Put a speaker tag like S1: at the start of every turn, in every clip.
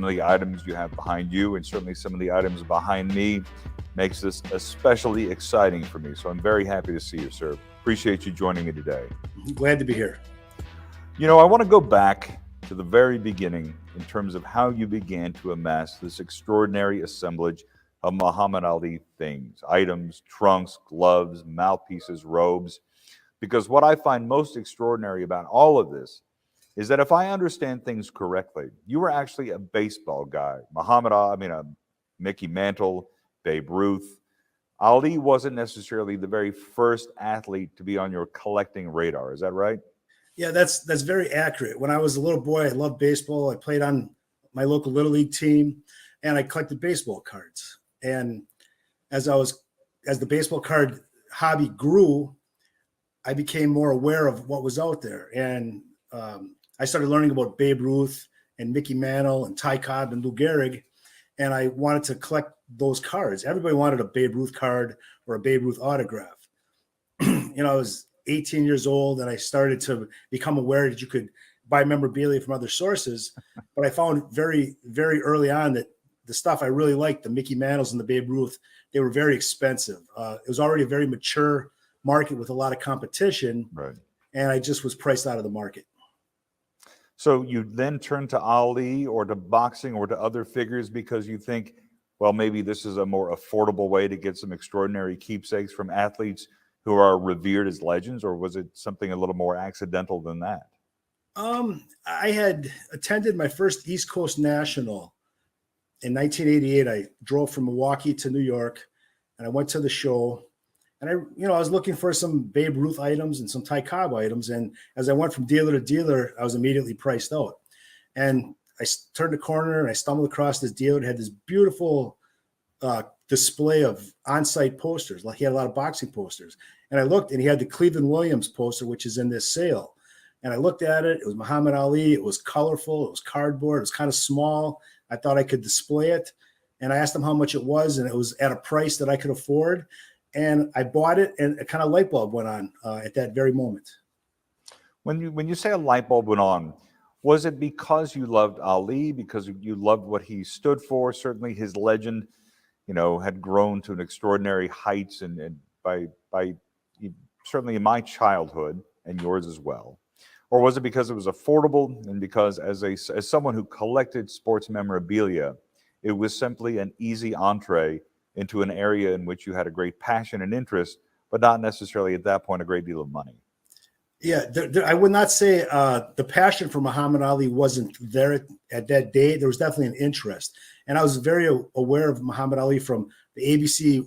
S1: some of the items you have behind you and certainly some of the items behind me makes this especially exciting for me. So I'm very happy to see you, sir. Appreciate you joining me today.
S2: Glad to be here.
S1: You know, I want to go back to the very beginning in terms of how you began to amass this extraordinary assemblage of Muhammad Ali things, items, trunks, gloves, mouthpieces, robes. Because what I find most extraordinary about all of this is that if I understand things correctly, you were actually a baseball guy. Mickey Mantle, Babe Ruth. Ali wasn't necessarily the very first athlete to be on your collecting radar. Is that right?
S2: Yeah, that's very accurate. When I was a little boy, I loved baseball. I played on my local Little League team, and I collected baseball cards. And as the baseball card hobby grew, I became more aware of what was out there. And I started learning about Babe Ruth and Mickey Mantle and Ty Cobb and Lou Gehrig, and I wanted to collect those cards. Everybody wanted a Babe Ruth card or a Babe Ruth autograph. I was 18 years old, and I started to become aware that you could buy memorabilia from other sources. But I found very, very early on that the stuff I really liked, the Mickey Mantles and the Babe Ruth, they were very expensive. It was already a very mature market with a lot of competition,
S1: right?
S2: And I just was priced out of the market.
S1: So you then turn to Ali or to boxing or to other figures because you think, well, maybe this is a more affordable way to get some extraordinary keepsakes from athletes who are revered as legends, or was it something a little more accidental than that?
S2: I had attended my first East Coast National in 1988. I drove from Milwaukee to New York, and I went to the show. And I was looking for some Babe Ruth items and some Ty Cobb items. And as I went from dealer to dealer, I was immediately priced out. And I turned the corner and I stumbled across this dealer that had this beautiful display of on-site posters. Like he had a lot of boxing posters. And I looked, and he had the Cleveland Williams poster, which is in this sale. And I looked at it. It was Muhammad Ali. It was colorful. It was cardboard. It was kind of small. I thought I could display it. And I asked him how much it was, and it was at a price that I could afford. And I bought it, and a kind of light bulb went on at that very moment.
S1: When you say a light bulb went on, was it because you loved Ali, because you loved what he stood for? Certainly his legend, had grown to an extraordinary heights, and by certainly in my childhood and yours as well. Or was it because it was affordable, and because as someone who collected sports memorabilia, it was simply an easy entree into an area in which you had a great passion and interest, but not necessarily at that point a great deal of money?
S2: Yeah, I would not say the passion for Muhammad Ali wasn't there at that day. There was definitely an interest. And I was very aware of Muhammad Ali from the ABC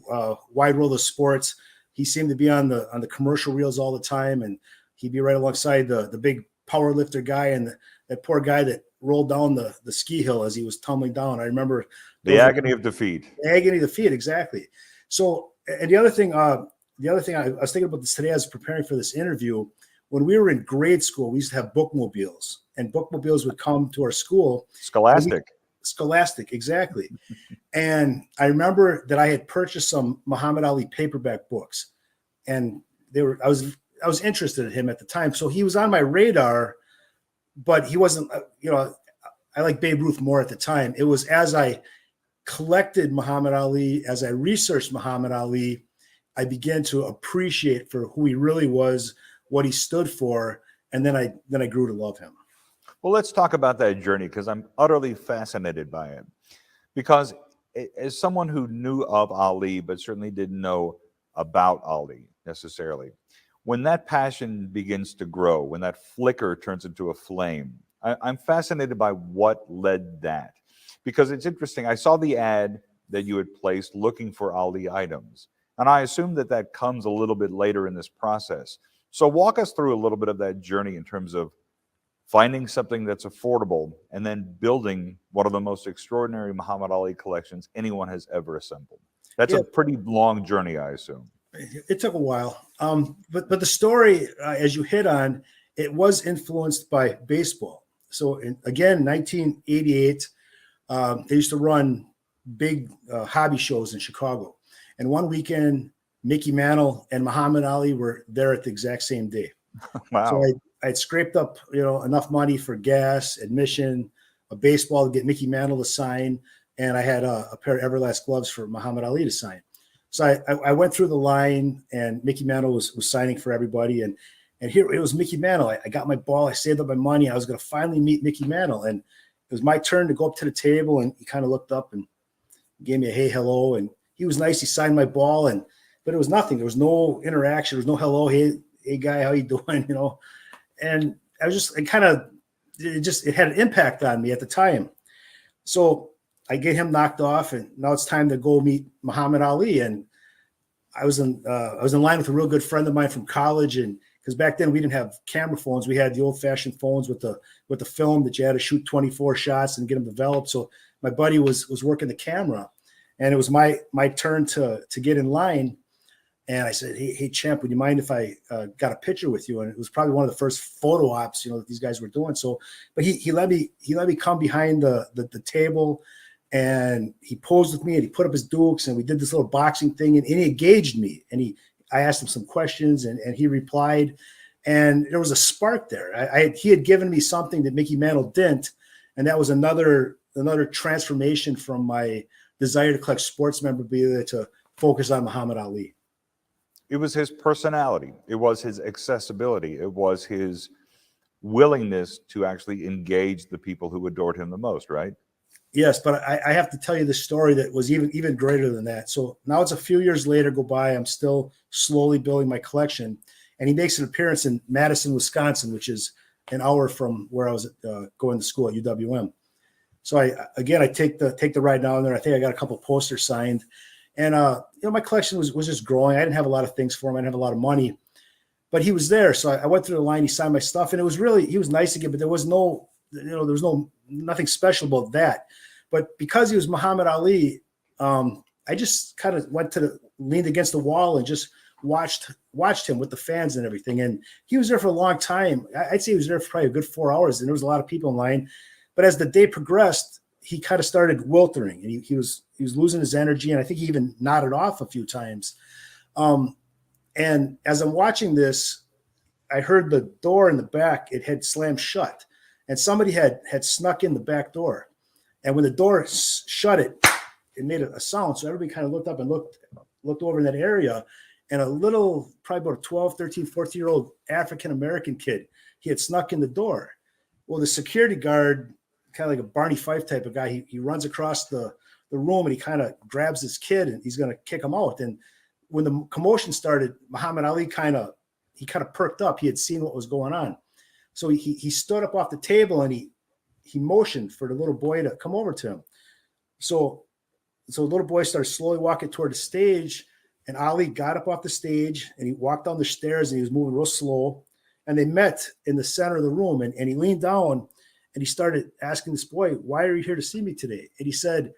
S2: Wide World of Sports. He seemed to be on the commercial reels all the time, and he'd be right alongside the big power lifter guy and that poor guy that rolled down the ski hill as he was tumbling down. I remember
S1: the agony of defeat.
S2: The agony of defeat, exactly. So, and the other thing I was thinking about this today as preparing for this interview. When we were in grade school, we used to have bookmobiles, and bookmobiles would come to our school. Scholastic, exactly. And I remember that I had purchased some Muhammad Ali paperback books, and I was interested in him at the time. So he was on my radar, but he wasn't, I like Babe Ruth more at the time. It was as I collected Muhammad Ali, as I researched Muhammad Ali, I began to appreciate for who he really was, what he stood for, and then I grew to love him.
S1: Well, let's talk about that journey, because I'm utterly fascinated by it. Because as someone who knew of Ali, but certainly didn't know about Ali necessarily, when that passion begins to grow, when that flicker turns into a flame, I'm fascinated by what led that. Because it's interesting. I saw the ad that you had placed looking for Ali items, and I assume that comes a little bit later in this process. So walk us through a little bit of that journey in terms of finding something that's affordable and then building one of the most extraordinary Muhammad Ali collections anyone has ever assembled. That's a pretty long journey, I assume.
S2: It took a while. But the story, as you hit on, it was influenced by baseball. So again, 1988, they used to run big hobby shows in Chicago. And one weekend, Mickey Mantle and Muhammad Ali were there at the exact same day.
S1: Wow.
S2: So I'd scraped up, enough money for gas, admission, a baseball to get Mickey Mantle to sign, and I had a pair of Everlast gloves for Muhammad Ali to sign. So I went through the line, and Mickey Mantle was signing for everybody, and here it was Mickey Mantle. I got my ball, I saved up my money, I was going to finally meet Mickey Mantle, and it was my turn to go up to the table, and he kind of looked up and gave me a hey, hello, and he was nice. He signed my ball, but it was nothing. There was no interaction. There was no hello, hey guy, how you doing? You know, and I was just, it had an impact on me at the time. So I get him knocked off, and now it's time to go meet Muhammad Ali. And I was in line with a real good friend of mine from college, and because back then we didn't have camera phones, we had the old-fashioned phones with the film that you had to shoot 24 shots and get them developed. So my buddy was working the camera, and it was my turn to get in line. And I said, hey, champ, would you mind if I got a picture with you? And it was probably one of the first photo ops, that these guys were doing. So, but he let me come behind the table, and he posed with me, and he put up his dukes, and we did this little boxing thing, and he engaged me, and I asked him some questions, and he replied, and there was a spark there. He had given me something that Mickey Mantle didn't, and that was another transformation from my desire to collect sports memorabilia to focus on Muhammad Ali.
S1: It was his personality. It was his accessibility. It was his willingness to actually engage the people who adored him the most, right?
S2: Yes, but I have to tell you the story that was even greater than that. So now it's a few years later go by. I'm still slowly building my collection, and he makes an appearance in Madison, Wisconsin, which is an hour from where I was going to school at UWM. So I take the ride down there. I think I got a couple posters signed, and my collection was just growing. I didn't have a lot of things for him. I didn't have a lot of money, but he was there. So I went through the line. He signed my stuff, and he was nice again. But there was nothing special about that. But because he was Muhammad Ali, I just kind of leaned against the wall and just watched him with the fans and everything. And he was there for a long time. I'd say he was there for probably a good 4 hours, and there was a lot of people in line. But as the day progressed, he kind of started wilting, and he was losing his energy, and I think he even nodded off a few times. And as I'm watching this, I heard the door in the back, it had slammed shut, and somebody had snuck in the back door. And when the door shut, it made a sound. So everybody kind of looked up and looked over in that area, and a little, probably about a 12, 13, 14-year-old African-American kid, he had snuck in the door. Well, the security guard, kind of like a Barney Fife type of guy, he runs across the room, and he kind of grabs this kid, and he's going to kick him out. And when the commotion started, Muhammad Ali kind of perked up. He had seen what was going on. So he stood up off the table, and he motioned for the little boy to come over to him. So the little boy started slowly walking toward the stage, and Ali got up off the stage, and he walked down the stairs, and he was moving real slow. And they met in the center of the room, and he leaned down, and he started asking this boy, "Why are you here to see me today?" And he said,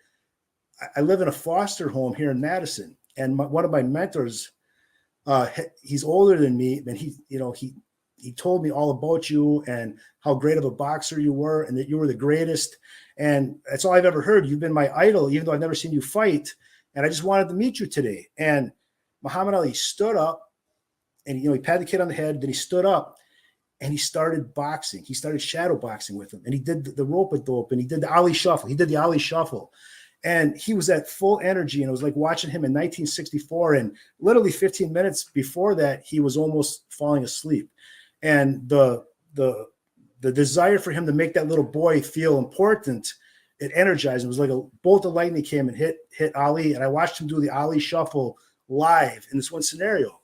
S2: "I live in a foster home here in Madison, and one of my mentors, he's older than me, and he told me all about you and how great of a boxer you were, and that you were the greatest. And that's all I've ever heard. You've been my idol, even though I've never seen you fight. And I just wanted to meet you today." And Muhammad Ali stood up, and he patted the kid on the head. Then he stood up, and he started boxing. He started shadow boxing with him, and he did the rope-a-dope, and he did the Ali shuffle. He did the Ali shuffle, and he was at full energy. And it was like watching him in 1964. And literally 15 minutes before that, he was almost falling asleep. And the desire for him to make that little boy feel important, it energized him. It was like a bolt of lightning came and hit Ali. And I watched him do the Ali shuffle live in this one scenario.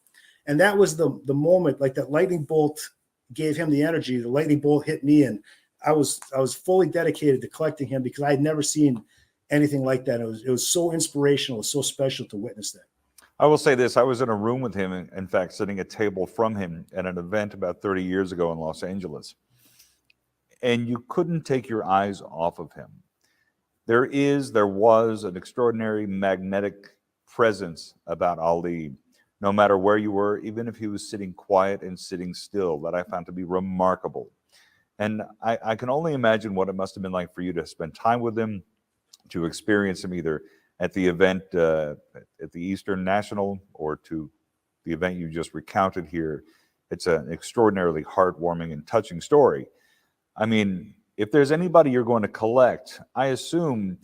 S2: And that was the moment, like that lightning bolt gave him the energy. The lightning bolt hit me, and I was fully dedicated to collecting him because I had never seen anything like that. It was so inspirational. It was so special to witness that.
S1: I will say this. I was in a room with him, in fact, sitting a table from him at an event about 30 years ago in Los Angeles. And you couldn't take your eyes off of him. There was an extraordinary magnetic presence about Ali, no matter where you were, even if he was sitting quiet and sitting still, that I found to be remarkable. And I can only imagine what it must have been like for you to spend time with him, to experience him either at the event at the Eastern National or to the event you just recounted here. It's an extraordinarily heartwarming and touching story. I mean, if there's anybody you're going to collect, I assume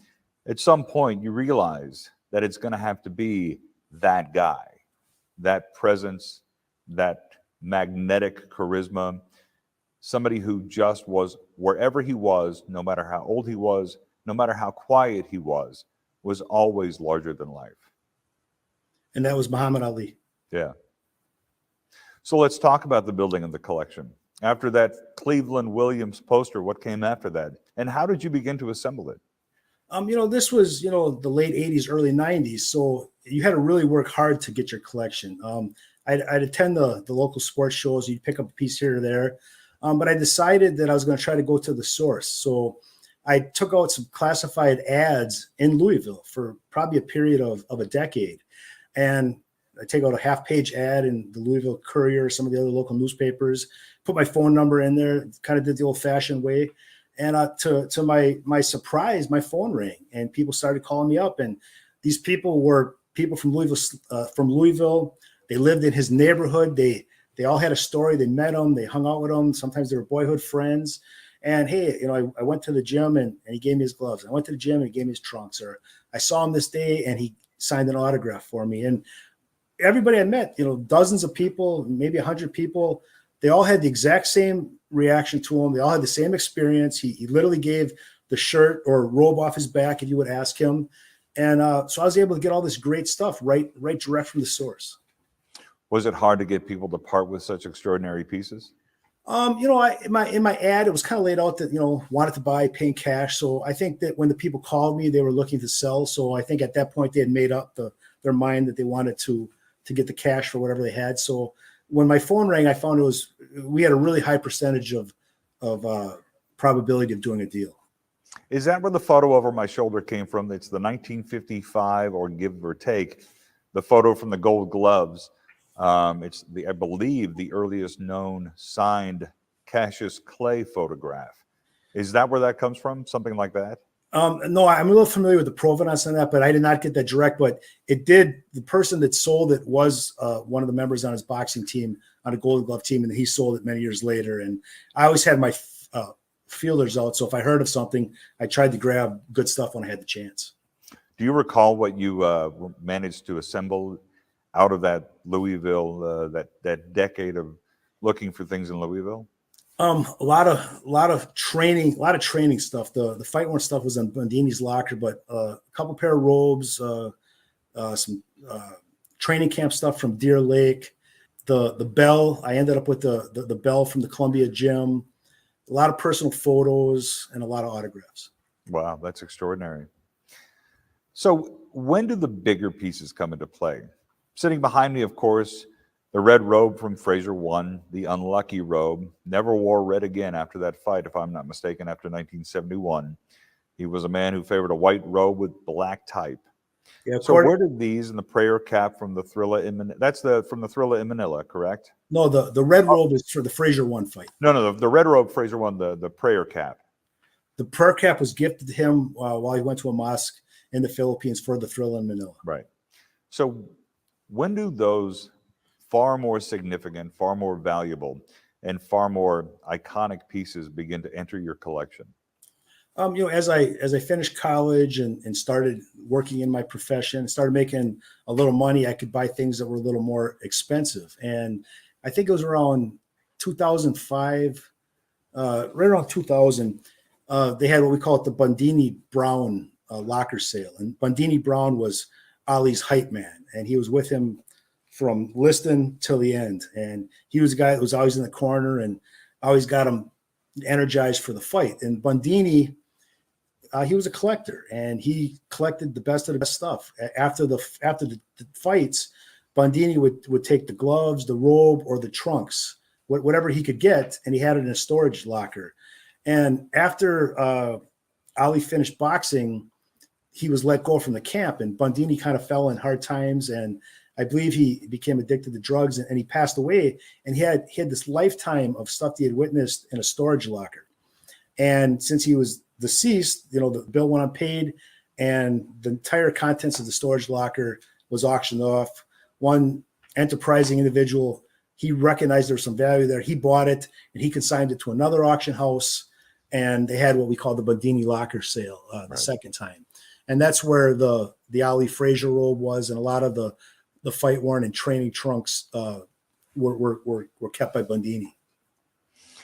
S1: at some point you realize that it's going to have to be that guy, that presence, that magnetic charisma, somebody who just was wherever he was, no matter how old he was, no matter how quiet he was always larger than life.
S2: And that was Muhammad Ali.
S1: Yeah. So let's talk about the building of the collection. After that Cleveland Williams poster, what came after that? And how did you begin to assemble it?
S2: This was, the late 80s, early 90s. So you had to really work hard to get your collection. I'd attend the local sports shows. You'd pick up a piece here or there. But I decided that I was going to try to go to the source. So I took out some classified ads in Louisville for probably a period of a decade. And I take out a half-page ad in the Louisville Courier, some of the other local newspapers, put my phone number in there, kind of did the old-fashioned way. And to my surprise, my phone rang, and people started calling me up. And these people were people from Louisville. They lived in his neighborhood. They all had a story. They met him. They hung out with him. Sometimes they were boyhood friends. And hey, I went to the gym and he gave me his gloves. I went to the gym and he gave me his trunks. Or I saw him this day and he signed an autograph for me. And everybody I met, dozens of people, maybe 100 people, they all had the exact same reaction to him. They all had the same experience. He literally gave the shirt or robe off his back if you would ask him. And so I was able to get all this great stuff right direct from the source.
S1: Was it hard to get people to part with such extraordinary pieces?
S2: In my ad, it was kind of laid out that, wanted to buy, paying cash. So I think that when the people called me, they were looking to sell. So I think at that point they had made up their mind that they wanted to get the cash for whatever they had. So when my phone rang, I found we had a really high percentage of probability of doing a deal.
S1: Is that where the photo over my shoulder came from? It's the 1955, or give or take, the photo from the Gold Gloves. It's I believe the earliest known signed Cassius Clay photograph. Is that where that comes from? Something like that?
S2: No, I'm a little familiar with the provenance on that, but I did not get that direct. But the person that sold it was one of the members on his boxing team, on a Golden Glove team, and he sold it many years later. And I always had my feelers out. So if I heard of something, I tried to grab good stuff when I had the chance. Do
S1: you recall what you managed to assemble out of that Louisville, that decade of looking for things in Louisville?
S2: A lot of training stuff. The fight worn stuff was in Bandini's locker, but a couple pair of robes, some training camp stuff from Deer Lake, the bell. I ended up with the bell from the Columbia gym. A lot of personal photos and a lot of autographs.
S1: Wow, that's extraordinary. So when do the bigger pieces come into play? Sitting behind me, of course, the red robe from Frazier won, the unlucky robe. Never wore red again after that fight, if I'm not mistaken, after 1971. He was a man who favored a white robe with black type.
S2: Yeah,
S1: so where did these and the prayer cap from the Thrilla in Manila? That's from the Thrilla in Manila, correct?
S2: No, the red robe is for the Frazier won fight.
S1: No, the red robe Frazier won, the prayer cap.
S2: The prayer cap was gifted to him while he went to a mosque in the Philippines for the Thrilla in Manila.
S1: Right. So when do those far more significant, far more valuable, and far more iconic pieces begin to enter your collection?
S2: As I finished college and started working in my profession, started making a little money, I could buy things that were a little more expensive. And I think it was around 2005, right around 2000, they had what we call it the Bandini Brown locker sale. And Bandini Brown was Ali's hype man, and he was with him from listing till the end. And he was a guy that was always in the corner and always got him energized for the fight. And Bandini, he was a collector, and he collected the best of the best stuff. After the fights, Bandini would take the gloves, the robe, or the trunks, whatever he could get, and he had it in a storage locker. And after Ali finished boxing, he was let go from the camp, and Bandini kind of fell in hard times, and I believe he became addicted to drugs, and he passed away. And he had this lifetime of stuff he had witnessed in a storage locker. And since he was deceased, the bill went unpaid, and the entire contents of the storage locker was auctioned off. One enterprising individual, he recognized there was some value there. He bought it, and he consigned it to another auction house. and they had what we call the Bandini locker sale the
S1: Right.
S2: second time. And that's where the Ali Frazier robe was, and a lot of the fight worn and training trunks were kept by Bandini.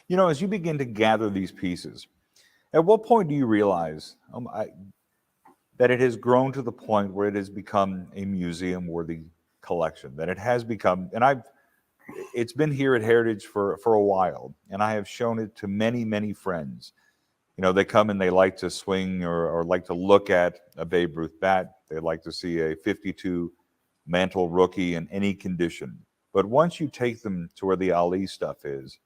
S1: You know, as you begin to gather these pieces, at what point do you realize that it has grown to the point where it has become a museum-worthy collection? That it has become, and it's been here at Heritage for a while, and I have shown it to many, many friends. You know, they come and they like to swing or like to look at a Babe Ruth bat. They like to see a 52 Mantle rookie in any condition. But once you take them to where the Ali stuff is,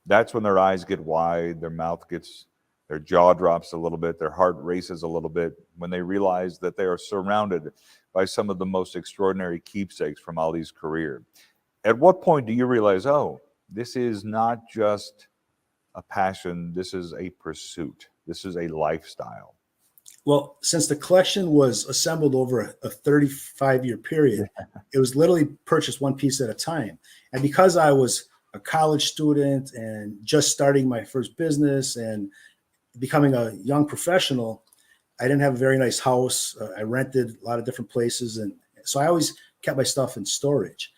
S1: that's when their eyes get wide, their jaw drops a little bit, their heart races a little bit, when they realize that they are surrounded by some of the most extraordinary keepsakes from Ali's career. At what point do you realize, oh, this is not just a passion, this is a pursuit, this is a lifestyle?
S2: Well, since the collection was assembled over a 35-year period, it was literally purchased one piece at a time. And because I was a college student and just starting my first business and becoming a young professional, I didn't have a very nice house. I rented a lot of different places. And so I always kept my stuff in storage.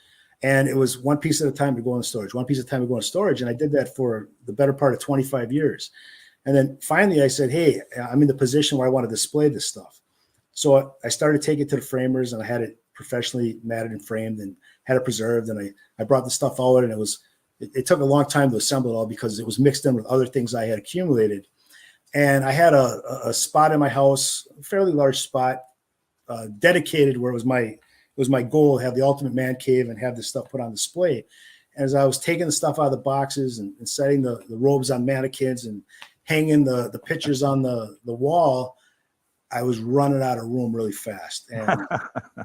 S2: And it was one piece at a time to go in storage, one piece at a time to go in storage. And I did that for the better part of 25 years. And then finally I said, hey, I'm in the position where I want to display this stuff. So I started taking it to the framers, and I had it professionally matted and framed and had it preserved. And I brought the stuff out, and it took a long time to assemble it all because it was mixed in with other things I had accumulated. And I had a spot in my house, a fairly large spot, dedicated, where it was my goal to have the ultimate man cave and have this stuff put on display. As I was taking the stuff out of the boxes and setting the robes on mannequins and hanging the pictures on the wall, I was running out of room really fast.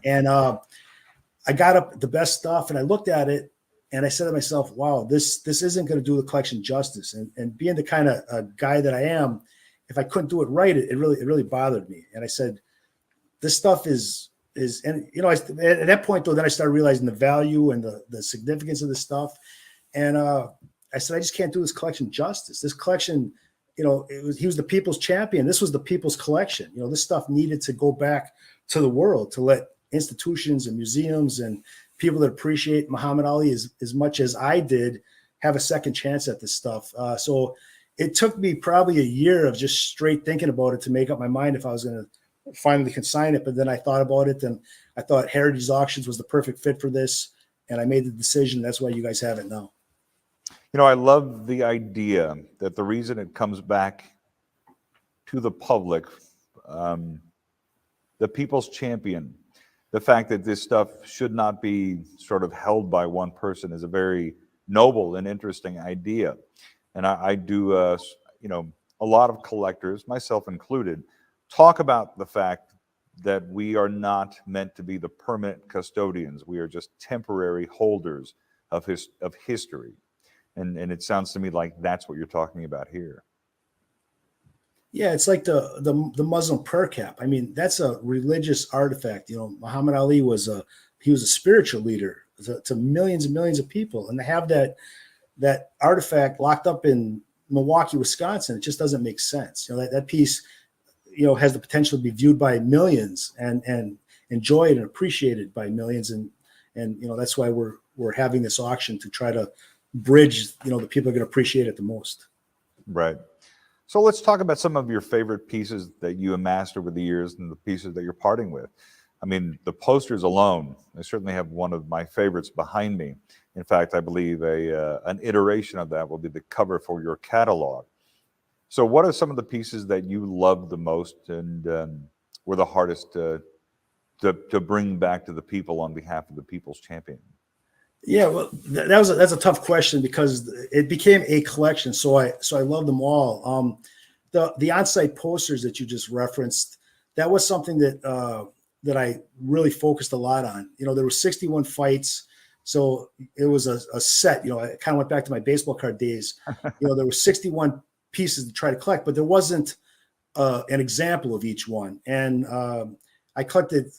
S2: And I got up the best stuff, and I looked at it, and I said to myself, wow, this isn't going to do the collection justice. And being the kind of guy that I am, if I couldn't do it right, it really bothered me. And I said, this stuff is, and you know, at that point though, then I started realizing the value and the significance of this stuff. And I said, I just can't do this collection justice. This collection, you know, he was the people's champion. This was the people's collection. You know, this stuff needed to go back to the world to let institutions and museums and people that appreciate Muhammad Ali as much as I did have a second chance at this stuff. So it took me probably a year of just straight thinking about it to make up my mind if I was going to finally consign it. But then I thought about it, and I thought Heritage Auctions was the perfect fit for this. And I made the decision. That's why you guys have it now.
S1: You know, I love the idea that the reason it comes back to the public, the people's champion, the fact that this stuff should not be sort of held by one person, is a very noble and interesting idea. And I do, you know, a lot of collectors, myself included, talk about the fact that we are not meant to be the permanent custodians. We are just temporary holders of history. And it sounds to me like that's what you're talking about here.
S2: Yeah, it's like the Muslim prayer cap. I mean, that's a religious artifact. You know, Muhammad Ali was a spiritual leader to millions and millions of people, and to have that artifact locked up in Milwaukee, Wisconsin, it just doesn't make sense. You know, that piece, you know, has the potential to be viewed by millions and enjoyed and appreciated by millions, and you know, that's why we're having this auction to try to bridge, you know, the people are going to appreciate it the most.
S1: Right. So let's talk about some of your favorite pieces that you amassed over the years and the pieces that you're parting with. I mean, the posters alone, I certainly have one of my favorites behind me. In fact, I believe an iteration of that will be the cover for your catalog. So what are some of the pieces that you loved the most and were the hardest to bring back to the people on behalf of the people's champion?
S2: Yeah, well, that's a tough question because it became a collection. So I love them all. The on-site posters that you just referenced, that was something that I really focused a lot on. You know, there were 61 fights, so it was a set. You know, I kind of went back to my baseball card days. You know, there were 61 pieces to try to collect, but there wasn't an example of each one. And I collected.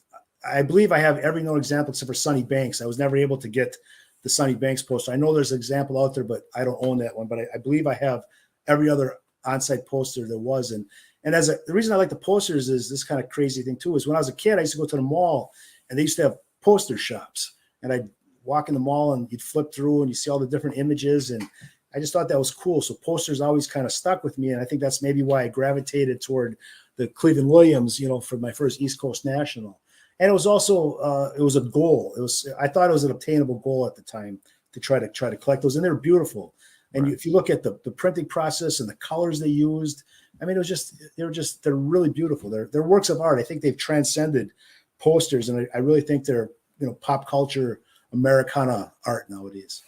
S2: I believe I have every known example except for Sonny Banks. I was never able to get the Sonny Banks poster. I know there's an example out there, but I don't own that one. But I believe I have every other on-site poster there was. And the reason I like the posters is this kind of crazy thing too, is when I was a kid, I used to go to the mall and they used to have poster shops, and I'd walk in the mall and you'd flip through and you see all the different images. And I just thought that was cool. So posters always kind of stuck with me. And I think that's maybe why I gravitated toward the Cleveland Williams, for my first East Coast National. And it was also, it was a goal. I thought it was an obtainable goal at the time to try to collect those. And they're beautiful. And
S1: Right.
S2: if you look at the printing process and the colors they used, I mean, they're really beautiful. They're works of art. I think they've transcended posters. And I really think they're, pop culture, Americana art nowadays.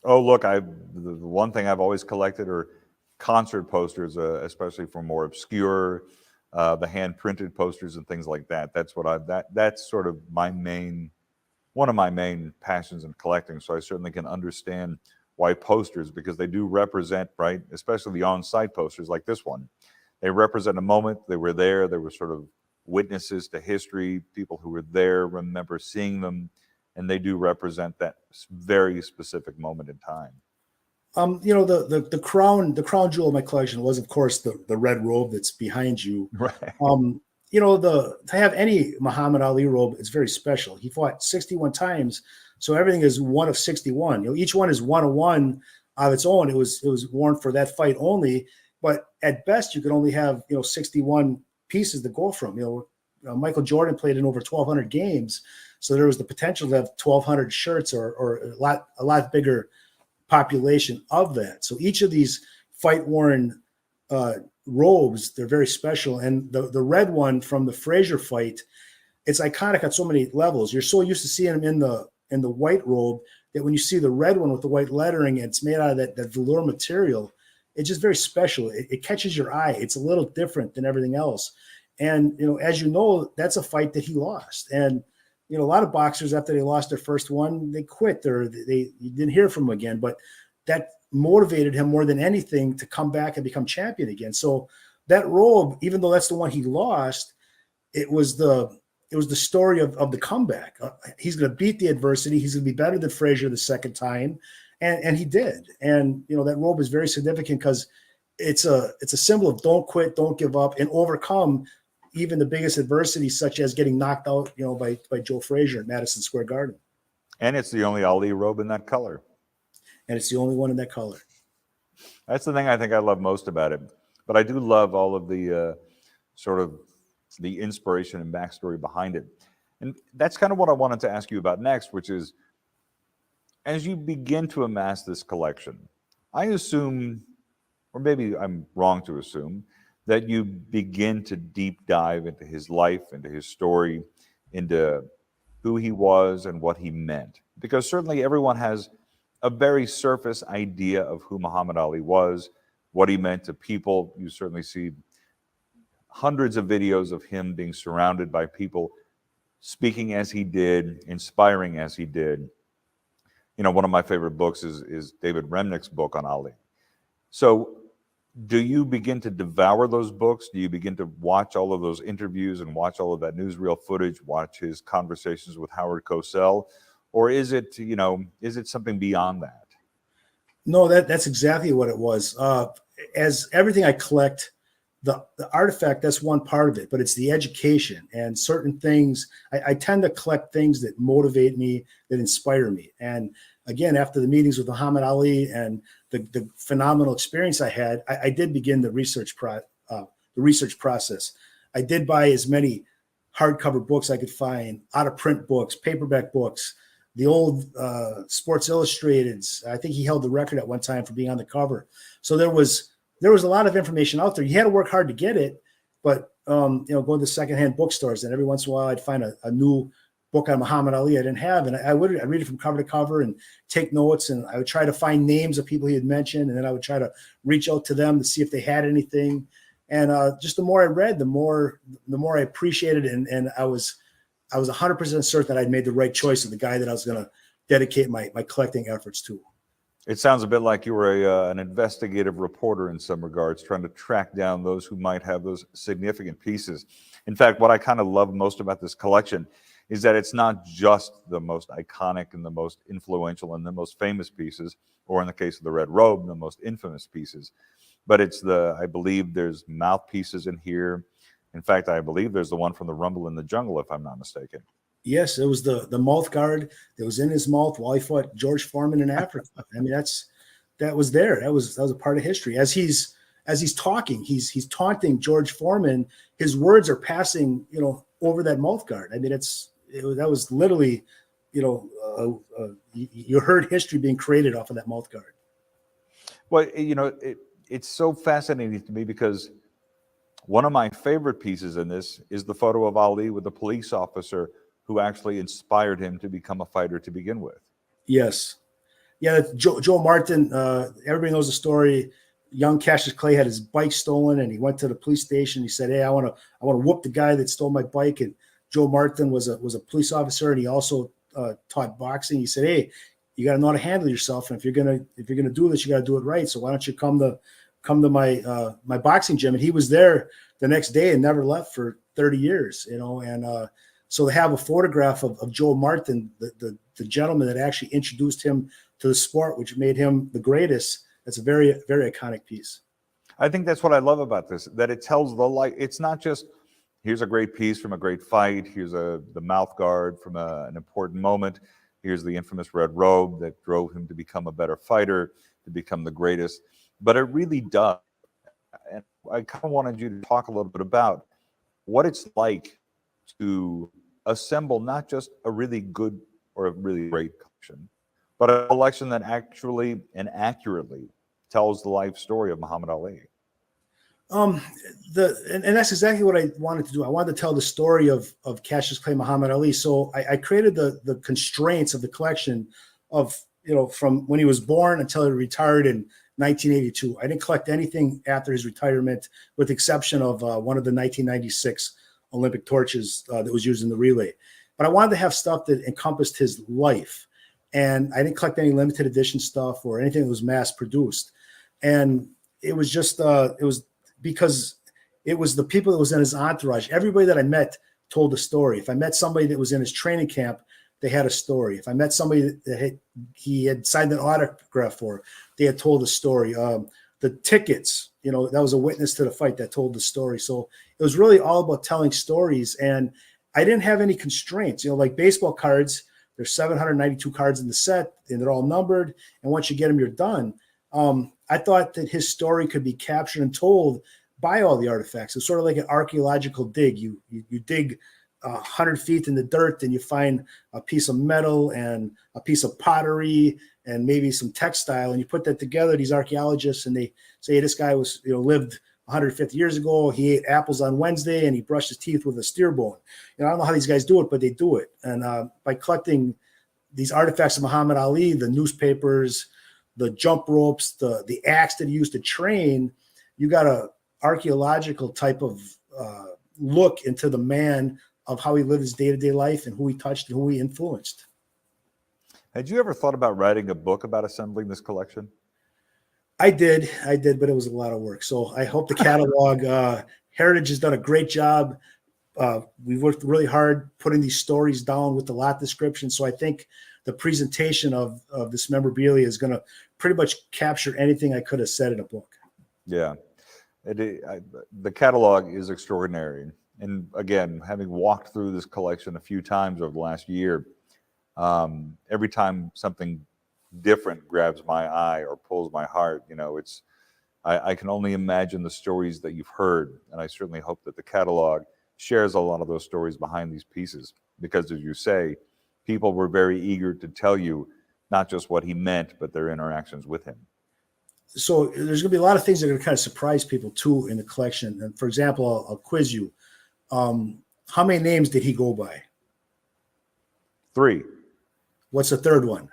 S1: Oh, look, the one thing I've always collected are concert posters, especially for more obscure, the hand printed posters and things like that. That's sort of one of my main passions in collecting. So I certainly can understand why posters, because they do represent, right, especially the on-site posters like this one. They represent a moment. They were there. They were sort of witnesses to history. People who were there remember seeing them, and they do represent that very specific moment in time.
S2: The crown jewel of my collection was, of course, the red robe that's behind you.
S1: Right.
S2: To have any Muhammad Ali robe, it's very special. He fought 61 times, so everything is one of 61. Each one is 101 of its own. It was worn for that fight only, but at best you could only have 61 pieces to go from. Michael Jordan played in over 1,200 games, so there was the potential to have 1,200 shirts or a lot bigger population of that. So each of these fight-worn robes, they're very special. And the red one from the Frazier fight, it's iconic on so many levels. You're so used to seeing him in the white robe that when you see the red one with the white lettering, and it's made out of that velour material, it's just very special. It catches your eye. It's a little different than everything else. And, as you know, that's a fight that he lost. And, a lot of boxers, after they lost their first one, they quit, or you didn't hear from him again. But that motivated him more than anything to come back and become champion again. So that robe, even though that's the one he lost, it was the story of the comeback. He's going to beat the adversity. He's going to be better than Frazier the second time. And he did. And, that robe is very significant because it's a symbol of don't quit, don't give up, and overcome even the biggest adversity, such as getting knocked out, by Joe Frazier at Madison Square Garden.
S1: And it's the only Ali robe in that color.
S2: And it's the only one in that color.
S1: That's the thing I think I love most about it. But I do love all of the sort of the inspiration and backstory behind it. And that's kind of what I wanted to ask you about next, which is, as you begin to amass this collection, I assume, or maybe I'm wrong to assume, that you begin to deep dive into his life, into his story, into who he was and what he meant. Because certainly everyone has a very surface idea of who Muhammad Ali was, what he meant to people. You certainly see hundreds of videos of him being surrounded by people, speaking as he did, inspiring as he did. One of my favorite books is David Remnick's book on Ali. So do you begin to devour those books? Do you begin to watch all of those interviews and watch all of that newsreel footage, watch his conversations with Howard Cosell? Or is it something beyond that?
S2: No, that's exactly what it was. As everything I collect, the artifact, that's one part of it, but it's the education and certain things. I tend to collect things that motivate me, that inspire me. And again, after the meetings with Muhammad Ali and the phenomenal experience I had, I did begin the research process. I did buy as many hardcover books I could find, out of print books, paperback books, the old Sports Illustrateds. I think he held the record at one time for being on the cover. So there was a lot of information out there. You had to work hard to get it, but go to secondhand bookstores, and every once in a while I'd find a new book on Muhammad Ali I didn't have, and I'd read it from cover to cover and take notes, and I would try to find names of people he had mentioned, and then I would try to reach out to them to see if they had anything. And just the more I read, the more I appreciated it, and I was 100% certain that I'd made the right choice of the guy that I was going to dedicate my collecting efforts to.
S1: It sounds a bit like you were an investigative reporter in some regards, trying to track down those who might have those significant pieces. In fact, what I kind of love most about this collection is that it's not just the most iconic and the most influential and the most famous pieces, or in the case of the Red Robe, the most infamous pieces. but I believe there's mouthpieces in here. In fact, I believe there's the one from the Rumble in the Jungle, if I'm not mistaken.
S2: Yes, it was the mouth guard that was in his mouth while he fought George Foreman in Africa. I mean, that was there. That was a part of history. As he's talking, he's taunting George Foreman. His words are passing, over that mouth guard. I mean, that was literally, you heard history being created off of that mouth guard.
S1: Well, it's so fascinating to me because one of my favorite pieces in this is the photo of Ali with the police officer who actually inspired him to become a fighter to begin with.
S2: Yes. Yeah, Joe Martin, everybody knows the story. Young Cassius Clay had his bike stolen, and he went to the police station. He said, "Hey, I want to whoop the guy that stole my bike." And Joe Martin was a police officer, and he also taught boxing. He said, "Hey, you got to know how to handle yourself, and if you're gonna do this, you got to do it right. So why don't you come to my boxing gym?" And he was there the next day and never left for 30 years. And so to have a photograph of Joe Martin, the gentleman that actually introduced him to the sport, which made him the greatest. That's a very, very iconic piece.
S1: I think that's what I love about this, that it tells the light. It's not just, here's a great piece from a great fight. Here's the mouth guard from an important moment. Here's the infamous red robe that drove him to become a better fighter, to become the greatest. But it really does. And I kind of wanted you to talk a little bit about what it's like to assemble not just a really good or a really great collection, but a collection that actually and accurately tells the life story of Muhammad Ali.
S2: And that's exactly what I wanted to do. I wanted to tell the story of Cassius Clay Muhammad Ali. So I created the constraints of the collection of, from when he was born until he retired in 1982. I didn't collect anything after his retirement, with the exception of one of the 1996 Olympic torches that was used in the relay. But I wanted to have stuff that encompassed his life. And I didn't collect any limited edition stuff or anything that was mass produced. And it was just, it was because it was the people that was in his entourage. Everybody that I met told a story. If I met somebody that was in his training camp, they had a story. If I met somebody that he had signed an autograph for, they had told a story. The tickets, that was a witness to the fight that told the story. So it was really all about telling stories. And I didn't have any constraints, like baseball cards. There's 792 cards in the set, and they're all numbered. And once you get them, you're done. I thought that his story could be captured and told by all the artifacts. It's sort of like an archaeological dig. You dig 100 feet in the dirt, and you find a piece of metal and a piece of pottery and maybe some textile, and you put that together. These archaeologists, and they say, hey, this guy was lived 150 years ago. He ate apples on Wednesday, and he brushed his teeth with a steer bone. I don't know how these guys do it, but they do it. And by collecting these artifacts of Muhammad Ali, the newspapers, the jump ropes, the axe that he used to train, you got a archaeological type of look into the man, of how he lived his day-to-day life and who he touched and who he influenced.
S1: Had you ever thought about writing a book about assembling this collection?
S2: I did, but it was a lot of work. So I hope the catalog, Heritage has done a great job. We worked really hard putting these stories down with the lot description. So I think the presentation of this memorabilia is going to pretty much capture anything I could have said in a book.
S1: Yeah. The catalog is extraordinary. And again, having walked through this collection a few times over the last year, every time something different grabs my eye or pulls my heart, I can only imagine the stories that you've heard. And I certainly hope that the catalog shares a lot of those stories behind these pieces, because as you say, people were very eager to tell you not just what he meant, but their interactions with him.
S2: So there's going to be a lot of things that are going to kind of surprise people too in the collection. And for example, I'll quiz you. How many names did he go by?
S1: 3.
S2: What's the third one?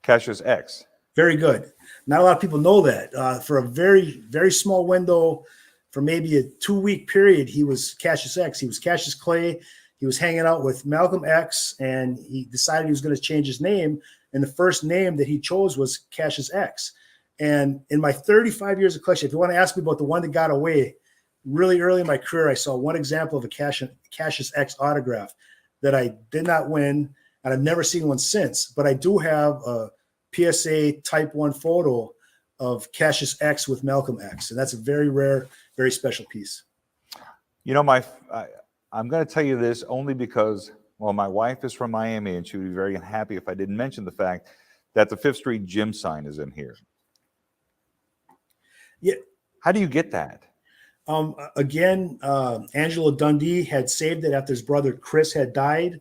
S1: Cassius X.
S2: Very good. Not a lot of people know that. For a very, very small window, for maybe a 2-week period, he was Cassius X. He was Cassius Clay. He was hanging out with Malcolm X, and he decided he was going to change his name. And the first name that he chose was Cassius X. And in my 35 years of collection, if you want to ask me about the one that got away, really early in my career, I saw one example of a Cassius X autograph that I did not win, and I've never seen one since. But I do have a PSA Type 1 photo of Cassius X with Malcolm X. And that's a very rare, very special piece.
S1: You know, I'm going to tell you this only because, well, my wife is from Miami, and she would be very unhappy if I didn't mention the fact that the Fifth Street gym sign is in here.
S2: Yeah.
S1: How do you get that?
S2: Again, Angelo Dundee had saved it after his brother Chris had died.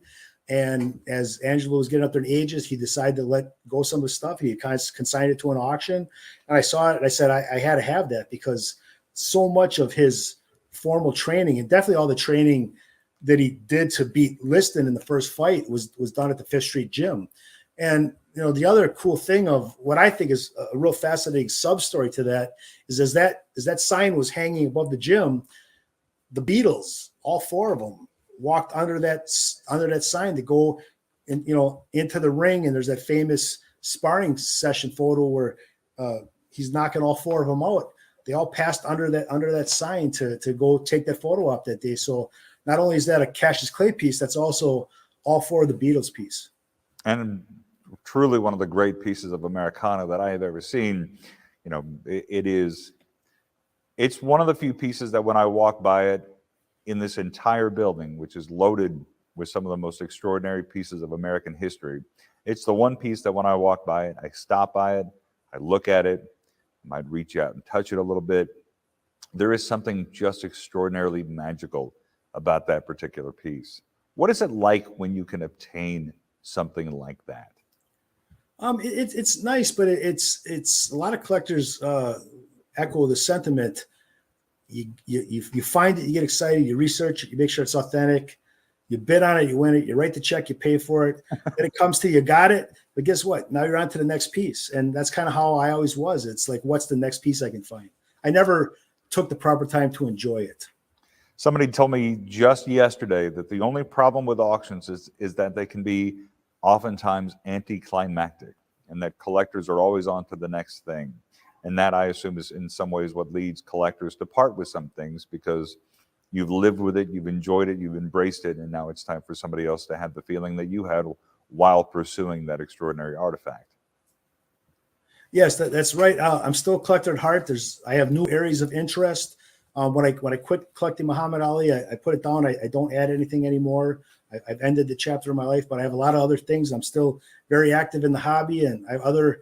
S2: And as Angelo was getting up there in ages, he decided to let go some of his stuff. He kind of consigned it to an auction. And I saw it, and I said, I had to have that, because so much of his formal training, and definitely all the training that he did to beat Liston in the first fight, was done at the Fifth Street gym. And, you know, the other cool thing of what I think is a real fascinating sub-story to that is as that sign was hanging above the gym, the Beatles, all four of them, walked under that sign to go in, you know, into the ring. And there's that famous sparring session photo where he's knocking all four of them out. They all passed under that sign to go take that photo op that day. So not only is that a Cassius Clay piece, that's also all four of the Beatles piece. And
S1: truly one of the great pieces of Americana that I have ever seen. You know, it's one of the few pieces that when I walk by it in this entire building, which is loaded with some of the most extraordinary pieces of American history, it's the one piece that when I walk by it, I stop by it, I look at it, I might reach out and touch it a little bit. There is something just extraordinarily magical about that particular piece. What is it like when you can obtain something like that?
S2: It's nice, but it's a lot of collectors echo the sentiment. You find it, you get excited, you research it, you make sure it's authentic, you bid on it, you win it, you write the check, you pay for it. Then it comes to you got it, but guess what? Now you're on to the next piece, and that's kind of how I always was. It's like, what's the next piece I can find? I never took the proper time to enjoy it.
S1: Somebody told me just yesterday that the only problem with auctions is that they can be oftentimes anticlimactic, and that collectors are always on to the next thing. And that, I assume, is in some ways what leads collectors to part with some things, because you've lived with it, you've enjoyed it, you've embraced it, and now it's time for somebody else to have the feeling that you had while pursuing that extraordinary artifact.
S2: Yes, that's right. I'm still a collector at heart. I have new areas of interest. When I quit collecting Muhammad Ali, I put it down. I don't add anything anymore. I've ended the chapter of my life, but I have a lot of other things. I'm still very active in the hobby, and I have other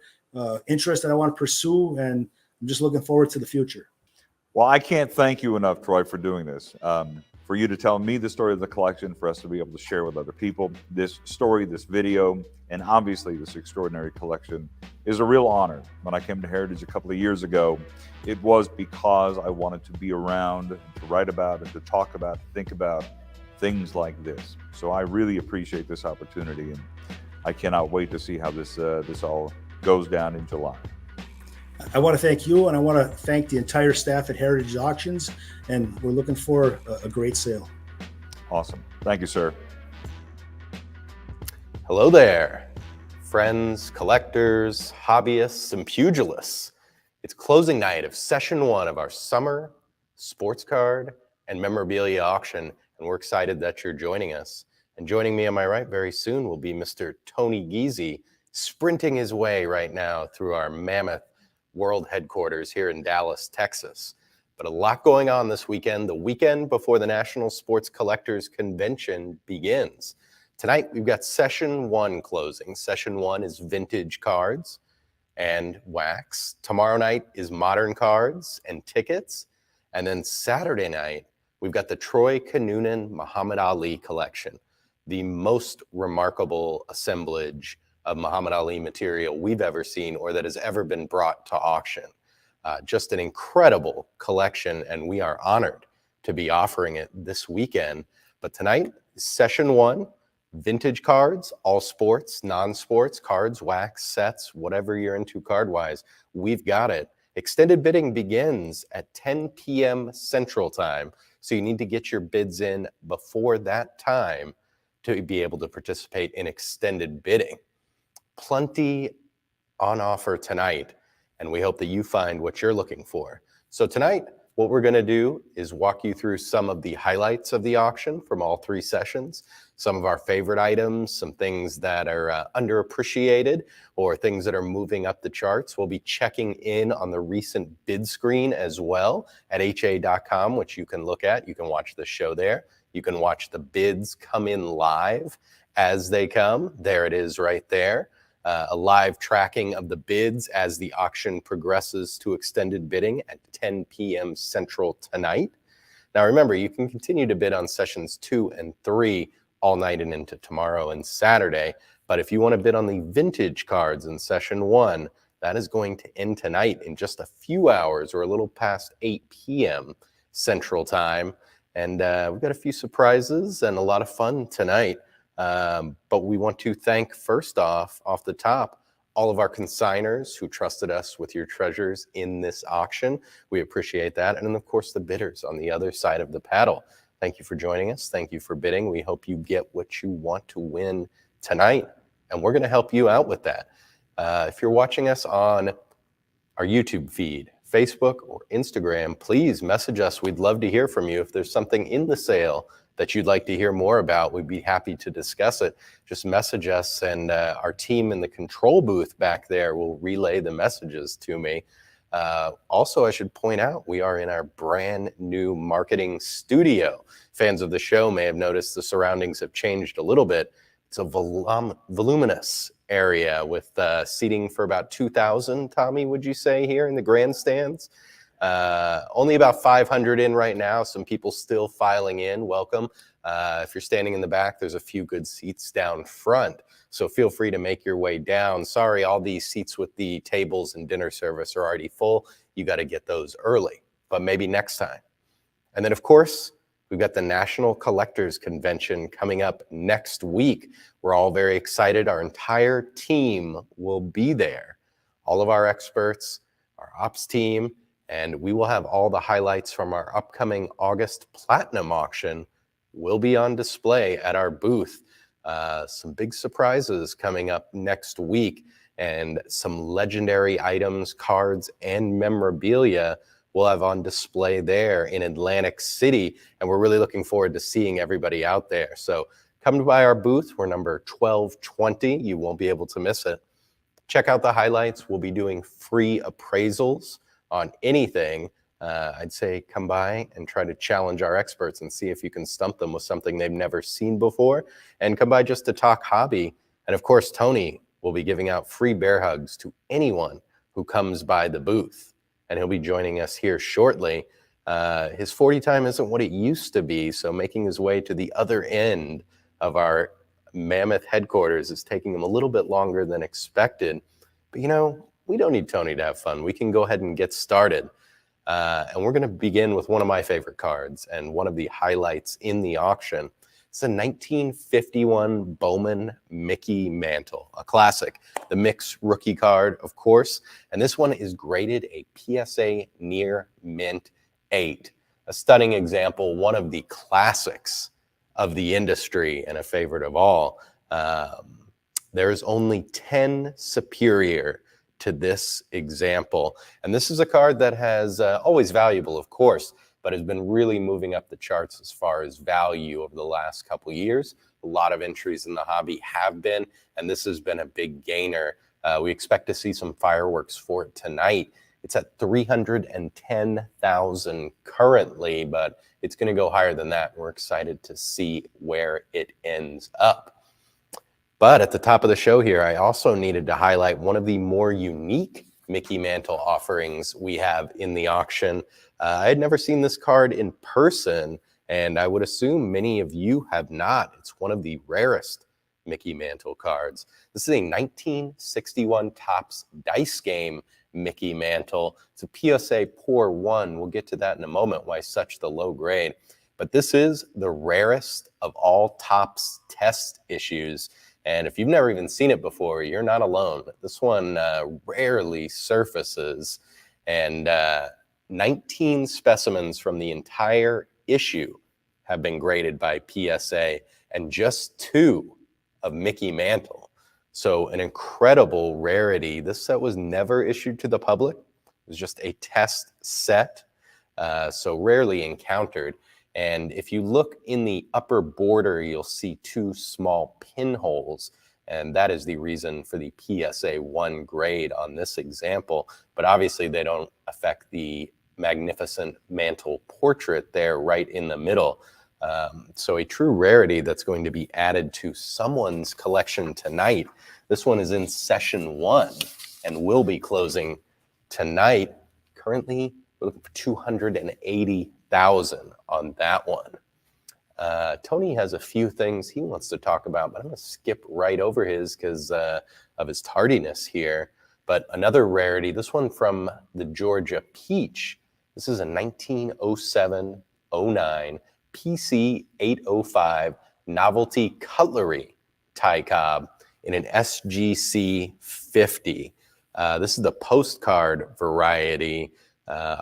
S2: interests that I want to pursue, and I'm just looking forward to the future.
S1: Well, I can't thank you enough, Troy, for doing this. For you to tell me the story of the collection, for us to be able to share with other people this story, this video, and obviously this extraordinary collection is a real honor. When I came to Heritage a couple of years ago, it was because I wanted to be around, to write about, and to talk about, to think about things like this. So I really appreciate this opportunity, and I cannot wait to see how this all goes down in July.
S2: I want to thank you, and I want to thank the entire staff at Heritage Auctions, and we're looking for a great sale.
S1: Awesome. Thank you, sir.
S3: Hello there, friends, collectors, hobbyists, and pugilists. It's closing night of session 1 of our summer sports card and memorabilia auction, and we're excited that you're joining us. And joining me on my right very soon will be Mr. Tony Giese, sprinting his way right now through our mammoth world headquarters here in Dallas, Texas. But a lot going on this weekend, the weekend before the National Sports Collectors Convention begins. Tonight, we've got session 1 closing. Session 1 is vintage cards and wax. Tomorrow night is modern cards and tickets. And then Saturday night, we've got the Troy Kinunen Muhammad Ali collection, the most remarkable assemblage of Muhammad Ali material we've ever seen or that has ever been brought to auction. Just an incredible collection, and we are honored to be offering it this weekend. But tonight, session 1, vintage cards, all sports, non-sports, cards, wax, sets, whatever you're into card-wise, we've got it. Extended bidding begins at 10 p.m. Central Time, so you need to get your bids in before that time to be able to participate in extended bidding. Plenty on offer tonight, and we hope that you find what you're looking for. So tonight, what we're going to do is walk you through some of the highlights of the auction from all 3 sessions, some of our favorite items, some things that are underappreciated or things that are moving up the charts. We'll be checking in on the recent bid screen as well at ha.com, which you can look at. You can watch the show there. You can watch the bids come in live as they come. There it is right there. A live tracking of the bids as the auction progresses to extended bidding at 10 p.m. Central tonight. Now remember, you can continue to bid on sessions 2 and 3 all night and into tomorrow and Saturday. But if you want to bid on the vintage cards in session 1, that is going to end tonight in just a few hours or a little past 8 p.m. Central Time. And we've got a few surprises and a lot of fun tonight. But we want to thank, first off the top, all of our consigners who trusted us with your treasures in this auction. We appreciate that. And then, of course, the bidders on the other side of the paddle. Thank you for joining us. Thank you for bidding. We hope you get what you want to win tonight, and we're going to help you out with that. If you're watching us on our YouTube feed, Facebook, or Instagram, please message us. We'd love to hear from you. If there's something in the sale that you'd like to hear more about, we'd be happy to discuss it. Just message us, and our team in the control booth back there will relay the messages to me. Also, I should point out, we are in our brand new marketing studio. Fans of the show may have noticed the surroundings have changed a little bit. It's a voluminous area with seating for about 2,000, Tommy, would you say, here in the grandstands? Only about 500 in right now. Some people still filing in. Welcome. If you're standing in the back, there's a few good seats down front. So feel free to make your way down. Sorry, all these seats with the tables and dinner service are already full. You got to get those early, but maybe next time. And then, of course, we've got the National Collectors Convention coming up next week. We're all very excited. Our entire team will be there. All of our experts, our ops team, and we will have all the highlights from our upcoming August Platinum auction will be on display at our booth. Some big surprises coming up next week, and some legendary items, cards, and memorabilia we'll have on display there in Atlantic City, and we're really looking forward to seeing everybody out there. So come by our booth. We're number 1220. You won't be able to miss it. Check out the highlights. We'll be doing free appraisals on anything. I'd say come by and try to challenge our experts and see if you can stump them with something they've never seen before. And come by just to talk hobby. And of course, Tony will be giving out free bear hugs to anyone who comes by the booth. And he'll be joining us here shortly. His 40 time isn't what it used to be, so making his way to the other end of our mammoth headquarters is taking him a little bit longer than expected. But you know, we don't need Tony to have fun. We can go ahead and get started. And we're going to begin with one of my favorite cards and one of the highlights in the auction. It's a 1951 Bowman Mickey Mantle, a classic, the Mix rookie card, of course. And this one is graded a PSA near mint 8, a stunning example, one of the classics of the industry and a favorite of all. There's only 10 superior to this example. And this is a card that has always valuable, of course, but has been really moving up the charts as far as value over the last couple of years. A lot of entries in the hobby have been, and this has been a big gainer. We expect to see some fireworks for it tonight. It's at 310,000 currently, but it's going to go higher than that. We're excited to see where it ends up. But at the top of the show here, I also needed to highlight one of the more unique Mickey Mantle offerings we have in the auction. I had never seen this card in person, and I would assume many of you have not. It's one of the rarest Mickey Mantle cards. This is a 1961 Topps Dice Game Mickey Mantle. It's a PSA Poor 1. We'll get to that in a moment, why such the low grade. But this is the rarest of all Topps test issues. And if you've never even seen it before, you're not alone. This one rarely surfaces. And 19 specimens from the entire issue have been graded by PSA, and just 2 of Mickey Mantle. So an incredible rarity. This set was never issued to the public. It was just a test set. so rarely encountered. And if you look in the upper border, you'll see 2 small pinholes, and that is the reason for the PSA 1 grade on this example. But obviously they don't affect the magnificent Mantle portrait there right in the middle. So a true rarity that's going to be added to someone's collection tonight. This one is in session 1 and will be closing tonight. Currently, we're looking for 280,000 on that one. Tony has a few things he wants to talk about, but I'm going to skip right over his because of his tardiness here. But another rarity, this one from the Georgia Peach. This is a 1907-09 PC 805 novelty cutlery tie cob in an SGC 50. This is the postcard variety.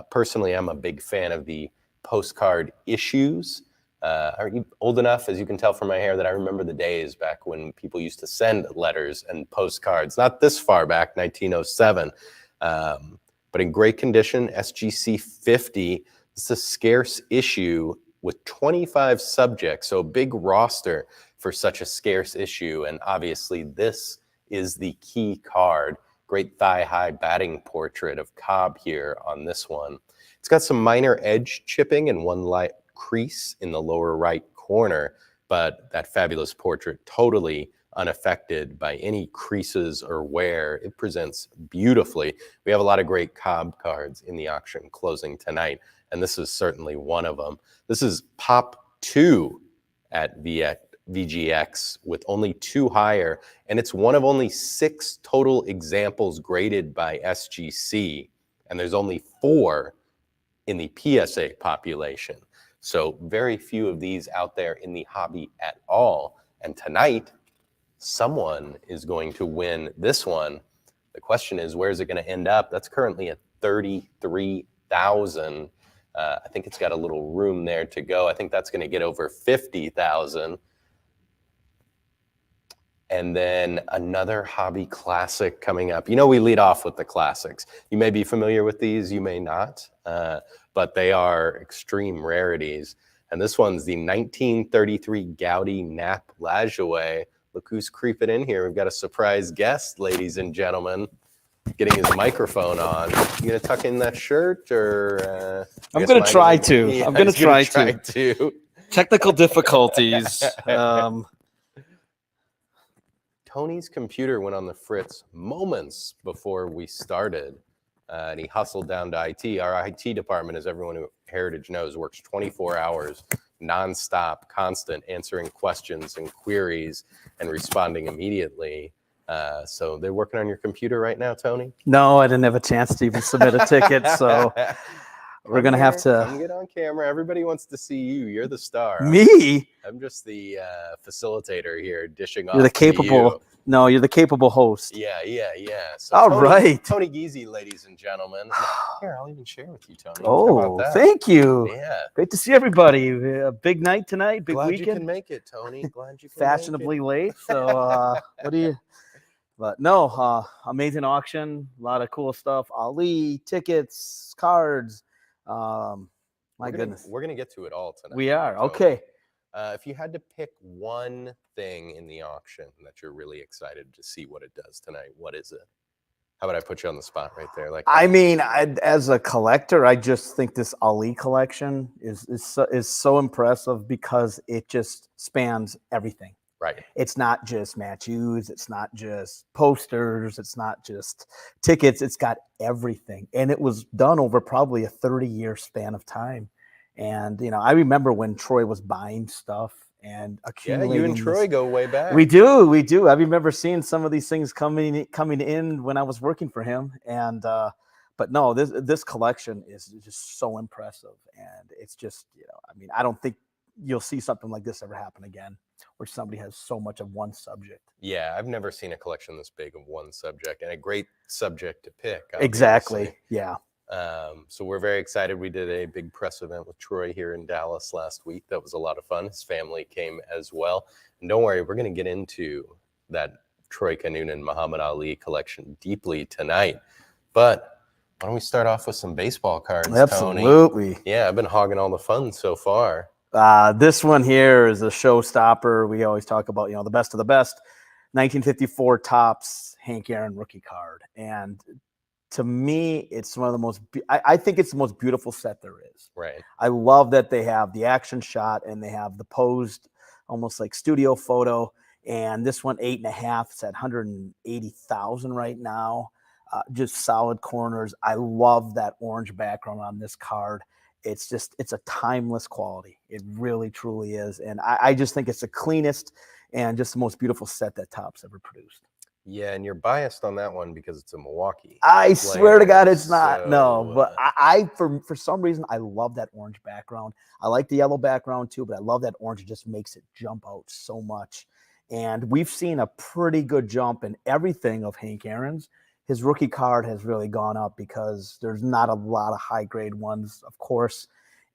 S3: Personally, I'm a big fan of the postcard issues. Are you old enough, as you can tell from my hair, that I remember the days back when people used to send letters and postcards? Not this far back, 1907, but in great condition, SGC 50. It's a scarce issue with 25 subjects, so a big roster for such a scarce issue. And obviously, this is the key card. Great thigh-high batting portrait of Cobb here on this one. It's got some minor edge chipping and one light crease in the lower right corner, but that fabulous portrait totally unaffected by any creases or wear. It presents beautifully. We have a lot of great Cobb cards in the auction closing tonight, and this is certainly one of them. This is Pop 2 at VGX with only 2 higher, and it's one of only 6 total examples graded by SGC, and there's only 4 in the PSA population. So very few of these out there in the hobby at all. And tonight, someone is going to win this one. The question is, where is it going to end up? That's currently at 33,000. I think it's got a little room there to go. I think that's going to get over 50,000. And then another hobby classic coming up. You know, we lead off with the classics. You may be familiar with these, you may not, but they are extreme rarities. And this one's the 1933 Gaudy Nap Lajoie. Look who's creeping in here. We've got a surprise guest, ladies and gentlemen, getting his microphone on. You gonna tuck in that shirt, or?
S4: I'm gonna try to.
S3: Yeah,
S4: I'm gonna try
S3: to.
S4: Technical difficulties.
S3: Tony's computer went on the fritz moments before we started, and he hustled down to IT. Our IT department, as everyone who Heritage knows, works 24 hours, nonstop, constant, answering questions and queries and responding immediately. So they're working on your computer right now, Tony?
S4: No, I didn't have a chance to even submit a ticket, so we're going to have to...
S3: Come get on camera. Everybody wants to see you. You're the star.
S4: Me?
S3: I'm just the facilitator here, dishing off
S4: You're the capable...
S3: to you.
S4: No, you're the capable host.
S3: Yeah. So
S4: All
S3: Tony,
S4: right.
S3: Tony Giese, ladies and gentlemen. Here, I'll even share with you, Tony. How
S4: Oh,
S3: about that?
S4: thank you.
S3: Yeah.
S4: Great to see everybody. A big night tonight, big
S3: Glad you
S4: weekend.
S3: can make it, Tony. Glad you can
S4: Fashionably late. So, what do you... But no, amazing auction. A lot of cool stuff. Ali, tickets, cards. Goodness.
S3: We're going to get to it all tonight.
S4: We are.
S3: Tony.
S4: Okay.
S3: If you had to pick one thing in the auction that you're really excited to see what it does tonight, what is it? How about I put you on the spot right there? Like,
S4: I mean, as a collector, I just think this Ali collection is so impressive because it just spans everything.
S3: right.
S4: It's not just matches. It's not just posters. It's not just tickets. It's got everything. And it was done over probably a 30-year span of time. And, you know, I remember when Troy was buying stuff and accumulating.
S3: Yeah, you and Troy go way back.
S4: We do. I remember seeing some of these things coming in when I was working for him. And, but no, this collection is just so impressive. And it's just, you know, I mean, I don't think you'll see something like this ever happen again, where somebody has so much of one subject.
S3: Yeah, I've never seen a collection this big of one subject, and a great subject to pick. Obviously.
S4: Exactly. Yeah.
S3: So we're very excited. We did a big press event with Troy here in Dallas last week. That was a lot of fun. His family came as well. And don't worry, we're going to get into that Troy Kinunen Muhammad Ali collection deeply tonight. But Why don't we start off with some baseball cards, Tony?
S4: Absolutely.
S3: Yeah, I've been hogging all the fun so far.
S4: This one here is a showstopper. We always talk about, the best of the best. 1954 Topps Hank Aaron rookie card. And to me, it's one of the most, I think it's the most beautiful set there is.
S3: Right.
S4: I love that they have the action shot and they have the posed, almost like studio photo. And this one, 8.5, it's at 180,000 right now. Just solid corners. I love that orange background on this card. It's a timeless quality. It really, truly is. And I just think it's the cleanest and just the most beautiful set that Topps ever produced.
S3: Yeah, and you're biased on that one because it's a Milwaukee.
S4: I swear to God, it's not.
S3: So,
S4: No, but I for some reason, I love that orange background. I like the yellow background too, but I love that orange. It just makes it jump out so much. And we've seen a pretty good jump in everything of Hank Aaron's. His rookie card has really gone up because there's not a lot of high grade ones, of course.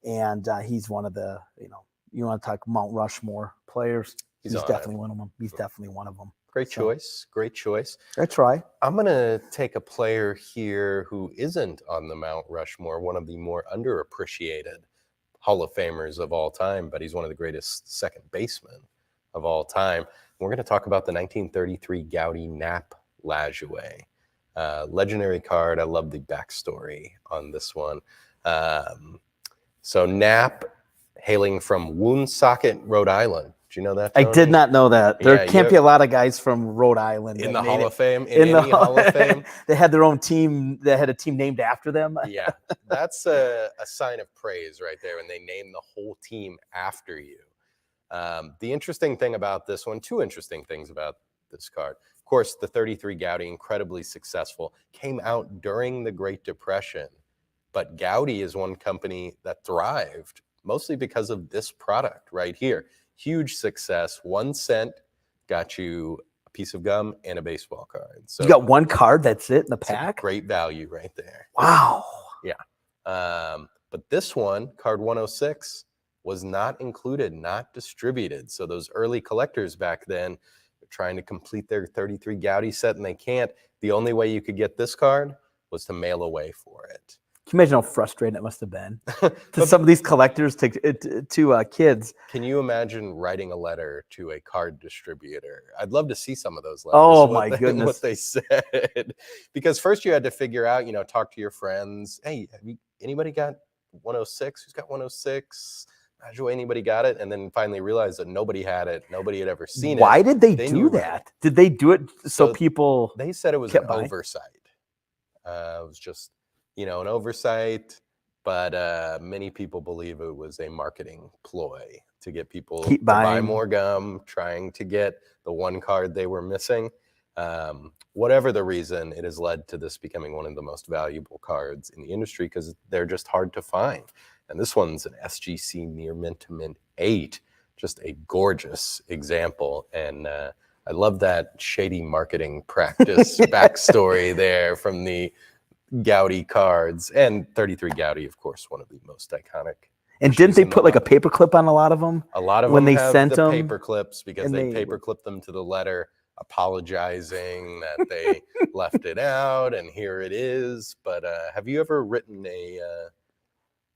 S4: And he's one of the, you want to talk Mount Rushmore players. He's definitely one of them. He's definitely one of them.
S3: Great choice. Great choice.
S4: I try.
S3: I'm going to take a player here who isn't on the Mount Rushmore, one of the more underappreciated Hall of Famers of all time, but he's one of the greatest second basemen of all time. We're going to talk about the 1933 Gowdy Nap Lajoie. Legendary card. I love the backstory on this one. So Nap, hailing from Woonsocket, Rhode Island. Do you know that, Tony?
S4: I did not know that. There can't be a lot of guys from Rhode Island
S3: in the Hall of Fame. In the Hall of Fame,
S4: they had their own team. They had a team named after them.
S3: Yeah, that's a sign of praise right there when they name the whole team after you. The interesting thing about this one, two interesting things about this card. Of course, the 33 Gowdy, incredibly successful, came out during the Great Depression. But Gowdy is one company that thrived mostly because of this product right here. Huge success. 1 cent got you a piece of gum and a baseball card. So
S4: you got one card, that's it in the pack?
S3: Great value right there.
S4: Wow.
S3: Yeah. But this one, card 106, was not included, not distributed. So those early collectors back then were trying to complete their 33 Gowdy set, and they can't. The only way you could get this card was to mail away for it.
S4: Can you imagine how frustrating it must have been to some of these collectors, to kids?
S3: Can you imagine writing a letter to a card distributor? I'd love to see some of those letters.
S4: Oh, my goodness.
S3: What they said. Because first you had to figure out, talk to your friends. Hey, anybody got 106? Who's got 106? Anybody got it? And then finally realized that nobody had it. Nobody had ever seen it.
S4: Why did they do that? Did they do it so people?
S3: They said it was an oversight. It was just, an oversight. But many people believe it was a marketing ploy to get people to buy more gum, trying to get the one card they were missing. Whatever the reason, it has led to this becoming one of the most valuable cards in the industry because they're just hard to find. And this one's an SGC Near Mint to Mint 8, just a gorgeous example. And I love that shady marketing practice backstory there from the Gowdy cards. And 33 Gowdy, of course, one of the most iconic.
S4: And didn't they put like a paper clip on a lot of them?
S3: A lot of
S4: when
S3: them
S4: they
S3: have
S4: sent
S3: the
S4: them
S3: paper clips because they paper clipped them to the letter, apologizing that they left it out, and here it is. But have you ever written a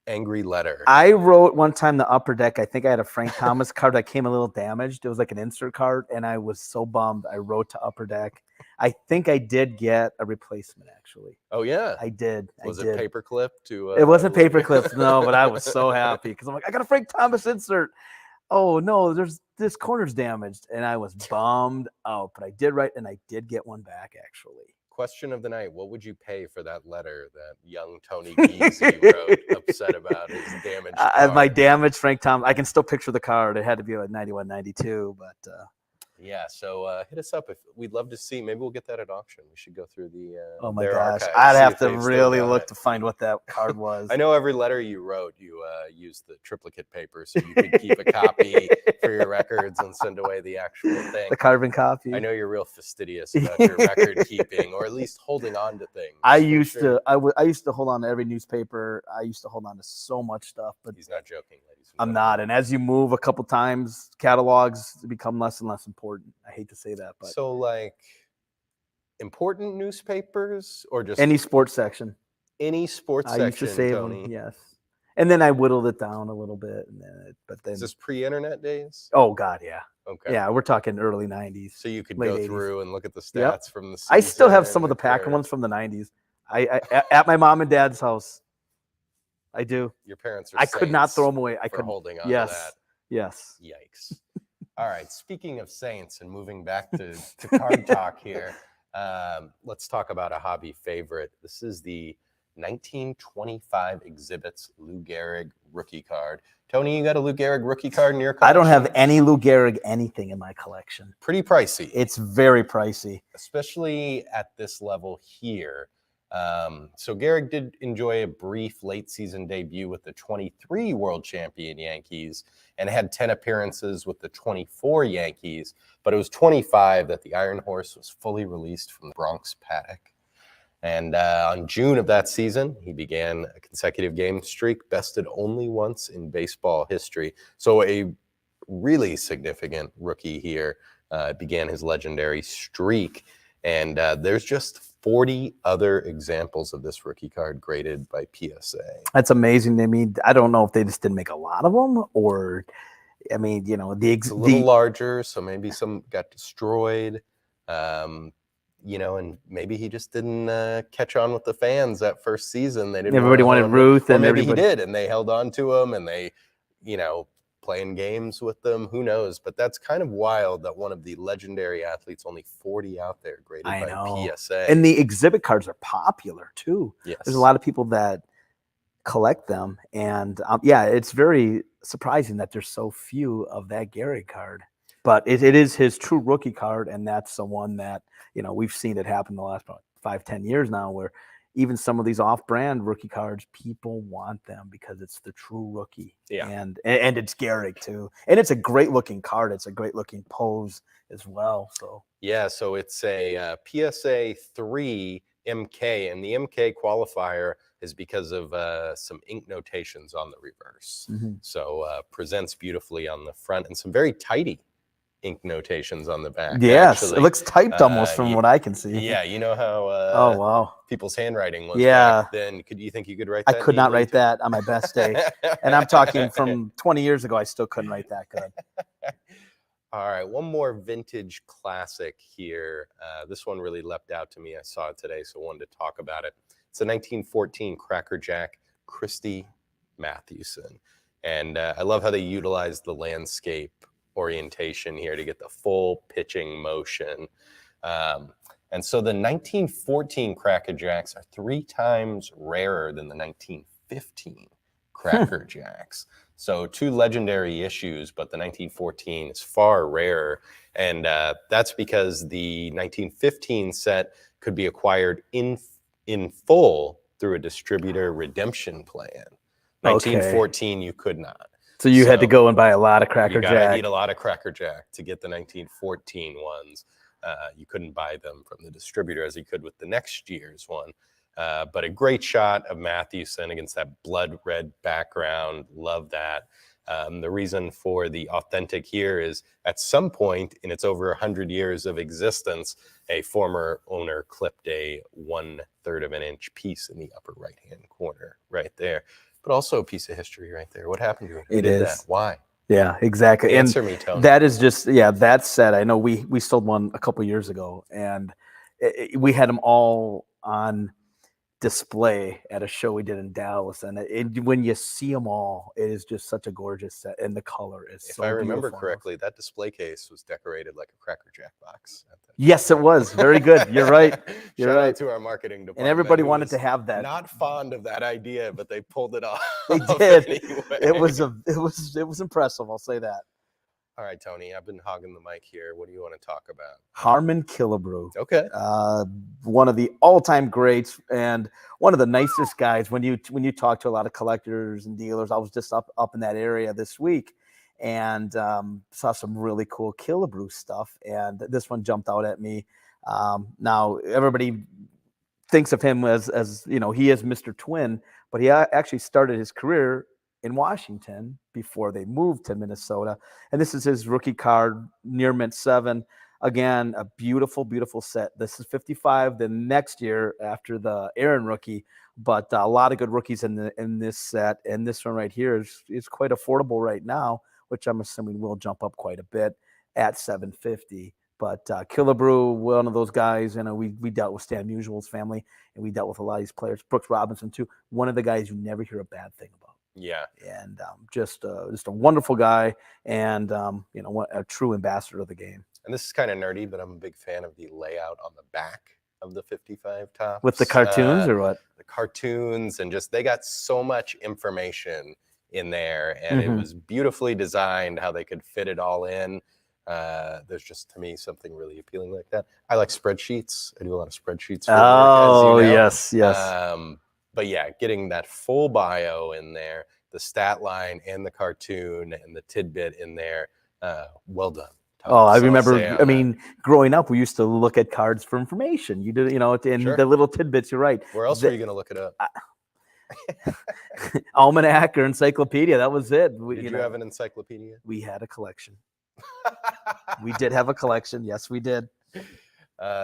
S3: angry letter?
S4: I wrote one time the Upper Deck. I think I had a Frank Thomas card that came a little damaged. It was like an insert card, and I was so bummed. I wrote to Upper Deck. I think I did get a replacement, actually.
S3: Oh, yeah?
S4: I did.
S3: Was it paper clip to?
S4: It wasn't paper clips, no, but I was so happy because I'm like, I got a Frank Thomas insert. Oh, no, this corner's damaged. And I was bummed out, but I did write, and I did get one back, actually.
S3: Question of the night: what would you pay for that letter that young Tony Giese wrote, upset about his damaged card?
S4: My damaged Frank Thomas. I can still picture the card. It had to be like 91, 92, but
S3: yeah. So hit us up if we'd love to see. Maybe we'll get that at auction. We should go through the.
S4: Oh my
S3: their
S4: gosh,
S3: archives,
S4: I'd have to really look to find what that card was.
S3: I know every letter you wrote, you used the triplicate paper so you could keep a copy for your records and send away the actual thing.
S4: The carbon copy.
S3: I know you're real fastidious about your record keeping, or at least holding on to things.
S4: I used to hold on to every newspaper. I used to hold on to so much stuff, but
S3: he's not joking, ladies.
S4: I'm not. And as you move a couple times, catalogs become less and less important. I hate to say that, but
S3: so like important newspapers or just
S4: any sports section.
S3: any sports
S4: I used to
S3: section,
S4: save
S3: Tony.
S4: them, yes. And then I whittled it down a little bit, and then
S3: Is this pre-internet days?
S4: oh god, yeah,
S3: Okay.
S4: yeah, we're talking early '90s.
S3: So you could
S4: late
S3: go
S4: 80s.
S3: through and look at the stats
S4: Yep.
S3: from the season.
S4: I still have some of the
S3: compare
S4: Packer
S3: it.
S4: ones from the '90s. At my mom and dad's house. I do.
S3: Your parents are
S4: I could not
S3: saints
S4: throw them away. I
S3: for
S4: could.
S3: holding on to
S4: Yes.
S3: that.
S4: Yes.
S3: Yikes. All right. Speaking of saints and moving back to card talk here, let's talk about a hobby favorite. This is the 1925 Exhibits Lou Gehrig rookie card. Tony, you got a Lou Gehrig rookie card in your collection?
S4: I don't have any Lou Gehrig anything in my collection.
S3: Pretty pricey.
S4: It's very pricey.
S3: Especially at this level here. So Gehrig did enjoy a brief late season debut with the 23 world champion Yankees and had 10 appearances with the 24 Yankees, but it was 25 that the Iron Horse was fully released from the Bronx paddock. And on June of that season, he began a consecutive game streak, bested only once in baseball history. So a really significant rookie here began his legendary streak. And there's just 40 other examples of this rookie card graded by PSA.
S4: That's amazing. I mean, I don't know if they just didn't make a lot of them, or, I mean, you know,
S3: It's a little larger, so maybe some got destroyed. You know, and maybe he just didn't catch on with the fans that first season. They didn't.
S4: Everybody wanted Ruth,
S3: or
S4: and
S3: maybe
S4: everybody
S3: he did, and they held on to him, and they, you know, playing games with them. Who knows? But that's kind of wild that one of the legendary athletes, only 40 out there graded
S4: I
S3: by
S4: know.
S3: PSA.
S4: And the exhibit cards are popular too.
S3: Yes.
S4: There's a lot of people that collect them, and yeah, it's very surprising that there's so few of that Gehrig card. But it is his true rookie card, and that's the one that, you know, we've seen it happen the last about 5-10 years now, where even some of these off-brand rookie cards, people want them because it's the true rookie.
S3: Yeah.
S4: And it's Gehrig too. And it's a great looking card. It's a great looking pose as well. So
S3: yeah, so it's a PSA 3 MK, and the MK qualifier is because of some ink notations on the reverse.
S4: mm-hmm.
S3: So presents beautifully on the front and some very tidy ink notations on the back.
S4: Yes,
S3: actually.
S4: it looks typed almost from what I can see.
S3: Yeah, you know how
S4: oh wow,
S3: people's handwriting was
S4: Yeah.
S3: back then. Could you think you could write
S4: I
S3: that?
S4: could not
S3: neatly
S4: write
S3: too?
S4: that on my best day. And I'm talking from 20 years ago, I still couldn't write that good.
S3: All right, one more vintage classic here. This one really leapt out to me. I saw it today, so I wanted to talk about it. It's a 1914 Cracker Jack Christy Mathewson. And I love how they utilized the landscape orientation here to get the full pitching motion. And so the 1914 Cracker Jacks are 3 times rarer than the 1915 Cracker Jacks. So 2 legendary issues, but the 1914 is far rarer. And that's because the 1915 set could be acquired in full through a distributor redemption plan. 1914, you could not.
S4: So you had to go and buy a lot of Cracker
S3: You gotta
S4: Jack.
S3: eat a lot of Cracker Jack to get the 1914 ones. You couldn't buy them from the distributor as you could with the next year's one. But a great shot of Mathewson against that blood red background. Love that. The reason for the authentic here is at some point in its over 100 years of existence, a former owner clipped a 1/3 of an inch piece in the upper right-hand corner right there. But also a piece of history right there. What happened to it? Who did that? Why?
S4: Yeah, exactly.
S3: Answer me, Tony.
S4: That is just, yeah, that said, I know we sold one a couple years ago, and we had them all on display at a show we did in Dallas. And when you see them all, it is just such a gorgeous set, and the color is so
S3: If I remember
S4: beautiful.
S3: correctly, that display case was decorated like a Cracker Jack box.
S4: Yes, it was. Very good. You're right. You're
S3: Shout
S4: right.
S3: out to our marketing department.
S4: And everybody
S3: who
S4: wanted
S3: was
S4: to have that.
S3: Not fond of that idea, but they pulled it off.
S4: They did.
S3: Anyway.
S4: It was impressive. I'll say that.
S3: All right, Tony, I've been hogging the mic here. What do you want to talk about?
S4: Harmon Killebrew.
S3: Okay.
S4: One of the all-time greats and one of the nicest guys. When you talk to a lot of collectors and dealers, I was just up in that area this week and saw some really cool Killebrew stuff. And this one jumped out at me. Now everybody thinks of him as you know, he is Mr. Twin, but he actually started his career in Washington before they moved to Minnesota. And this is his rookie card, near mint 7. Again, a beautiful, beautiful set. This is 55. The next year, after the Aaron rookie, but a lot of good rookies in this set, and this one right here is quite affordable right now, which I'm assuming will jump up quite a bit at $750. But Killebrew, one of those guys, we dealt with Stan Musial's family, and we dealt with a lot of these players. Brooks Robinson too, one of the guys you never hear a bad thing about.
S3: Yeah,
S4: and just a wonderful guy, and a true ambassador of the game.
S3: And this is kind of nerdy, but I'm a big fan of the layout on the back of the 55 tops.
S4: With the cartoons or what?
S3: The cartoons, and just they got so much information in there, and it was beautifully designed how they could fit it all in. There's just, to me, something really appealing like that. I like spreadsheets. I do a lot of spreadsheets for work, as you know.
S4: Yes.
S3: But yeah, getting that full bio in there, the stat line and the cartoon and the tidbit in there, well done.
S4: Oh, I remember. I mean, growing up, we used to look at cards for information. You did, and
S3: Sure.
S4: the little tidbits. You're right.
S3: Where else were you going to look it up?
S4: Almanac or encyclopedia. That was it.
S3: Did you have an encyclopedia?
S4: We had a collection. We did have a collection. Yes, we did.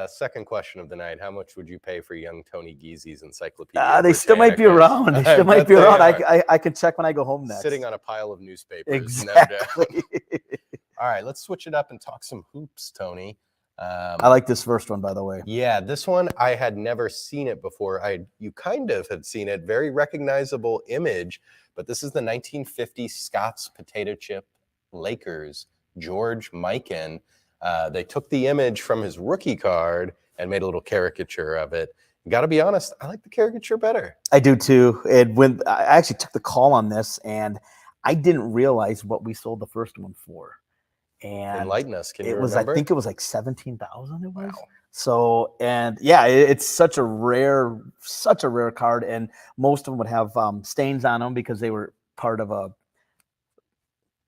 S3: Second question of the night: how much would you pay for young Tony Giese's encyclopedia?
S4: They still might be around. They still might be around. I can check when I go home next.
S3: Sitting on a pile of newspapers.
S4: Exactly.
S3: No doubt. All right, let's switch it up and talk some hoops, Tony.
S4: I like this first one, by the way.
S3: Yeah, this one, I had never seen it before. You kind of had seen it, very recognizable image, but this is the 1950 Scott's Potato Chip Lakers, George Mikan. They took the image from his rookie card and made a little caricature of it. Got to be honest, I like the caricature better.
S4: I do too. And when I actually took the call on this, and I didn't realize what we sold the first one for. And
S3: enlighten us. Can you
S4: was,
S3: remember?
S4: I think it was like 17,000. It was.
S3: Wow.
S4: So, and yeah, it's such a rare card, and most of them would have stains on them because they were part of a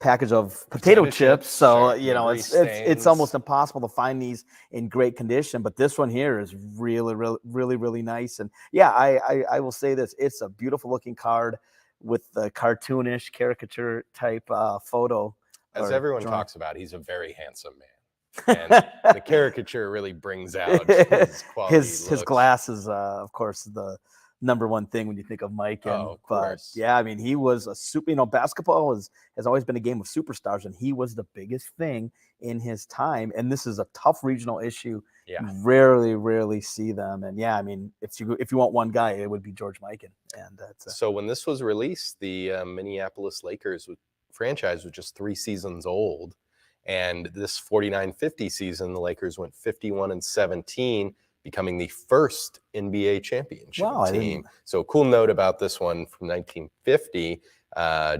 S4: package of potato chips. So,
S3: sure.
S4: it's almost impossible to find these in great condition. But this one here is really, really, really, really nice. And yeah, I will say this: it's a beautiful looking card with the cartoonish caricature type photo.
S3: As everyone talks about, he's a very handsome man, and the caricature really brings out his quality.
S4: His glasses, of course, the number one thing when you think of Mike. But yeah, I mean, he was a super. Basketball has always been a game of superstars, and he was the biggest thing in his time. And this is a tough regional issue.
S3: Yeah,
S4: you rarely see them. And yeah, I mean, if you want one guy, it would be George Mikan. And
S3: so when this was released, the Minneapolis Lakers franchise was just 3 seasons old, and this 49-50 season, the Lakers went 51-17, becoming the first NBA championship team. So a cool note about this one from 1950,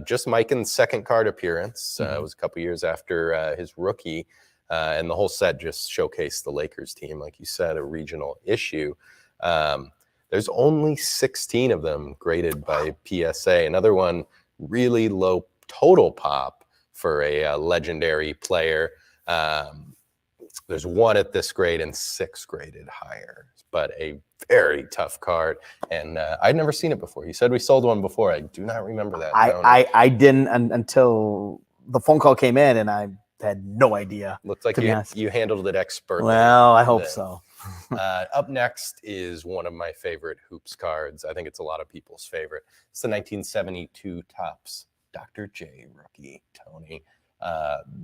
S3: just Mikan's second card appearance. It was a couple years after his rookie, and the whole set just showcased the Lakers team, like you said, a regional issue. There's only 16 of them graded by PSA. Another one really low total pop for a legendary player. There's 1 at this grade and 6 graded higher, but a very tough card. And I'd never seen it before. You said we sold one before. I do not remember that.
S4: I didn't until the phone call came in, and I had no idea.
S3: Looks like you handled it expertly.
S4: Well, I hope so.
S3: Up next is one of my favorite hoops cards. I think it's a lot of people's favorite. It's the 1972 Topps Dr. J rookie, Tony.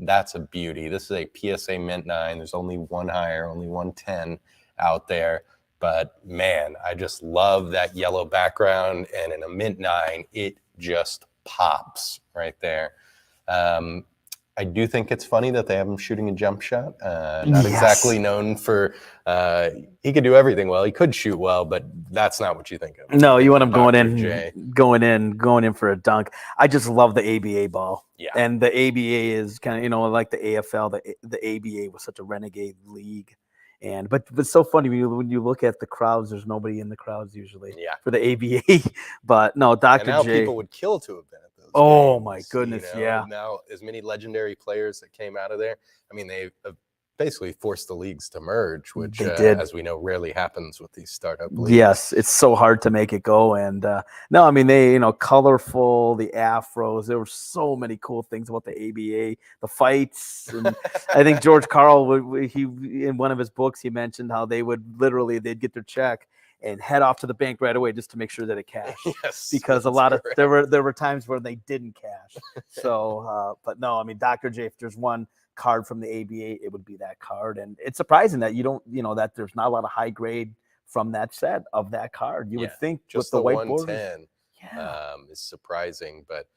S3: That's a beauty. This is a PSA Mint 9. There's only one higher, only 110 out there. But man, I just love that yellow background. And in a Mint 9, it just pops right there. I do think it's funny that they have him shooting a jump shot. Not exactly known for, he could do everything well. He could shoot well, but that's not what you think of.
S4: No, you want him going in for a dunk. I just love the ABA ball.
S3: Yeah.
S4: And the ABA is kind of, like the AFL, the ABA was such a renegade league. But it's so funny when you look at the crowds, there's nobody in the crowds usually for the ABA. But no, Dr.
S3: And now
S4: J.
S3: people would kill to have been at those
S4: Oh
S3: games,
S4: my goodness, yeah.
S3: Now, as many legendary players that came out of there, I mean, they basically forced the leagues to merge, which, as we know, rarely happens with these startup leagues.
S4: Yes, it's so hard to make it go. And no, I mean, they, colorful, the afros. There were so many cool things about the ABA, the fights. And I think George Karl, he in one of his books, he mentioned how they'd get their check, and head off to the bank right away just to make sure that it cashed.
S3: Yes,
S4: Because a
S3: that's
S4: lot of
S3: correct.
S4: there were times where they didn't cash. So, but no, I mean, Dr. J, if there's one card from the ABA, it would be that card. And it's surprising that that there's not a lot of high grade from that set of that card. You would think
S3: just
S4: with the white
S3: 110
S4: borders.
S3: is surprising, but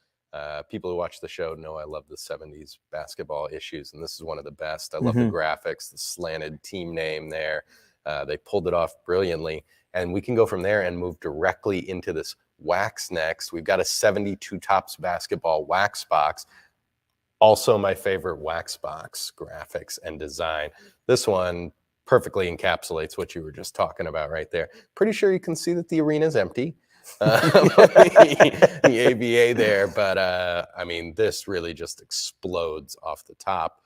S3: people who watch the show know I love the 70s basketball issues, and this is one of the best. I love the graphics, the slanted team name there. They pulled it off brilliantly, and we can go from there and move directly into this wax next. We've got a 72 Tops basketball wax box. Also my favorite wax box graphics and design. This one perfectly encapsulates what you were just talking about right there. Pretty sure you can see that the arena is empty. The ABA there, but I mean, this really just explodes off the top.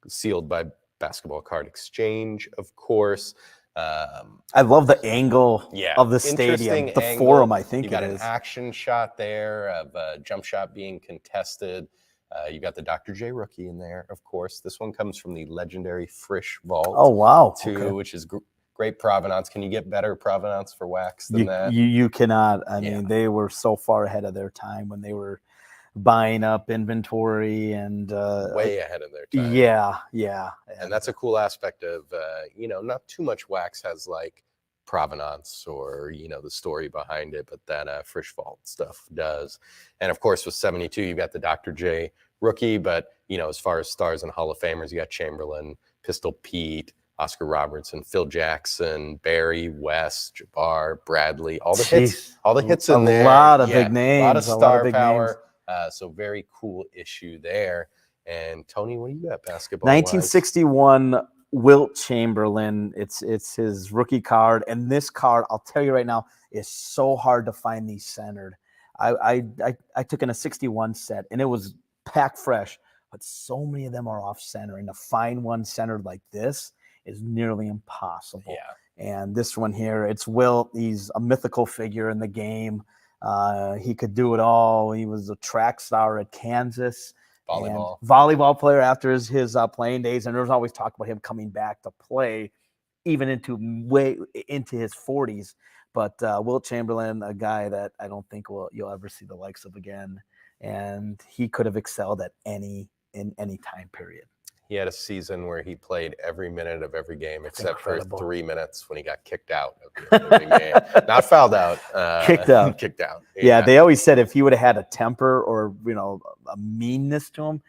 S3: Sealed by Basketball Card Exchange, of course.
S4: I love the angle of the
S3: Interesting
S4: stadium, the
S3: angle.
S4: forum, I think
S3: You got
S4: it
S3: an
S4: is.
S3: action shot there of a jump shot being contested. You got the Dr. J rookie in there, of course. This one comes from the legendary Frisch Vault.
S4: Oh, wow.
S3: Too,
S4: Okay.
S3: which is great provenance. Can you get better provenance for wax than that?
S4: You cannot. I mean, they were so far ahead of their time when they were buying up inventory and
S3: way ahead of their time.
S4: Yeah.
S3: And that's a cool aspect of not too much wax has like provenance or the story behind it, but that Frisch Vault stuff does. And of course with 72 you've got the Dr. J rookie, but as far as stars and Hall of Famers, you got Chamberlain, Pistol Pete, Oscar Robertson, Phil Jackson, Barry, West, Jabbar, Bradley, all the hits in there.
S4: A lot of big names,
S3: a lot of star
S4: big
S3: power. So very cool issue there. And Tony, what do you got basketball?
S4: 1961 Wilt Chamberlain. It's his rookie card, and this card, I'll tell you right now, is so hard to find these centered. I took in a 61 set, and it was packed fresh, but so many of them are off center, and to find one centered like this is nearly impossible. And this one here, it's Wilt. He's a mythical figure in the game. He could do it all. He was a track star at Kansas. Volleyball player after his playing days, and there was always talk about him coming back to play even way into his 40s. But Wilt Chamberlain, a guy that I don't think you'll ever see the likes of again, and he could have excelled in any time period.
S3: He had a season where he played every minute of every game except for 3 minutes when he got kicked out of the game. Not fouled out.
S4: Kicked out.
S3: Kicked out.
S4: Yeah, they always said if he would have had a temper or a meanness to him,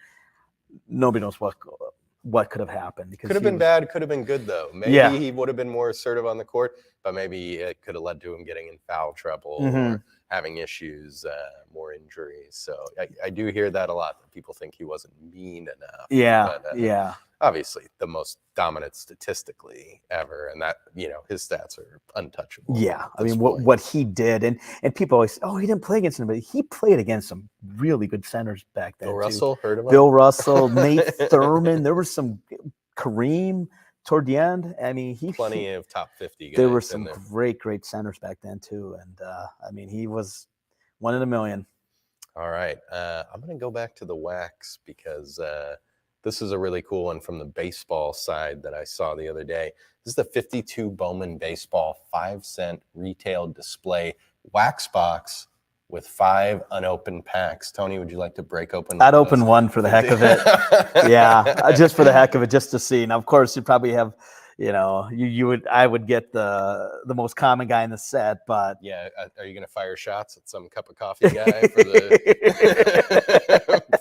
S4: nobody knows what could have happened.
S3: Could have been bad, could have been good though. Maybe he would have been more assertive on the court, but maybe it could have led to him getting in foul trouble or having issues, more injuries. So I do hear that a lot. That people think he wasn't mean enough.
S4: Yeah.
S3: Obviously, the most dominant statistically ever, and that his stats are untouchable.
S4: Yeah, I mean what he did, and people always say, he didn't play against anybody. He played against some really good centers back then.
S3: Bill Russell, heard of him?
S4: Bill Russell, Nate Thurman. There was some Kareem toward the end. I mean,
S3: plenty of top 50 guys.
S4: There were some great centers back then too, and I mean, he was one in a million.
S3: All right, I'm going to go back to the wax because this is a really cool one from the baseball side that I saw the other day. This is the 52 Bowman baseball 5-cent retail display wax box with 5 unopened packs. Tony, would you like to break open?
S4: I'd open one for the heck of it. Yeah, just for the heck of it, just to see. Now, of course, you probably have, I would get the most common guy in the set, but
S3: yeah, are you going to fire shots at some cup of coffee guy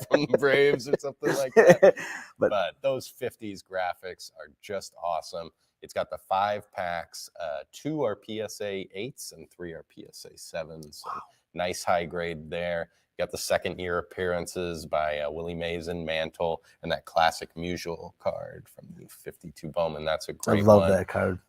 S3: from the Braves or something like that? But those 50s graphics are just awesome. It's got the 5 packs. 2 are PSA 8s and 3 are PSA 7s. So nice high grade there. Got the second year appearances by Willie Mays and Mantle, and that classic Musial card from the 52 Bowman. That's a great one.
S4: I love that card.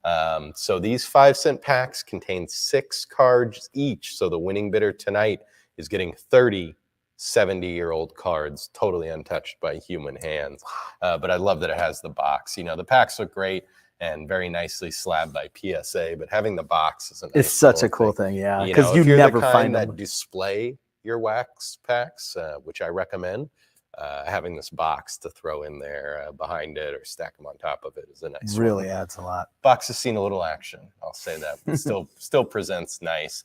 S3: So these 5-cent packs contain 6 cards each. So the winning bidder tonight is getting 30 70-year-old cards, totally untouched by human hands. But I love that it has the box. The packs look great and very nicely slabbed by PSA, but having the box is
S4: it's such a cool thing, yeah, because
S3: you
S4: never
S3: the kind
S4: find
S3: that
S4: them.
S3: display your wax packs, which I recommend. having this box to throw in there behind it or stack them on top of it is a nice
S4: Really
S3: one.
S4: adds a lot.
S3: Box has seen a little action, I'll say that, but still presents nice.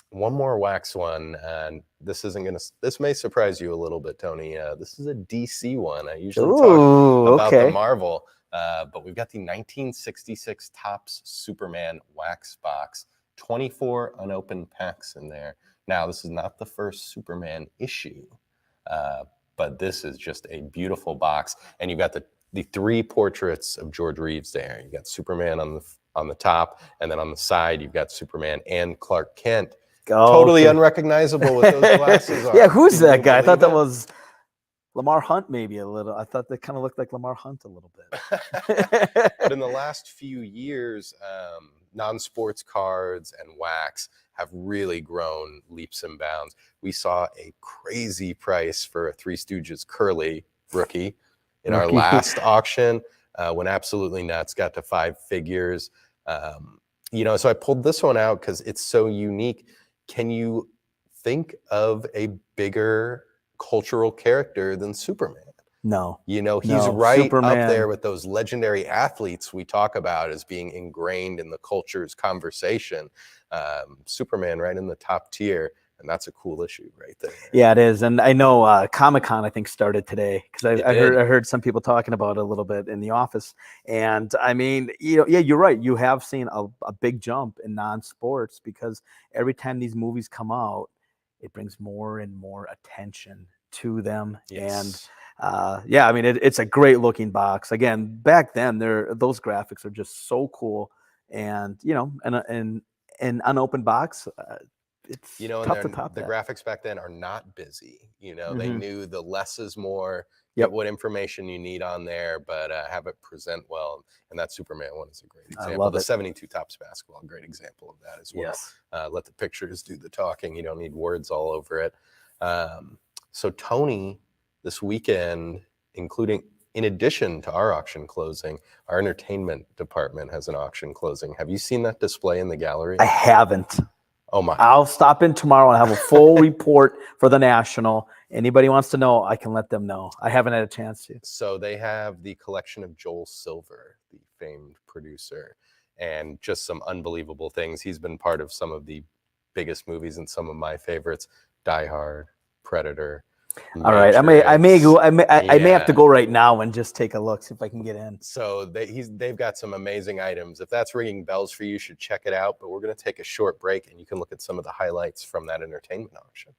S3: One more wax one, and this may surprise you a little bit, Tony. This is a DC one. I usually talk about the Marvel, but we've got the 1966 Topps Superman wax box, 24 unopened packs in there. Now, this is not the first Superman issue, but this is just a beautiful box, and you've got the 3 portraits of George Reeves there. You got Superman on the top, and then on the side you've got Superman and Clark Kent. Totally unrecognizable with those glasses on.
S4: Yeah, who's that guy? I thought that was Lamar Hunt, maybe a little. I thought that kind of looked like Lamar Hunt a little bit.
S3: But in the last few years, non-sports cards and wax have really grown leaps and bounds. We saw a crazy price for a Three Stooges Curly rookie in our last auction, went absolutely nuts, got to 5 figures. So I pulled this one out because it's so unique. Can you think of a bigger cultural character than Superman?
S4: No.
S3: He's right
S4: Superman.
S3: up there with those legendary athletes we talk about as being ingrained in the culture's conversation. Superman right in the top tier. And that's a cool issue right there.
S4: Yeah, it is. And I know Comic-Con, I think, started today because I heard some people talking about it a little bit in the office. And I mean, you're right. You have seen a big jump in non-sports because every time these movies come out, it brings more and more attention to them.
S3: Yes.
S4: And I mean, it's a great looking box. Again, back then, those graphics are just so cool. And, an unopened box, it's tough to top
S3: the
S4: that.
S3: graphics back then are not busy. They knew the less is more.
S4: Yep.
S3: Get what information you need on there, but have it present well. And that Superman one is a great example.
S4: I love
S3: the
S4: it.
S3: 72 Topps basketball, a great example of that as well.
S4: Yes.
S3: Let the pictures do the talking. You don't need words all over it. So Tony, this weekend, in addition to our auction closing, our entertainment department has an auction closing. Have you seen that display in the gallery?
S4: I haven't.
S3: Oh my!
S4: I'll stop in tomorrow and have a full report for the National. Anybody wants to know, I can let them know. I haven't had a chance to.
S3: So they have the collection of Joel Silver, the famed producer, and just some unbelievable things. He's been part of some of the biggest movies and some of my favorites: Die Hard, Predator.
S4: All right, I may have to go right now and just take a look, see if I can get in.
S3: So they've got some amazing items. If that's ringing bells for you, you should check it out. But we're going to take a short break, and you can look at some of the highlights from that entertainment auction.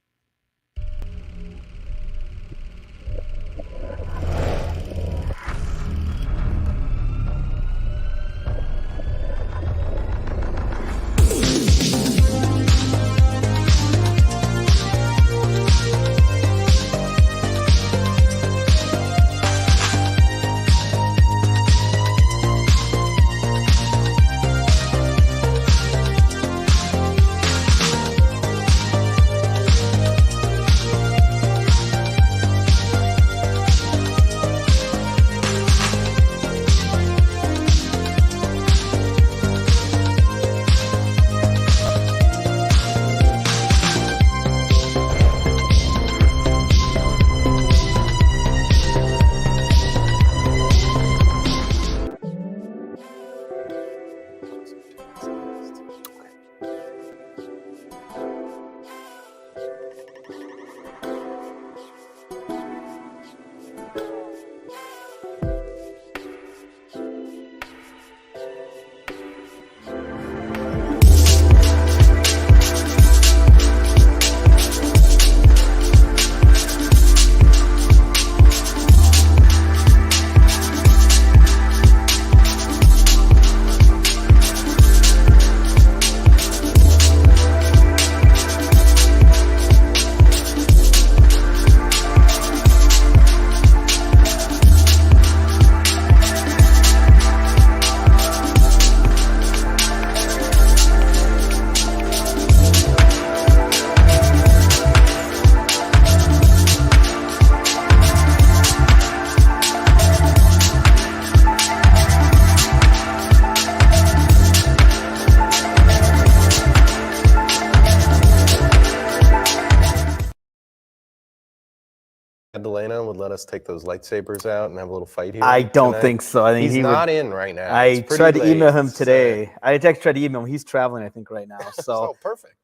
S3: Delano would let us take those lightsabers out and have a little fight here?
S4: I don't
S3: tonight?
S4: think so. I think
S3: He's
S4: he
S3: not
S4: would.
S3: in right now.
S4: I
S3: It's pretty
S4: tried to email
S3: late,
S4: him
S3: so-
S4: today. I tried to email him. He's traveling, I think, right now. So
S3: So perfect.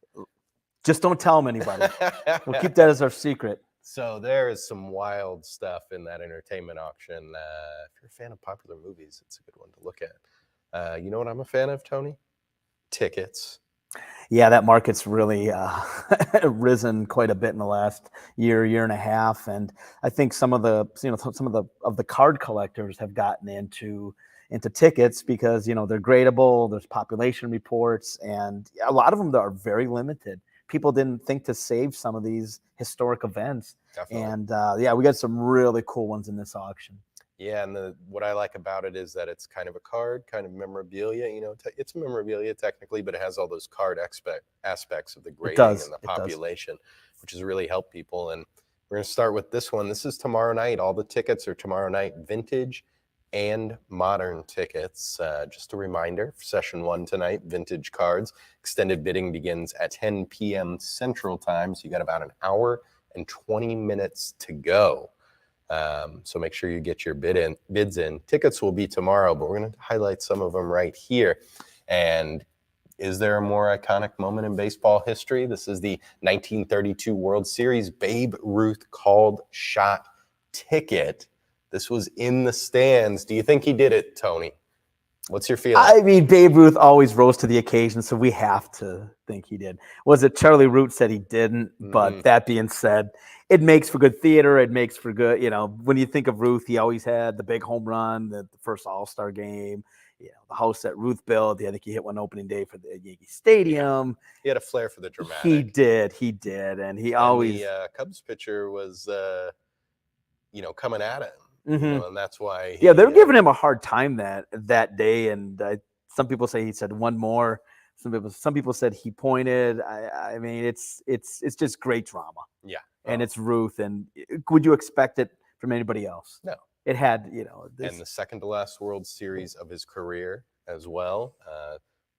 S4: just don't tell him anybody. We'll keep that as our secret.
S3: So there is some wild stuff in that entertainment auction. If you're a fan of popular movies, it's a good one to look at. You know what I'm a fan of, Tony? Tickets.
S4: Yeah, that market's really risen quite a bit in the last year and a half, and I think some of the card collectors have gotten into tickets because they're gradable. There's population reports, and a lot of them are very limited. People didn't think to save some of these historic events,
S3: Definitely.
S4: and we got some really cool ones in this auction.
S3: Yeah, and what I like about it is that it's kind of a card, kind of memorabilia. It's memorabilia technically, but it has all those card aspects of the grading and the population, which has really helped people. And we're going to start with this one. This is tomorrow night. All the tickets are tomorrow night, vintage and modern tickets. Just a reminder, for session 1 tonight, vintage cards. Extended bidding begins at 10 p.m. Central Time, so you got about an hour and 20 minutes to go. So make sure you get your bids in. Tickets will be tomorrow, but we're going to highlight some of them right here. And is there a more iconic moment in baseball history? This is the 1932 World Series Babe Ruth called shot ticket. This was in the stands. Do you think he did it, Tony? What's your feeling?
S4: I mean, Babe Ruth always rose to the occasion, so we have to think he did. Was it Charlie Root said he didn't? But that being said, it makes for good theater. It makes for good, when you think of Ruth, he always had the big home run, the first All-Star game, the house that Ruth built. I think he hit one opening day for the Yankee Stadium.
S3: He had a flair for the dramatic.
S4: He did. And he always.
S3: The Cubs pitcher was, coming at him.
S4: Mm-hmm.
S3: And that's why
S4: they were giving him a hard time that day, and some people say he said one more. Some people said he pointed. I mean, it's just great drama.
S3: Yeah,
S4: and it's Ruth. And would you expect it from anybody else?
S3: No,
S4: it had
S3: and the second to last World Series of his career as well.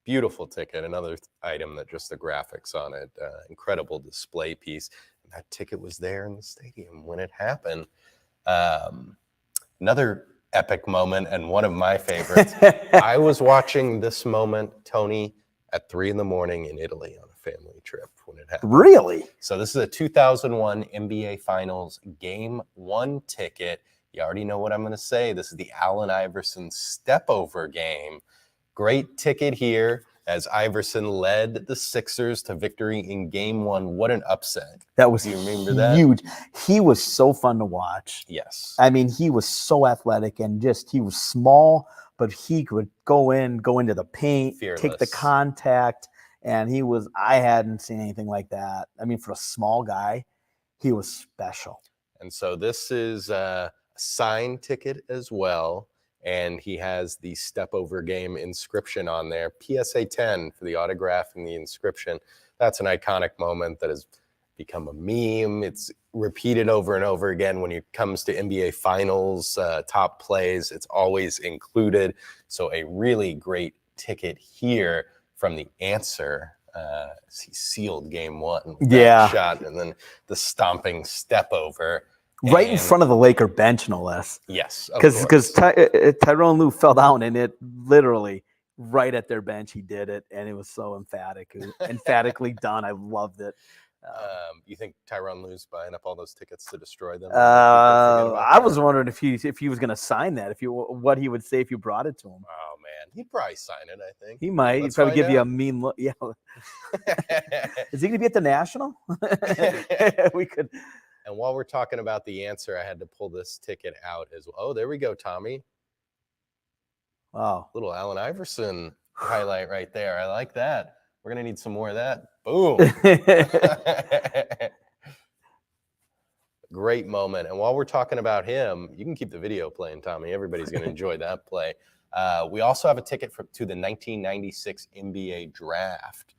S3: Beautiful ticket, another item that just the graphics on it, incredible display piece. And that ticket was there in the stadium when it happened. Another epic moment and one of my favorites. I was watching this moment, Tony, at 3 a.m. in Italy on a family trip when it happened.
S4: Really?
S3: So this is a 2001 NBA Finals Game 1 ticket. You already know what I'm going to say. This is the Allen Iverson step-over game. Great ticket here as Iverson led the Sixers to victory in Game 1. What an upset.
S4: That was
S3: Do you remember that?
S4: Huge. He was so fun to watch.
S3: Yes.
S4: I mean, he was so athletic and he was small, but he could go into the paint,
S3: Fearless.
S4: Take the contact, and I hadn't seen anything like that. I mean, for a small guy, he was special.
S3: And so this is a signed ticket as well. And he has the step over game inscription on there, PSA 10 for the autograph and the inscription. That's an iconic moment that has become a meme. It's repeated over and over again when it comes to NBA Finals, top plays. It's always included. So a really great ticket here from the answer. He sealed Game 1 with that shot, and then the stomping step over.
S4: Right in front of the Laker bench, no less.
S3: Yes,
S4: because Tyrone Lue fell down, and it literally right at their bench, he did it, and it was so emphatically done. I loved it.
S3: You think Tyrone Lue's buying up all those tickets to destroy them?
S4: I was wondering if he was going to sign that. What he would say if you brought it to him.
S3: Oh man, he'd probably sign it. I think
S4: he might. He'd probably give you a mean look. Yeah. Is he going to be at the National? We could.
S3: And while we're talking about the answer, I had to pull this ticket out as well. Oh, there we go, Tommy.
S4: Wow.
S3: Little Allen Iverson highlight right there. I like that. We're going to need some more of that. Boom. Great moment. And while we're talking about him, you can keep the video playing, Tommy. Everybody's going to enjoy that play. We also have a ticket to the 1996 NBA draft.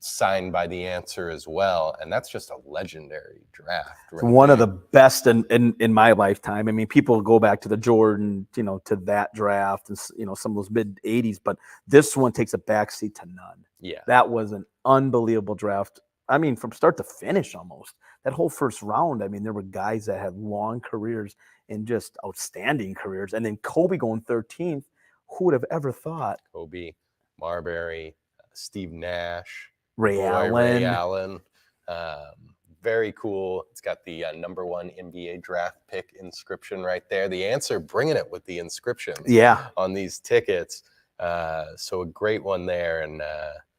S3: Signed by the answer as well, and that's just a legendary draft.
S4: Right? One of the best in my lifetime. I mean, people go back to the Jordan, to that draft, and some of those mid '80s, but this one takes a backseat to none.
S3: Yeah,
S4: that was an unbelievable draft. I mean, from start to finish, almost that whole first round, I mean, there were guys that had long careers and just outstanding careers. And then Kobe going 13th, who would have ever thought?
S3: Kobe, Marbury, Steve Nash,
S4: Ray
S3: Ray
S4: Allen.
S3: Allen. Very cool. It's got the #1 NBA draft pick inscription right there. The Answer bringing it with the inscriptions on these tickets. So a great one there, and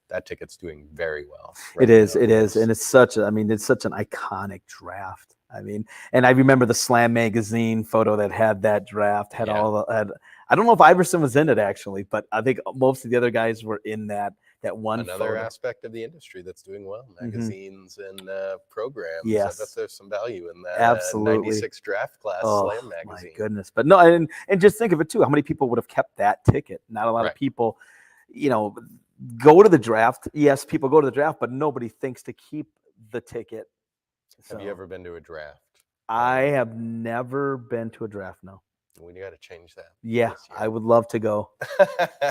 S3: that ticket's doing very well.
S4: It is, and it's such an iconic draft. I mean, and I remember the Slam magazine photo that had that draft, had I don't know if Iverson was in it actually, but I think most of the other guys were in that one.
S3: Another
S4: photo.
S3: aspect of the industry that's doing well, magazines and programs.
S4: Yes.
S3: I bet there's some value in that.
S4: Absolutely.
S3: 96 draft class Slam magazine.
S4: My goodness. But no, and just think of it too. How many people would have kept that ticket? Not a lot of people, go to the draft. Yes, people go to the draft, but nobody thinks to keep the ticket.
S3: Have you ever been to a draft?
S4: I have never been to a draft, no.
S3: We got to change that.
S4: Yeah, I would love to go.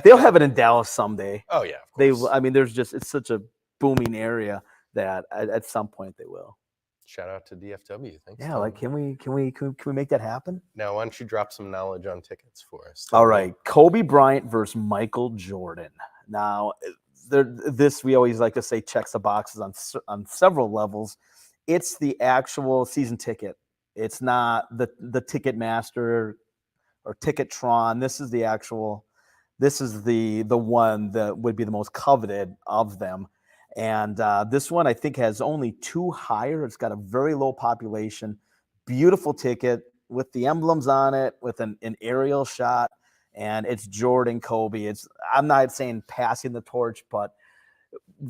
S4: They'll have it in Dallas someday.
S3: Oh yeah, of course.
S4: It's such a booming area that at some point they will.
S3: Shout out to DFW. Thanks.
S4: Yeah, like can we make that happen?
S3: Now, why don't you drop some knowledge on tickets for us?
S4: All right, Kobe Bryant versus Michael Jordan. Now, this we always like to say checks the boxes on several levels. It's the actual season ticket. It's not the Ticketmaster or Ticketron. This is the one that would be the most coveted of them. And this one I think has only 2 higher. It's got a very low population, beautiful ticket with the emblems on it, with an aerial shot, and it's Jordan, Kobe. I'm not saying passing the torch, but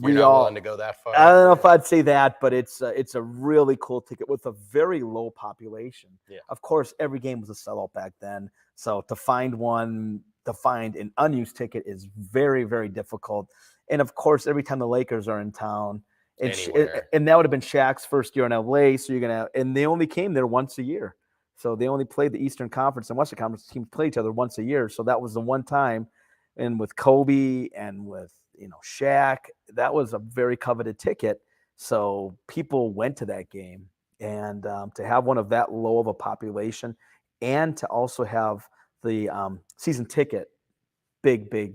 S3: You're not willing to go that far.
S4: I don't know if I'd say that, but it's a really cool ticket with a very low population.
S3: Yeah.
S4: Of course, every game was a sellout back then, so to find an unused ticket is very, very difficult. And of course, every time the Lakers are in town, and that would have been Shaq's first year in LA, so and they only came there once a year. So they only played the Eastern Conference and Western Conference teams play each other once a year. So that was the one time. And with Kobe and with Shaq, that was a very coveted ticket. So people went to that game, and to have one of that low of a population, and to also have the season ticket, big.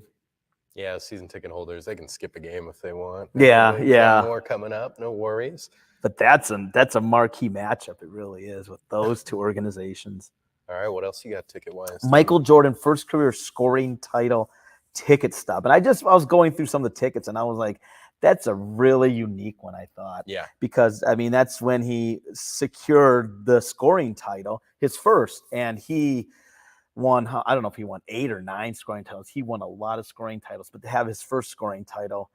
S3: Yeah, season ticket holders, they can skip a game if they want.
S4: Yeah.
S3: More coming up, no worries.
S4: But that's a marquee matchup. It really is with those two organizations.
S3: All right, what else you got ticket-wise?
S4: Michael Jordan, first career scoring title ticket stub. And I was going through some of the tickets, and I was like, that's a really unique one, I thought.
S3: Yeah.
S4: Because, that's when he secured the scoring title, his first, and he won, I don't know if he won 8 or 9 scoring titles. He won a lot of scoring titles, but to have his first scoring title,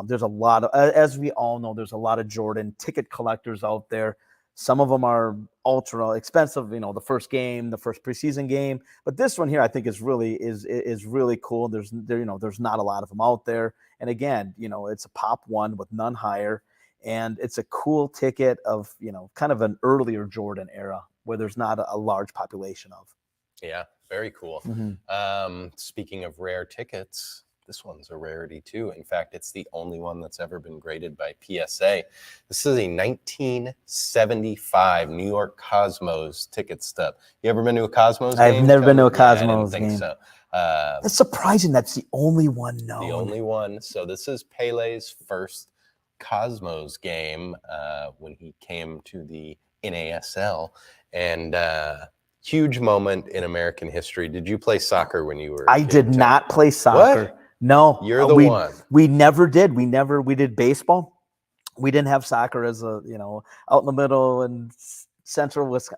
S4: there's a lot of, as we all know, there's a lot of Jordan ticket collectors out there. Some of them are ultra expensive, the first game, the first preseason game. But this one here, I think is really cool. There's not a lot of them out there. And again, it's a pop one with none higher. And it's a cool ticket of, kind of an earlier Jordan era where there's not a large population of.
S3: Yeah, very cool.
S4: Mm-hmm.
S3: Speaking of rare tickets, this one's a rarity too. In fact, it's the only one that's ever been graded by PSA. This is a 1975 New York Cosmos ticket stub. You ever been to a Cosmos game?
S4: I've never been to a Cosmos game.
S3: I didn't think so.
S4: It's surprising that's the only one known.
S3: The only one. So this is Pele's first Cosmos game when he came to the NASL. And huge moment in American history. Did you play soccer when you were?
S4: I did not play soccer.
S3: What?
S4: No,
S3: you're the one.
S4: We never did. We did baseball. We didn't have soccer as out in the middle and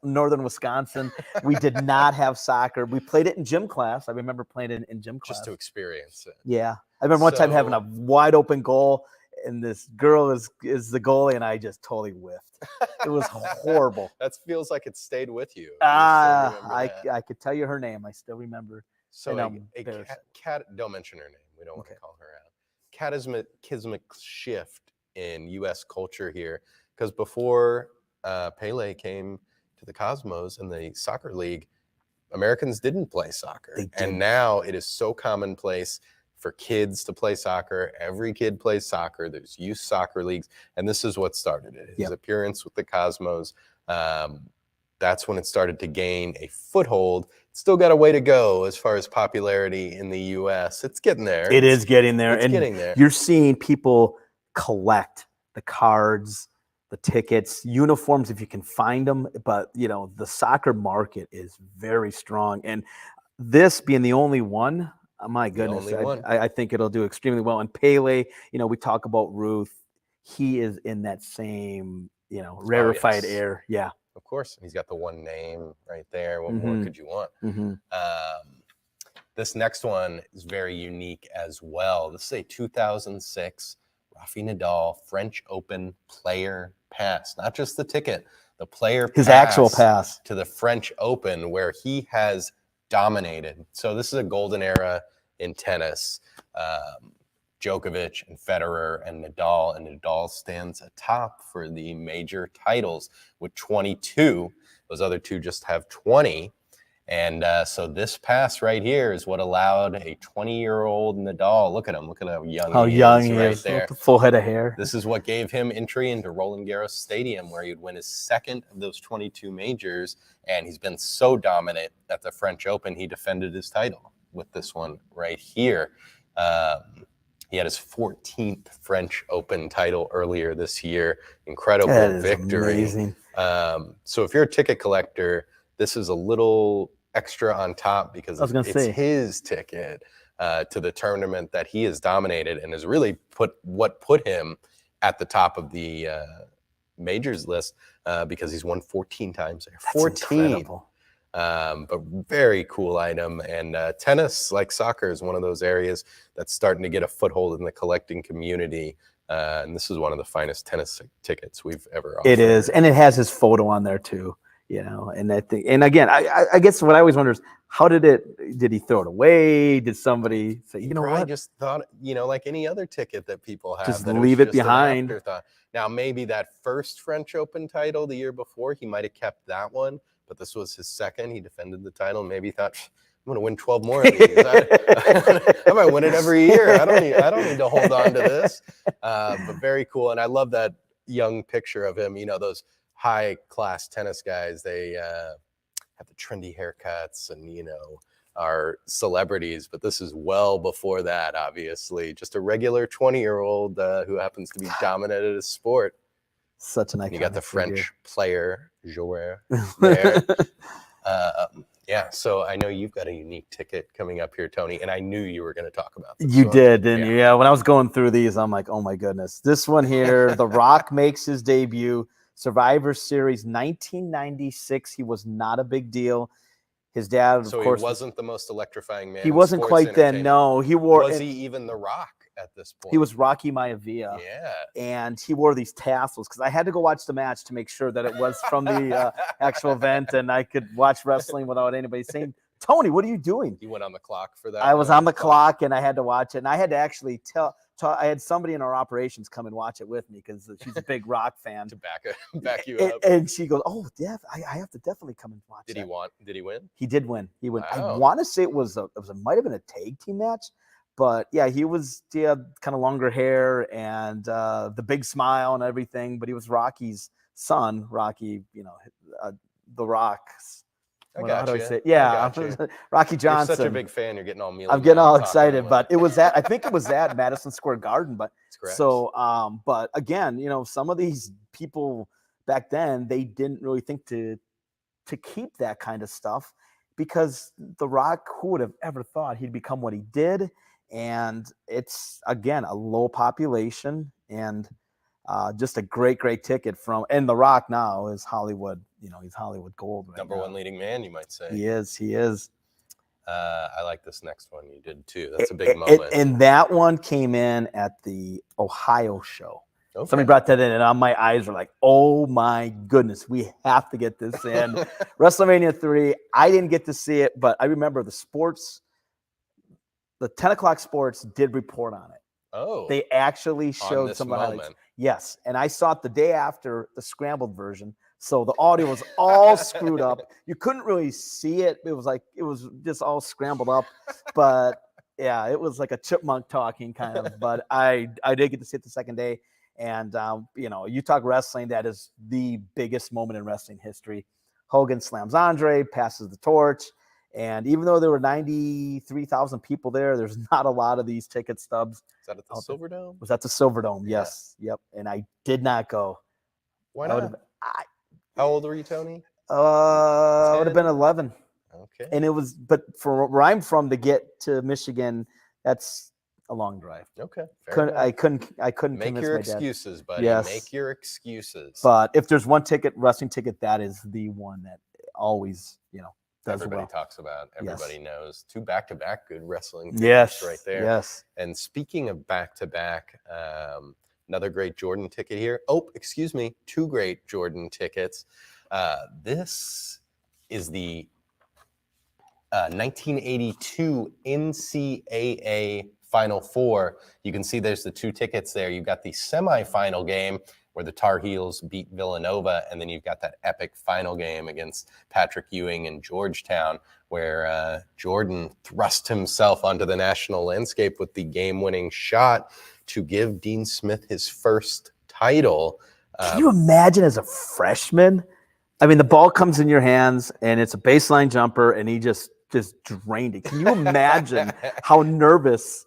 S4: northern Wisconsin. We did not have soccer. We played it in gym class. I remember playing it in gym class.
S3: Just to experience it.
S4: Yeah. I remember one time having a wide open goal, and this girl is the goalie, and I just totally whiffed. It was horrible.
S3: That feels like it stayed with you.
S4: I could tell you her name. I still remember.
S3: So a cat, don't mention her name. We don't want to call her out. Cataclysmic shift in U.S. culture here, because before Pele came to the Cosmos and the soccer league, Americans didn't play soccer. And now it is so commonplace for kids to play soccer. Every kid plays soccer. There's youth soccer leagues, and this is what started it. His appearance with the Cosmos. That's when it started to gain a foothold. It's still got a way to go as far as popularity in the U.S. It's getting there.
S4: It is getting there.
S3: It's getting there.
S4: You're seeing people collect the cards, the tickets, uniforms if you can find them. But, you know, the soccer market is very strong. And this being the only one, my goodness, I think it'll do extremely well. And Pele, you know, we talk about Ruth. He is in that same, you know, rarefied air. Yeah.
S3: Of course. He's got the one name right there. What more could you want? This next one is very unique as well. This is a 2006 Rafi Nadal French Open player pass. Not just the ticket, the player pass.
S4: His actual pass.
S3: To the French Open, where he has dominated. So this is a golden era in tennis. Djokovic and Federer and Nadal stands atop for the major titles with 22. Those other two just have 20. And so this pass right here is what allowed a 20-year-old Nadal. Look at him. Look at how young he is there.
S4: Full head of hair.
S3: This is what gave him entry into Roland Garros Stadium, where he'd win his second of those 22 majors. And he's been so dominant at the French Open, he defended his title with this one right here. He had his 14th French Open title earlier this year. Incredible victory.
S4: Amazing.
S3: So if you're a ticket collector, this is a little extra on top because it's his ticket to the tournament that he has dominated and has really put him at the top of the majors list because he's won 14 times there.
S4: That's
S3: 14.
S4: Incredible.
S3: But very cool item. And tennis, like soccer, is one of those areas that's starting to get a foothold in the collecting community. And this is one of the finest tennis tickets we've ever offered.
S4: It is. And it has his photo on there too, you know, and I think, and again, I guess what I always wonder is did he throw it away? Did somebody say, you know what?
S3: I just thought, you know, like any other ticket that people have,
S4: just
S3: that
S4: leave it behind.
S3: Now, maybe that first French Open title the year before, he might have kept that one. But this was his second. He defended the title. Maybe he thought, I'm going to win 12 more of these. I might win it every year. I don't need to hold on to this. But very cool. And I love that young picture of him. You know, those high-class tennis guys, they have the trendy haircuts and, you know, are celebrities. But this is well before that, obviously. Just a regular 20-year-old who happens to be dominant at his sport.
S4: Such an iconic
S3: You got the French
S4: figure.
S3: player, joueur, there. Yeah, so I know you've got a unique ticket coming up here, Tony, and I knew you were going to talk about this.
S4: You
S3: one.
S4: did, didn't you? Yeah, when I was going through these, I'm like, oh my goodness. This one here, The Rock makes his debut, Survivor Series 1996. He was not a big deal. His dad, of course.
S3: He wasn't the most electrifying man.
S4: He wasn't quite then, no. He wore.
S3: Was he even The Rock at this point?
S4: He was Rocky Maivia.
S3: Yeah.
S4: And he wore these tassels because I had to go watch the match to make sure that it was from the actual event and I could watch wrestling without anybody saying, Tony, what are you doing?
S3: You went on the clock for that?
S4: I was on the clock and I had to watch it. And I had to actually I had somebody in our operations come and watch it with me because she's a big Rock fan.
S3: To back you up.
S4: And she goes, oh, yeah, I have to definitely come and watch
S3: Did he win?
S4: He did win. He won.
S3: Wow.
S4: I want to say it might have been a tag team match. But yeah, he had kind of longer hair and the big smile and everything. But he was Rocky's son, Rocky, you know, the Rock's.
S3: How do I
S4: say it? Yeah, Rocky Johnson.
S3: You're such a big fan. You're getting all mealy.
S4: I'm getting all excited, but it was I think it was at Madison Square Garden. But so, but again, you know, some of these people back then, they didn't really think to keep that kind of stuff because The Rock, who would have ever thought he'd become what he did? And it's, again, a low population and just a great ticket from, and The Rock now is Hollywood, you know, he's Hollywood gold. Right
S3: Number
S4: now.
S3: one leading man, you might say.
S4: He is.
S3: I like this next one. You did too. That's a big moment.
S4: And that one came in at the Ohio show.
S3: Okay.
S4: Somebody brought that in, and my eyes were like, oh my goodness, we have to get this in. WrestleMania 3, I didn't get to see it, but I remember the 10 o'clock sports did report on it.
S3: Oh.
S4: They actually showed some of the highlights. Yes. And I saw it the day after the scrambled version. So the audio was all screwed up. You couldn't really see it. It was just all scrambled up. But Yeah, it was like a chipmunk talking kind of, but I did get to see it the second day. And, you talk wrestling, that is the biggest moment in wrestling history. Hogan slams Andre, passes the torch. And even though there were 93,000 people there, there's not a lot of these ticket stubs.
S3: Is that at the Silverdome?
S4: Was at the Silverdome,
S3: Yeah.
S4: yes. Yep. And I did not go.
S3: Why
S4: I
S3: not?
S4: would've-
S3: How old were you, Tony?
S4: I would have been 11.
S3: Okay.
S4: And it was, but for where I'm from to get to Michigan, that's a long drive.
S3: Okay.
S4: I couldn't
S3: Make
S4: convince
S3: your
S4: my dad.
S3: excuses, buddy.
S4: Yes.
S3: Make your excuses.
S4: But if there's one wrestling ticket, that is the one that always, does
S3: Everybody
S4: well.
S3: talks about. Everybody knows. 2 back-to-back good wrestling
S4: Yes,
S3: tickets right there.
S4: Yes.
S3: And speaking of back-to-back, another great Jordan ticket here. Oh, excuse me, 2 great Jordan tickets. This is the 1982 NCAA Final Four. You can see there's the 2 tickets there. You've got the semifinal game where the Tar Heels beat Villanova, and then you've got that epic final game against Patrick Ewing and Georgetown, where Jordan thrust himself onto the national landscape with the game-winning shot to give Dean Smith his first title.
S4: Can you imagine as a freshman? I mean, the ball comes in your hands, and it's a baseline jumper, and he just drained it. Can you imagine how nervous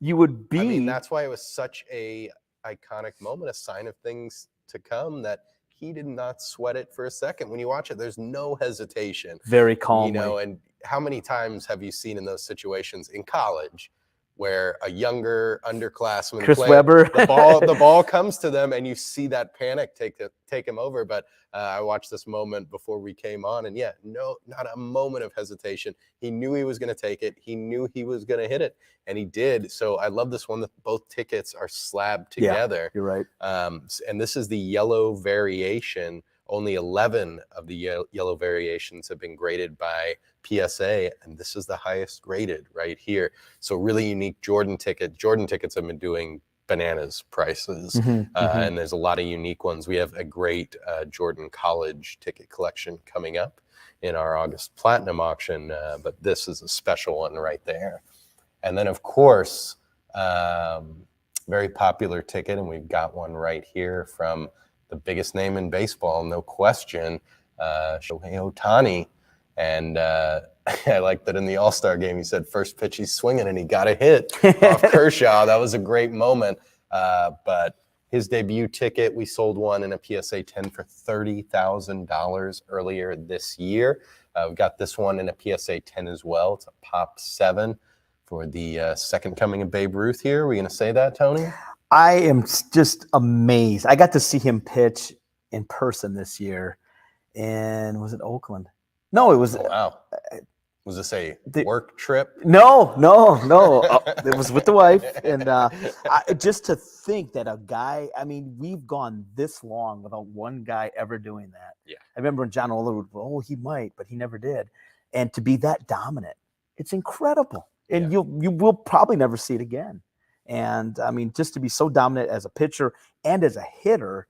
S4: you would be?
S3: I mean, that's why it was such a iconic moment, a sign of things to come, that he did not sweat it for a second. When you watch it, there's no hesitation.
S4: Very calmly.
S3: And how many times have you seen in those situations in college where a younger underclassman
S4: Chris
S3: player,
S4: Webber.
S3: the ball comes to them and you see that panic take him over. But I watched this moment before we came on, and not a moment of hesitation. He knew he was going to take it. He knew he was going to hit it, and he did. So I love this one that both tickets are slabbed together.
S4: You're right.
S3: And this is the yellow variation. Only 11 of the yellow variations have been graded by PSA, and this is the highest graded right here. So really unique Jordan ticket. Jordan tickets have been doing bananas prices, and there's a lot of unique ones. We have a great Jordan college ticket collection coming up in our August Platinum auction, but this is a special one right there. And then, of course, very popular ticket, and we've got one right here from the biggest name in baseball, no question, Shohei Ohtani. And I like that in the All-Star game, he said first pitch he's swinging and he got a hit off Kershaw. That was a great moment. But his debut ticket, we sold one in a PSA 10 for $30,000 earlier this year. We've got this one in a PSA 10 as well. It's a Pop 7 for the second coming of Babe Ruth here. Are we going to say that, Tony?
S4: I am just amazed. I got to see him pitch in person this year. And was it Oakland? No, it was.
S3: Oh, wow. Was this a work trip?
S4: No. It was with the wife. And just to think that a guy, I mean, we've gone this long without one guy ever doing that.
S3: Yeah.
S4: I remember when John Oler would, he might, but he never did. And to be that dominant, it's incredible. And you will probably never see it again. And I mean, just to be so dominant as a pitcher and as a hitter,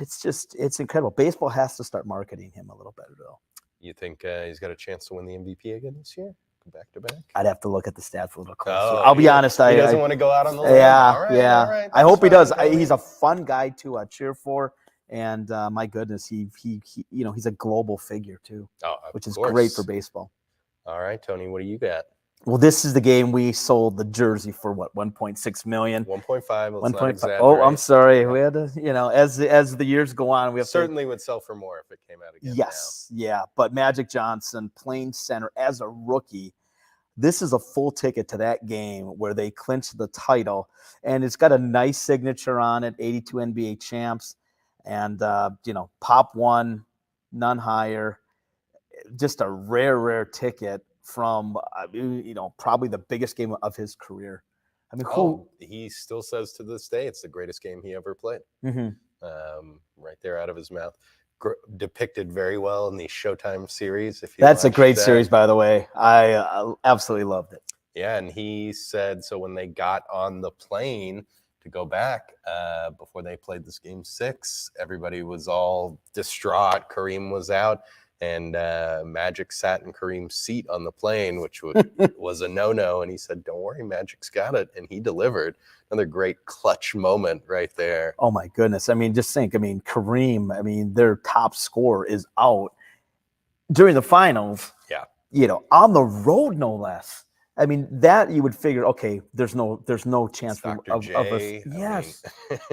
S4: it's incredible. Baseball has to start marketing him a little better, though.
S3: You think he's got a chance to win the MVP again this year? Back to back?
S4: I'd have to look at the stats a little closer.
S3: Oh,
S4: I'll be honest.
S3: He doesn't want to go out on the limb.
S4: Yeah,
S3: All right,
S4: yeah.
S3: all right,
S4: I hope he does.
S3: fine,
S4: He's a fun guy to cheer for, and my goodness, he he's a global figure too, which is great for baseball.
S3: All right, Tony, what do you got?
S4: Well, this is the game we sold the jersey for what, 1.6 million.
S3: 1.5.
S4: 1.5. Oh, I'm sorry. We had to, as the years go on, we have
S3: certainly would sell for more if it came out again.
S4: Yes, yeah. But Magic Johnson playing center as a rookie. This is a full ticket to that game where they clinched the title, and it's got a nice signature on it. 82 NBA champs, and Pop 1, none higher. Just a rare ticket from probably the biggest game of his career. I mean,
S3: he still says to this day it's the greatest game he ever played. Right there out of his mouth. Depicted very well in the Showtime series.
S4: That's a great series, by the way. I absolutely loved it.
S3: Yeah, and he said so when they got on the plane to go back before they played this game 6, everybody was all distraught. Kareem was out. And Magic sat in Kareem's seat on the plane, which was a no-no. And he said, "Don't worry, Magic's got it." And he delivered. Another great clutch moment right there.
S4: Oh my goodness. I mean, just think, I mean, Kareem, I mean, their top scorer is out during the finals.
S3: Yeah.
S4: You know, on the road, no less. I mean, that you would figure, okay, there's no chance
S3: Dr.
S4: of us.
S3: J,
S4: Yes.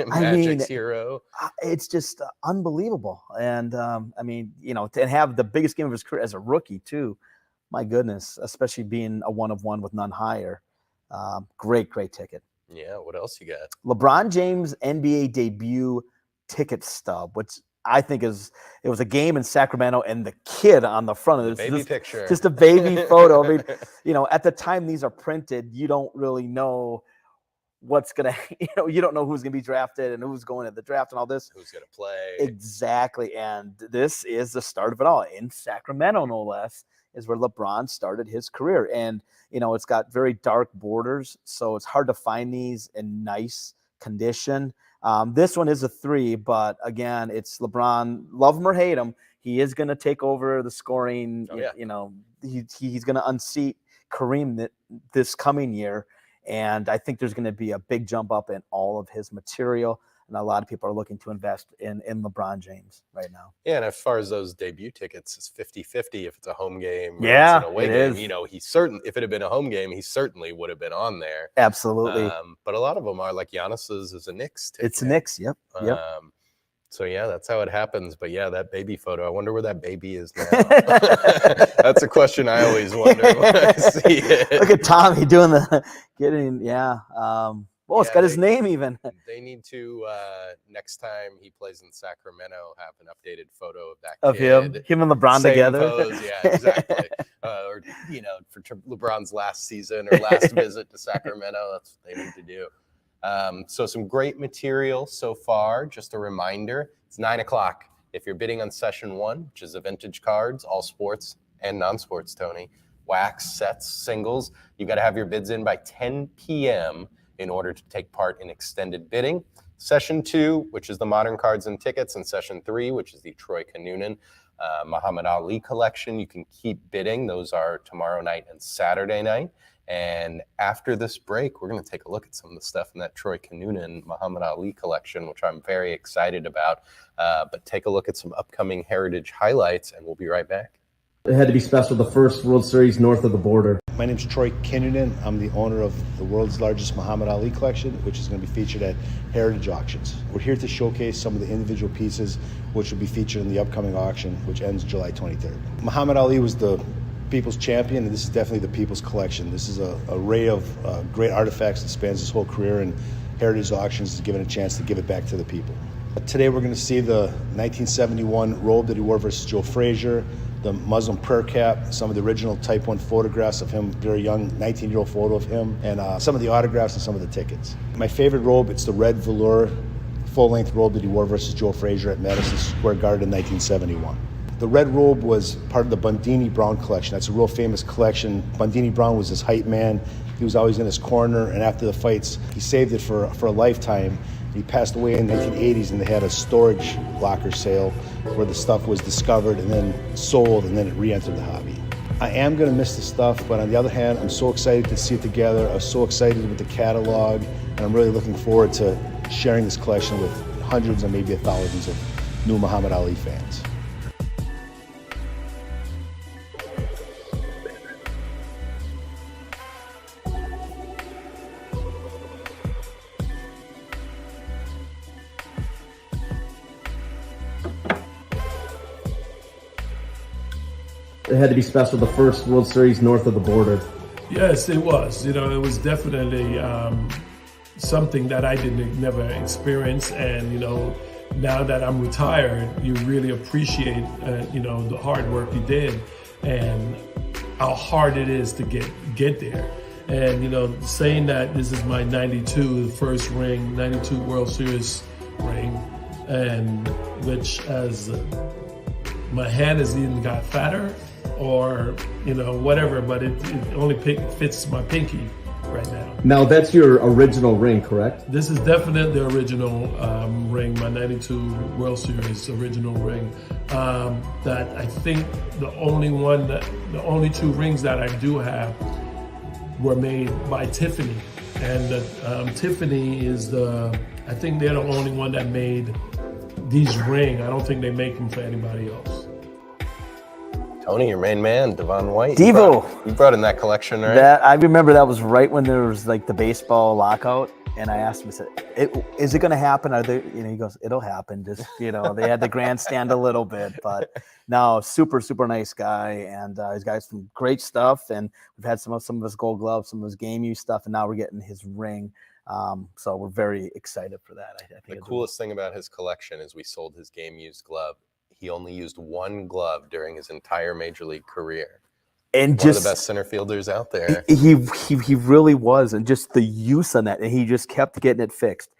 S3: Magic's hero.
S4: It's just unbelievable. And I mean, you know, to have the biggest game of his career as a rookie too, my goodness, especially being a 1-of-1 with none higher. Great ticket.
S3: Yeah, what else you got?
S4: LeBron James NBA debut ticket stub, which I think it was a game in Sacramento, and the kid on the front of this
S3: Baby picture.
S4: just a baby photo. I mean, you know, at the time these are printed, you don't really know what's gonna, you don't know who's gonna be drafted and who's going to the draft and all this.
S3: Who's gonna play?
S4: Exactly, and this is the start of it all in Sacramento, no less, is where LeBron started his career. And you know, it's got very dark borders, so it's hard to find these in nice condition. This one is a 3, but again, it's LeBron. Love him or hate him, he is going to take over the scoring.
S3: Oh, yeah.
S4: You know, he's going to unseat Kareem this coming year, and I think there's going to be a big jump up in all of his material. And a lot of people are looking to invest in LeBron James right now.
S3: Yeah, and as far as those debut tickets, it's 50-50 if it's a home game. Or
S4: Yeah,
S3: it's an away
S4: it
S3: game.
S4: is.
S3: You know, if it had been a home game, he certainly would have been on there.
S4: Absolutely.
S3: But a lot of them are like Giannis's is a Knicks ticket.
S4: It's Knicks. Yep.
S3: So yeah, that's how it happens. But yeah, that baby photo. I wonder where that baby is now. That's a question I always wonder when I see it.
S4: Look at Tommy doing Well, it's got his name even.
S3: They need to next time he plays in Sacramento have an updated photo of that
S4: Of
S3: kid.
S4: him and LeBron
S3: Same
S4: together.
S3: pose, yeah, exactly. Or for LeBron's last season or last visit to Sacramento, that's what they need to do. So some great material so far. Just a reminder, it's 9:00. If you're bidding on session 1, which is the vintage cards, all sports and non-sports, Tony, wax, sets, singles, you got to have your bids in by 10 p.m. in order to take part in extended bidding. Session 2, which is the modern cards and tickets, and session 3, which is the Troy Kinunen Muhammad Ali collection. You can keep bidding. Those are tomorrow night and Saturday night. And after this break, we're going to take a look at some of the stuff in that Troy Kinunen Muhammad Ali collection, which I'm very excited about. But take a look at some upcoming heritage highlights, and we'll be right back.
S5: It had to be special, the first World Series north of the border.
S2: My name's Troy Kinunen. I'm the owner of the world's largest Muhammad Ali collection, which is going to be featured at Heritage Auctions. We're here to showcase some of the individual pieces which will be featured in the upcoming auction, which ends July 23rd. Muhammad Ali was the people's champion, and this is definitely the people's collection. This is an array of great artifacts that spans his whole career, and Heritage Auctions is given a chance to give it back to the people. Today we're going to see the 1971 robe that he wore versus Joe Frazier, the Muslim prayer cap, some of the original Type 1 photographs of him, very young, 19-year-old photo of him, and some of the autographs and some of the tickets. My favorite robe, it's the red velour full-length robe that he wore versus Joe Frazier at Madison Square Garden in 1971. The red robe was part of the Bundini Brown collection. That's a real famous collection. Bundini Brown was his hype man. He was always in his corner, and after the fights, he saved it for a lifetime. He passed away in the 1980s, and they had a storage locker sale where the stuff was discovered and then sold, and then it re-entered the hobby. I am going to miss the stuff, but on the other hand, I'm so excited to see it together. I was so excited with the catalog, and I'm really looking forward to sharing this collection with hundreds and maybe thousands of new Muhammad Ali fans.
S5: It had to be special, the first World Series north of the border.
S6: Yes, it was. It was definitely something that I never experience. And, now that I'm retired, you really appreciate, the hard work you did and how hard it is to get there. And, saying that this is my 92, the first ring, 92 World Series ring, and which as my hand has even got fatter, or whatever, but it only fits my pinky, right now.
S5: Now, that's your original ring, correct?
S6: This is definitely the original ring, my 92 World Series original ring. That I think the only two rings that I do have were made by Tiffany. And Tiffany is I think they're the only one that made these ring. I don't think they make them for anybody else.
S3: Tony, your main man, Devon White.
S4: Devo.
S3: You brought in that collection, right?
S4: That I remember that was right when there was like the baseball lockout, and I asked him, I said, "Is it going to happen?" Are they, he goes, "It'll happen." Just they had the grandstand a little bit, but no, super nice guy, and he's got some great stuff, and we've had some of his Gold Gloves, some of his game use stuff, and now we're getting his ring. So we're very excited for that. I think
S3: the coolest thing about his collection is we sold his game used glove. He only used one glove during his entire major league career.
S4: And
S3: one
S4: just
S3: of the best center fielders out there.
S4: He really was, and just the use on that, and he just kept getting it fixed,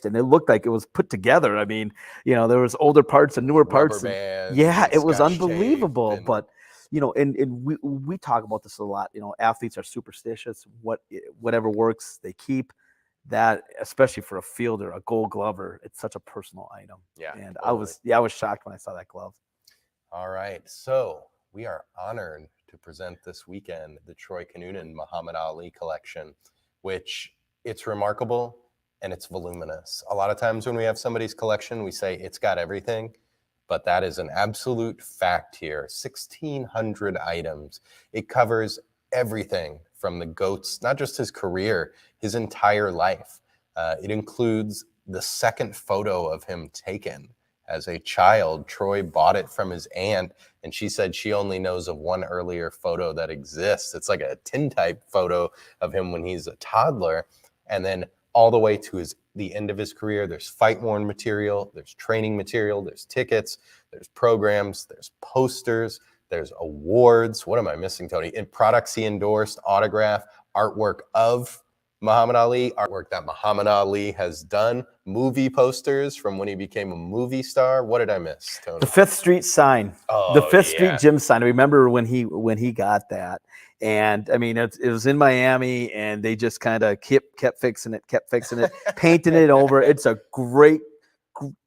S4: and it looked like it was put together. I mean, there was older parts and newer parts. Yeah, it was unbelievable. But and we talk about this a lot. Athletes are superstitious. Whatever works, they keep. That, especially for a fielder, a Gold Glover, it's such a personal item.
S3: Yeah,
S4: and
S3: totally.
S4: I was shocked when I saw that glove.
S3: All right, so we are honored to present this weekend the Troy Kinunen Muhammad Ali collection, which it's remarkable and it's voluminous. A lot of times when we have somebody's collection, we say it's got everything, but that is an absolute fact here. 1,600 items. It covers everything from the GOAT's, not just his career, his entire life. It includes the second photo of him taken as a child. Troy bought it from his aunt, and she said she only knows of one earlier photo that exists. It's like a tintype photo of him when he's a toddler. And then all the way to the end of his career, there's fight-worn material, there's training material, there's tickets, there's programs, there's posters, there's awards. What am I missing, Tony? In products he endorsed, autograph, artwork of Muhammad Ali, artwork that Muhammad Ali has done, movie posters from when he became a movie star. What did I miss, Tony?
S4: The Fifth Street sign, the Fifth Street gym sign. I remember when he got that, and I mean it was in Miami, and they just kind of kept fixing it, painting it over. It's a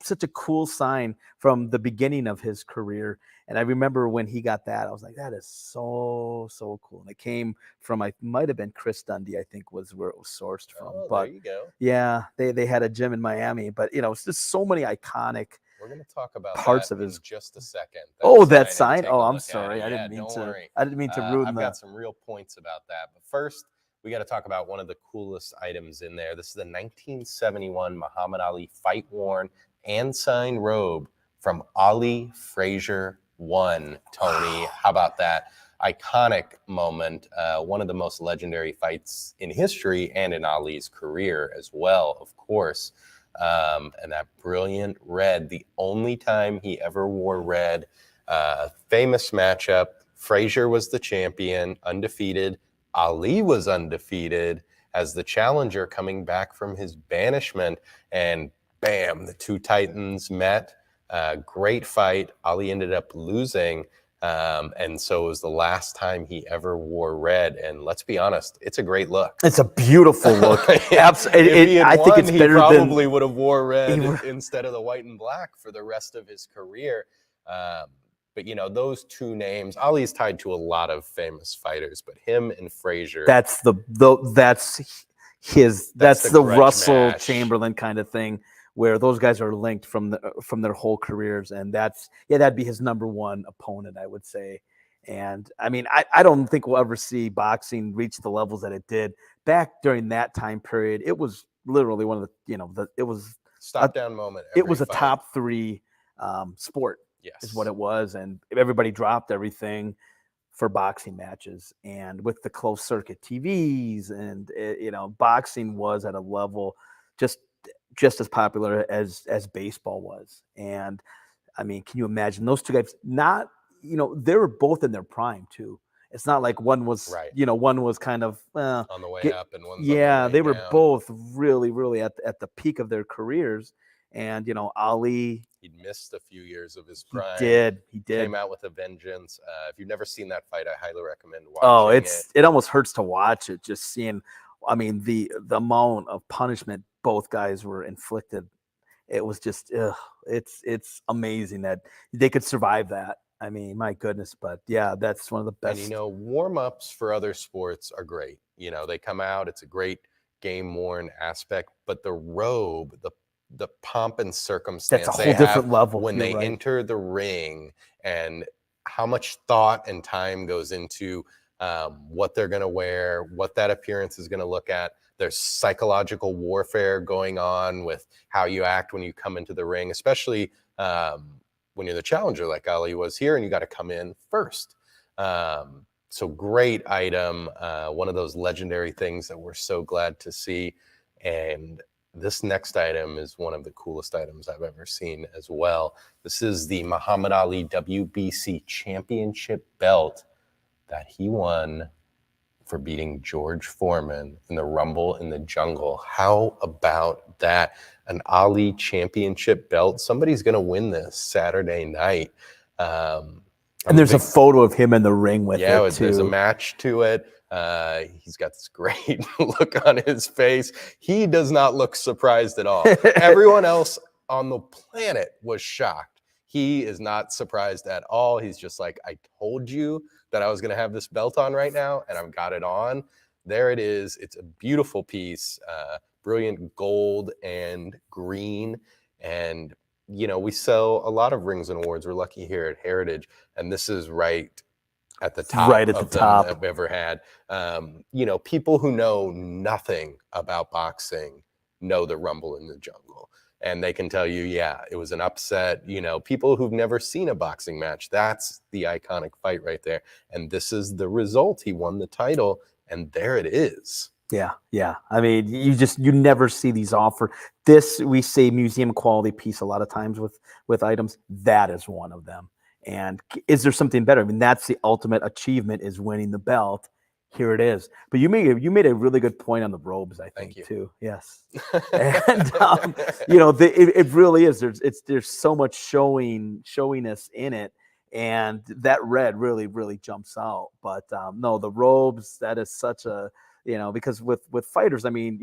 S4: such a cool sign from the beginning of his career. And I remember when he got that, I was like, that is so cool. And it came from, I might have been Chris Dundee, I think was where it was sourced from. But
S3: there you go.
S4: Yeah, they had a gym in Miami, but it's just so many iconic.
S3: We're going to talk about
S4: parts
S3: that
S4: of his
S3: in just a second.
S4: That sign. Oh, I'm sorry. I didn't mean to ruin
S3: I've
S4: that.
S3: got some real points about that. But first, we got to talk about one of the coolest items in there. This is the 1971 Muhammad Ali fight-worn and signed robe from Ali Frazier 1. Tony, how about that? Iconic moment, one of the most legendary fights in history and in Ali's career as well, of course. And that brilliant red, the only time he ever wore red. Famous matchup. Frazier was the champion, undefeated. Ali was undefeated as the challenger coming back from his banishment. And bam, the two titans met. Great fight. Ali ended up losing. And so it was the last time he ever wore red. And let's be honest, it's a great look.
S4: It's a beautiful look.
S3: Absolutely.
S4: I think it's better
S3: he
S4: than
S3: probably would have wore red instead of the white and black for the rest of his career. But those two names, Ali's tied to a lot of famous fighters, but him and Frazier.
S4: That's the Russell
S3: match.
S4: Chamberlain kind of thing, where those guys are linked from their whole careers, and that'd be his number one opponent, I would say. And I mean, I don't think we'll ever see boxing reach the levels that it did back during that time period. It was literally one of the it was
S3: stop down moment.
S4: It was a top 3 sport.
S3: Yes.
S4: Is what it was, and everybody dropped everything for boxing matches. And with the closed circuit TVs, and boxing was at a level just as popular as baseball was. And I mean, can you imagine those two guys? Not they were both in their prime too. It's not like one was one was kind of
S3: on the way up and one's on the way
S4: they were
S3: down.
S4: both really at the peak of their careers. And, Ali,
S3: He'd missed a few years of his
S4: he
S3: prime.
S4: did.
S3: Came out with a vengeance. If you've never seen that fight, I highly recommend watching
S4: Oh,
S3: it.
S4: it almost hurts to watch it, just seeing, I mean, the amount of punishment both guys were inflicted. It was just, it's amazing that they could survive that. I mean, my goodness, but yeah, that's one of the best.
S3: And warm-ups for other sports are great. They come out, it's a great game-worn aspect, but the robe, the pomp and circumstance
S4: That's a whole different level
S3: when they enter the ring, and how much thought and time goes into what they're going to wear, what that appearance is going to look at. There's psychological warfare going on with how you act when you come into the ring, especially when you're the challenger like Ali was here, and you got to come in first. So great item, one of those legendary things that we're so glad to see. And this next item is one of the coolest items I've ever seen as well. This is the Muhammad Ali WBC Championship belt that he won for beating George Foreman in the Rumble in the Jungle. How about that? An Ali Championship belt. Somebody's going to win this Saturday night.
S4: And there's a photo of him in the ring with it, too.
S3: There's a match to it. He's got this great look on his face. He does not look surprised at all. Everyone else on the planet was shocked. He is not surprised at all. He's just like, I told you that I was going to have this belt on right now, and I've got it on. There it is. It's a beautiful piece, brilliant gold and green. And, we sell a lot of rings and awards. We're lucky here at Heritage, and this is right at the top that I've ever had. People who know nothing about boxing know the Rumble in the Jungle. And they can tell you, yeah, it was an upset. People who've never seen a boxing match, that's the iconic fight right there. And this is the result. He won the title, and there it is.
S4: Yeah. I mean, you never see these offered. This, we say museum quality piece a lot of times with items. That is one of them. And is there something better? I mean, that's the ultimate achievement, is winning the belt. Here it is. But you made a really good point on the robes, I think, too. Yes. And it really is. There's so much showiness in it, and that red really, really jumps out. But no, the robes, that is such a, because with fighters, I mean,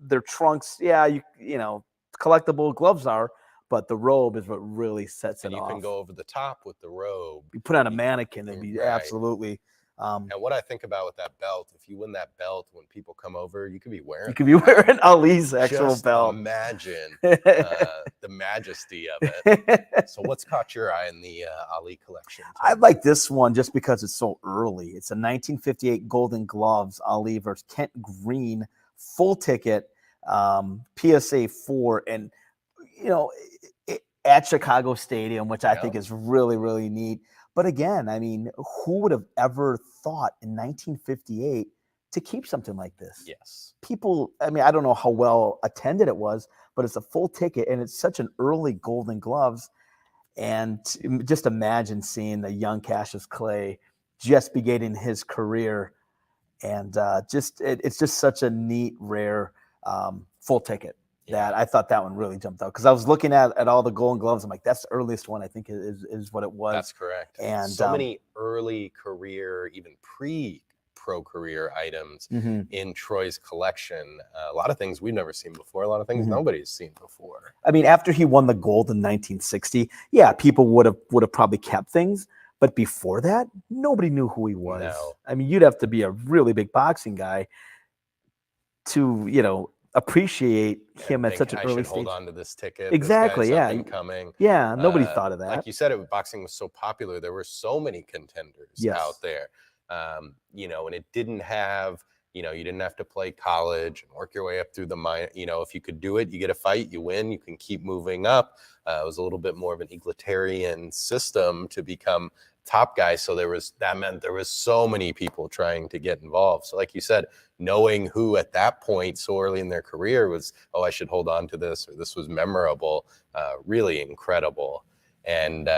S4: their trunks, collectible gloves are. But the robe is what really sets it off.
S3: And you can go over the top with the robe.
S4: You put on a mannequin, it'd be absolutely.
S3: And what I think about with that belt, if you win that belt, when people come over, you could be wearing
S4: Ali's actual belt.
S3: Imagine the majesty of it. So what's caught your eye in the Ali collection?
S4: I like this one just because it's so early. It's a 1958 Golden Gloves, Ali versus Kent Green, full ticket, PSA 4, and at Chicago Stadium, which I think is really, really neat. But again, I mean, who would have ever thought in 1958 to keep something like this?
S3: Yes.
S4: People, I mean, I don't know how well attended it was, but it's a full ticket, and it's such an early Golden Gloves. And just imagine seeing the young Cassius Clay just beginning his career. And it's just such a neat, rare full ticket. That I thought that one really jumped out, because I was looking at all the Golden Gloves. I'm like, that's the earliest one I think is what it was.
S3: That's correct.
S4: And
S3: so many early career, even pre-pro career items in Troy's collection. A lot of things we've never seen before. A lot of things nobody's seen before.
S4: I mean, after he won the gold in 1960, people would have probably kept things. But before that, nobody knew who he was.
S3: No.
S4: I mean, you'd have to be a really big boxing guy to, appreciate him at such an early stage.
S3: Hold on to this ticket.
S4: Exactly.
S3: This guy's coming.
S4: Yeah. Nobody thought of that.
S3: Like you said, boxing was so popular. There were so many contenders out there. And it didn't have, you didn't have to play college and work your way up through the minor. If you could do it, you get a fight, you win, you can keep moving up. It was a little bit more of an egalitarian system to become top guy. So that meant there was so many people trying to get involved. So like you said, knowing who at that point so early in their career was, I should hold on to this, or this was memorable, really incredible. And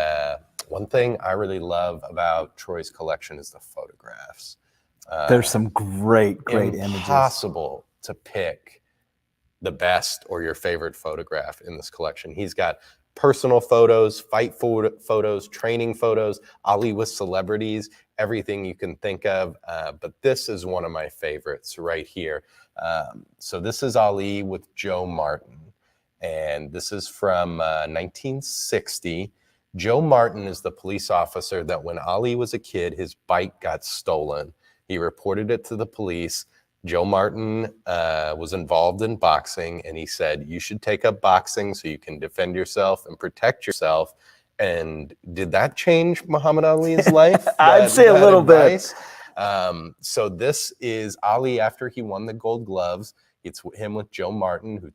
S3: one thing I really love about Troy's collection is the photographs.
S4: There's some great images.
S3: Impossible to pick the best or your favorite photograph in this collection. He's got personal photos, fight photos, training photos, Ali with celebrities, everything you can think of. But this is one of my favorites right here. So this is Ali with Joe Martin. And this is from 1960. Joe Martin is the police officer that when Ali was a kid, his bike got stolen. He reported it to the police. Joe Martin was involved in boxing, and he said, you should take up boxing so you can defend yourself and protect yourself. And did that change Muhammad Ali's life?
S4: I'd say a little bit.
S3: So this is Ali after he won the Gold Gloves. It's him with Joe Martin, who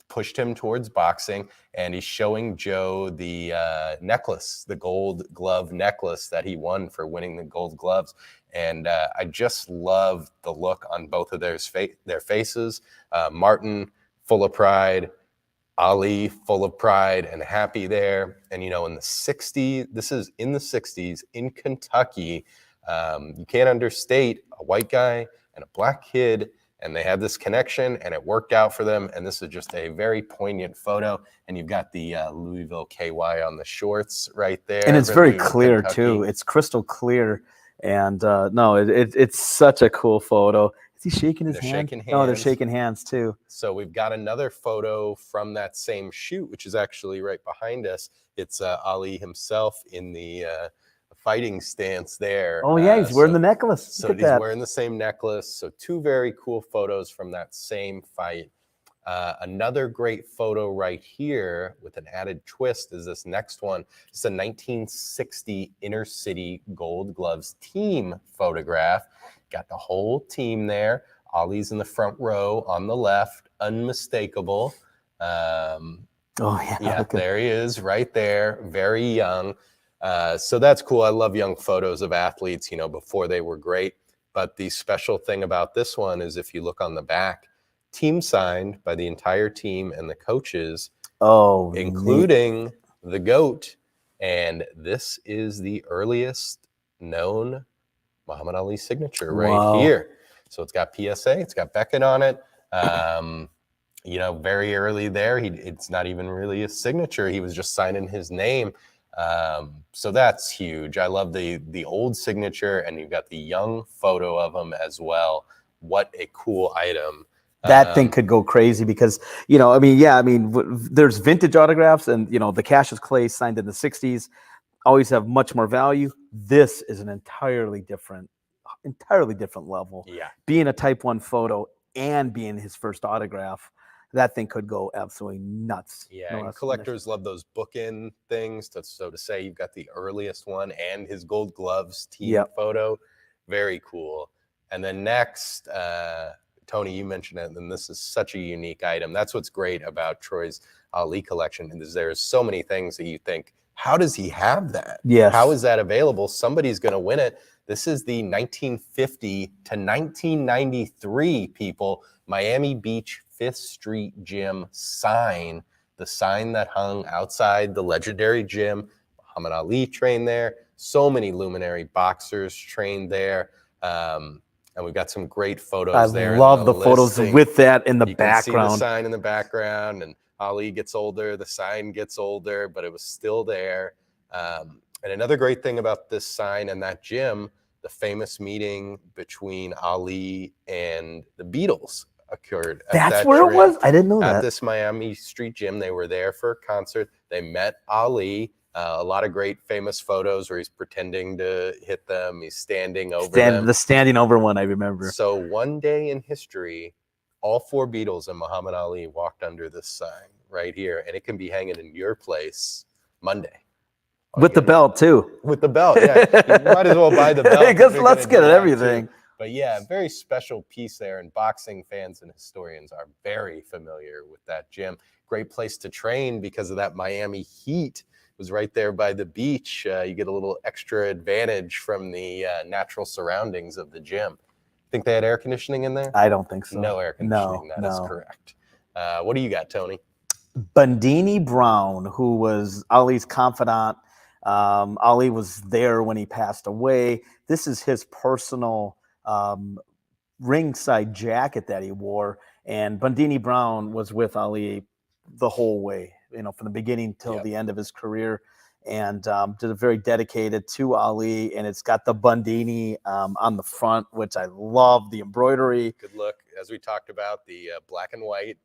S3: pushed him towards boxing, and he's showing Joe the necklace, the gold glove necklace that he won for winning the Gold Gloves. And I just love the look on both of their faces. Martin, full of pride. Ali, full of pride and happy there. And, in the 60s, this is in the 60s in Kentucky. You can't understate a white guy and a black kid, and they had this connection, and it worked out for them. And this is just a very poignant photo. And you've got the Louisville KY on the shorts right there.
S4: And it's very
S3: Louisville,
S4: clear,
S3: Kentucky.
S4: too. It's crystal clear. And no, it's such a cool photo. Is he shaking his hand?
S3: Shaking hands.
S4: No, they're shaking hands, too.
S3: So we've got another photo from that same shoot, which is actually right behind us. It's Ali himself in the fighting stance there.
S4: Oh, yeah, he's wearing the necklace.
S3: So
S4: Look at
S3: he's
S4: that.
S3: wearing the same necklace. So two very cool photos from that same fight. Another great photo right here with an added twist is this next one. It's a 1960 Inner City Gold Gloves team photograph. Got the whole team there. Ali's in the front row on the left, unmistakable.
S4: Oh, yeah.
S3: Yeah,
S4: Okay.
S3: there he is right there, very young. So that's cool. I love young photos of athletes, before they were great. But the special thing about this one is if you look on the back, team signed by the entire team and the coaches, including the GOAT. And this is the earliest known Muhammad Ali signature right here. So it's got PSA, it's got Beckett on it. Very early there, it's not even really a signature. He was just signing his name. So that's huge. I love the old signature, and you've got the young photo of him as well. What a cool item.
S4: That thing could go crazy because, there's vintage autographs and, the Cassius Clay signed in the 60s always have much more value. This is an entirely different level.
S3: Yeah.
S4: Being a type 1 photo and being his first autograph, that thing could go absolutely nuts.
S3: Yeah, and collectors love those bookend things. So to say you've got the earliest one and his Gold Gloves team photo, very cool. And then next, Tony, you mentioned it, and this is such a unique item. That's what's great about Troy's Ali collection, is there's so many things that you think, how does he have that?
S4: Yes.
S3: How is that available? Somebody's going to win it. This is the 1950 to 1993, people, Miami Beach 5th Street Gym sign, the sign that hung outside the legendary gym. Muhammad Ali trained there. So many luminary boxers trained there. And we've got some great photos there.
S4: I love the photos with that in the background.
S3: You can see the sign in the background, and Ali gets older, the sign gets older, but it was still there. And another great thing about this sign and that gym, the famous meeting between Ali and the Beatles occurred.
S4: That's where it was? I didn't know that.
S3: At this Miami Street Gym, they were there for a concert. They met Ali. A lot of great famous photos where he's pretending to hit them. He's standing over them.
S4: The standing over one, I remember.
S3: So one day in history, all 4 Beatles and Muhammad Ali walked under this sign right here. And it can be hanging in your place Monday.
S4: With the belt, too.
S3: With the belt, yeah. You might as well buy the belt.
S4: Because let's get everything.
S3: But yeah, very special piece there. And boxing fans and historians are very familiar with that gym. Great place to train because of that Miami heat. It was right there by the beach. You get a little extra advantage from the natural surroundings of the gym. Think they had air conditioning in there?
S4: I don't think so.
S3: No air conditioning. That is correct. What do you got, Tony?
S4: Bundini Brown, who was Ali's confidant. Ali was there when he passed away. This is his personal ringside jacket that he wore. And Bundini Brown was with Ali the whole way, from the beginning till
S3: Yep.
S4: the end of his career, and did a very dedicated to Ali. And it's got the Bundini on the front, which I love the embroidery.
S3: Good look. As we talked about, the black and white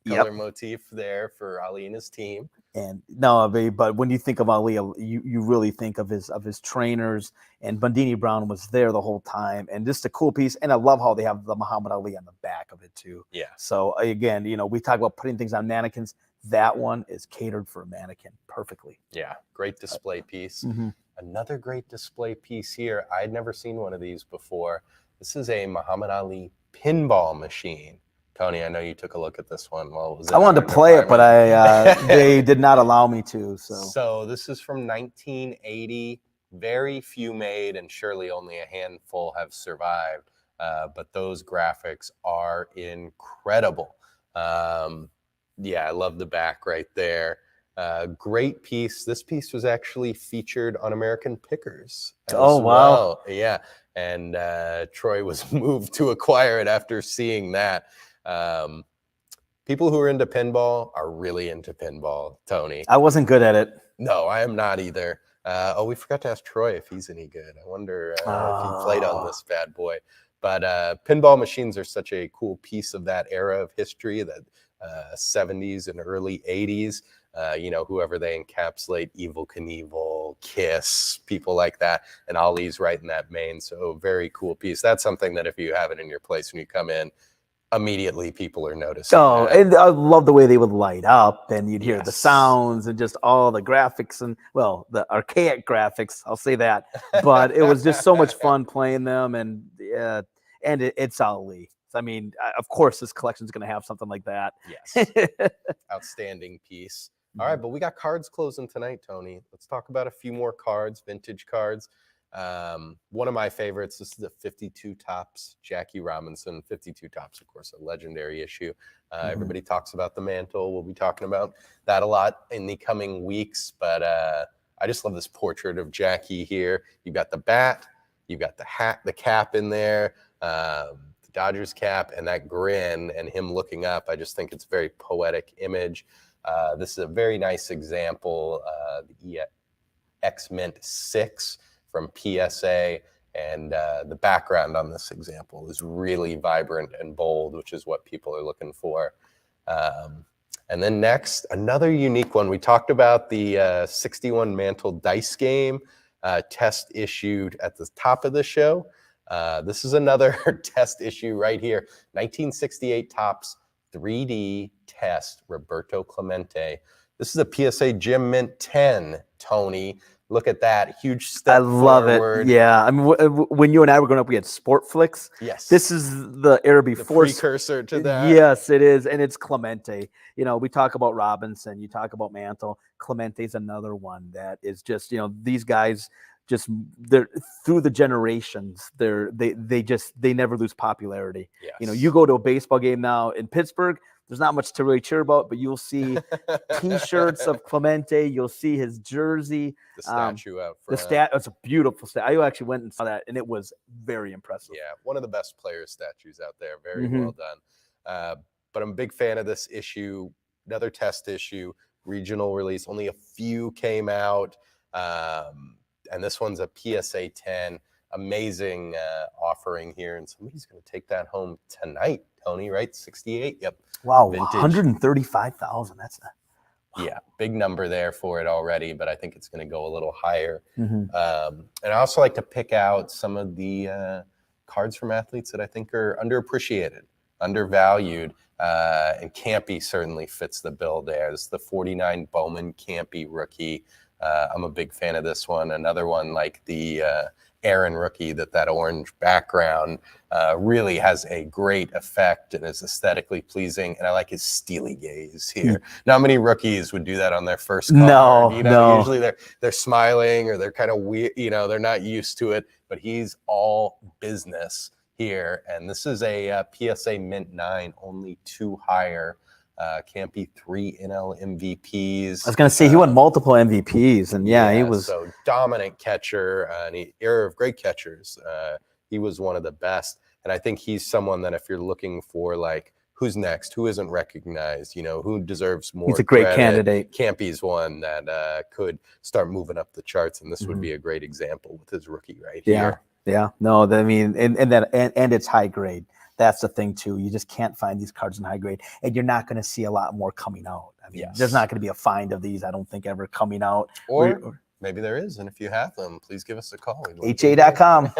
S4: Yep.
S3: color motif there for Ali and his team.
S4: And no, but when you think of Ali, you really think of his trainers, and Bundini Brown was there the whole time, and just a cool piece. And I love how they have the Muhammad Ali on the back of it too.
S3: Yeah.
S4: So again, we talk about putting things on mannequins. That one is catered for a mannequin perfectly.
S3: Yeah. Great display piece.
S4: Mm-hmm.
S3: Another great display piece here. I'd never seen one of these before. This is a Muhammad Ali pinball machine. Tony, I know you took a look at this one. Well,
S4: I wanted to play it, but they did not allow me to.
S3: So this is from 1980. Very few made, and surely only a handful have survived. But those graphics are incredible. Yeah, I love the back right there. Great piece. This piece was actually featured on American Pickers.
S4: Oh, wow.
S3: Well. Yeah. And Troy was moved to acquire it after seeing that. People who are into pinball are really into pinball, Tony.
S4: I wasn't good at it.
S3: No, I am not either. We forgot to ask Troy if he's any good. I wonder if he played on this bad boy. But pinball machines are such a cool piece of that era of history, that 70s and early 80s. Whoever they encapsulate, Evel Knievel, Kiss, people like that. And Ali's right in that vein. So very cool piece. That's something that if you have it in your place when you come in, immediately people are noticing.
S4: Oh,
S3: that.
S4: and I love the way they would light up, and you'd hear the
S3: Yes.
S4: sounds and just all the graphics, and the archaic graphics, I'll say that. But it was just so much fun playing them, and it's Ali. I mean, of course, this collection is going to have something like that.
S3: Yes. Outstanding piece. All right, but we got cards closing tonight, Tony. Let's talk about a few more cards, vintage cards. One of my favorites, this is the 52 Topps Jackie Robinson. 52 Topps, of course, a legendary issue. Everybody talks about the Mantle. We'll be talking about that a lot in the coming weeks, but I just love this portrait of Jackie here. You've got the bat, you've got the hat, the cap in there, the Dodgers cap, and that grin and him looking up. I just think it's a very poetic image. This is a very nice example, the X Mint 6 from PSA, and the background on this example is really vibrant and bold, which is what people are looking for. And then next, another unique one. We talked about the 61 Mantle dice game test issued at the top of the show. This is another test issue right here. 1968 Topps 3D test, Roberto Clemente. This is a PSA Gem Mint 10, Tony. Look at that. Huge step
S4: love
S3: forward.
S4: it. Yeah. I mean, when you and I were growing up, we had Sport Flicks.
S3: Yes.
S4: This is the era before.
S3: The precursor to that.
S4: Yes, it is. And it's Clemente. We talk about Robinson. You talk about Mantle. Clemente's another one that is just, these guys they're through the generations. They never lose popularity.
S3: Yes.
S4: You go to a baseball game now in Pittsburgh, there's not much to really cheer about, but you'll see T-shirts of Clemente. You'll see his jersey.
S3: The statue out front.
S4: It's a beautiful statue. I actually went and saw that, and it was very impressive.
S3: Yeah, one of the best player statues out there. Very well done. But I'm a big fan of this issue. Another test issue, regional release. Only a few came out. And this one's a PSA 10. Amazing offering here. And somebody's going to take that home tonight, Tony, right? 68? Yep.
S4: Wow,
S3: Vintage.
S4: 135,000. That's
S3: Yeah, big number there for it already, but I think it's going to go a little higher. And I also like to pick out some of the cards from athletes that I think are underappreciated, undervalued, and Campy certainly fits the bill there. This is the 49 Bowman Campy rookie. I'm a big fan of this one. Another one like the Aaron rookie, that orange background really has a great effect and is aesthetically pleasing. And I like his steely gaze here. Not many rookies would do that on their first card.
S4: No.
S3: Usually they're smiling or they're kind of weird. They're not used to it. But he's all business here. And this is a PSA Mint 9, only 2 higher. Campy 3 NL MVPs.
S4: I was going to say he won multiple MVPs, and he was
S3: so dominant catcher, and era of great catchers. He was one of the best, and I think he's someone that if you're looking for like who's next? Who isn't recognized? You know, who deserves more?
S4: He's a great
S3: credit?
S4: candidate.
S3: Campy's one that could start moving up the charts, and this would be a great example with his rookie right here.
S4: Yeah. No, I mean, and it's high grade. That's the thing too. You just can't find these cards in high grade, and you're not going to see a lot more coming out. I mean, there's not going to be a find of these, I don't think, ever coming out.
S3: Or maybe there is, and if you have them, please give us a call.
S4: HA.com.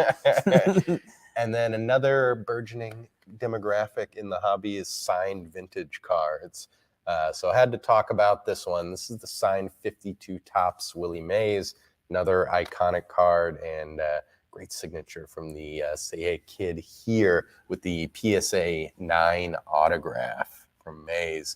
S3: And then another burgeoning demographic in the hobby is signed vintage cards. So I had to talk about this one. This is the signed 52 Topps Willie Mays, another iconic card, and great signature from the Say Hey Kid here with the PSA 9 autograph from Mays.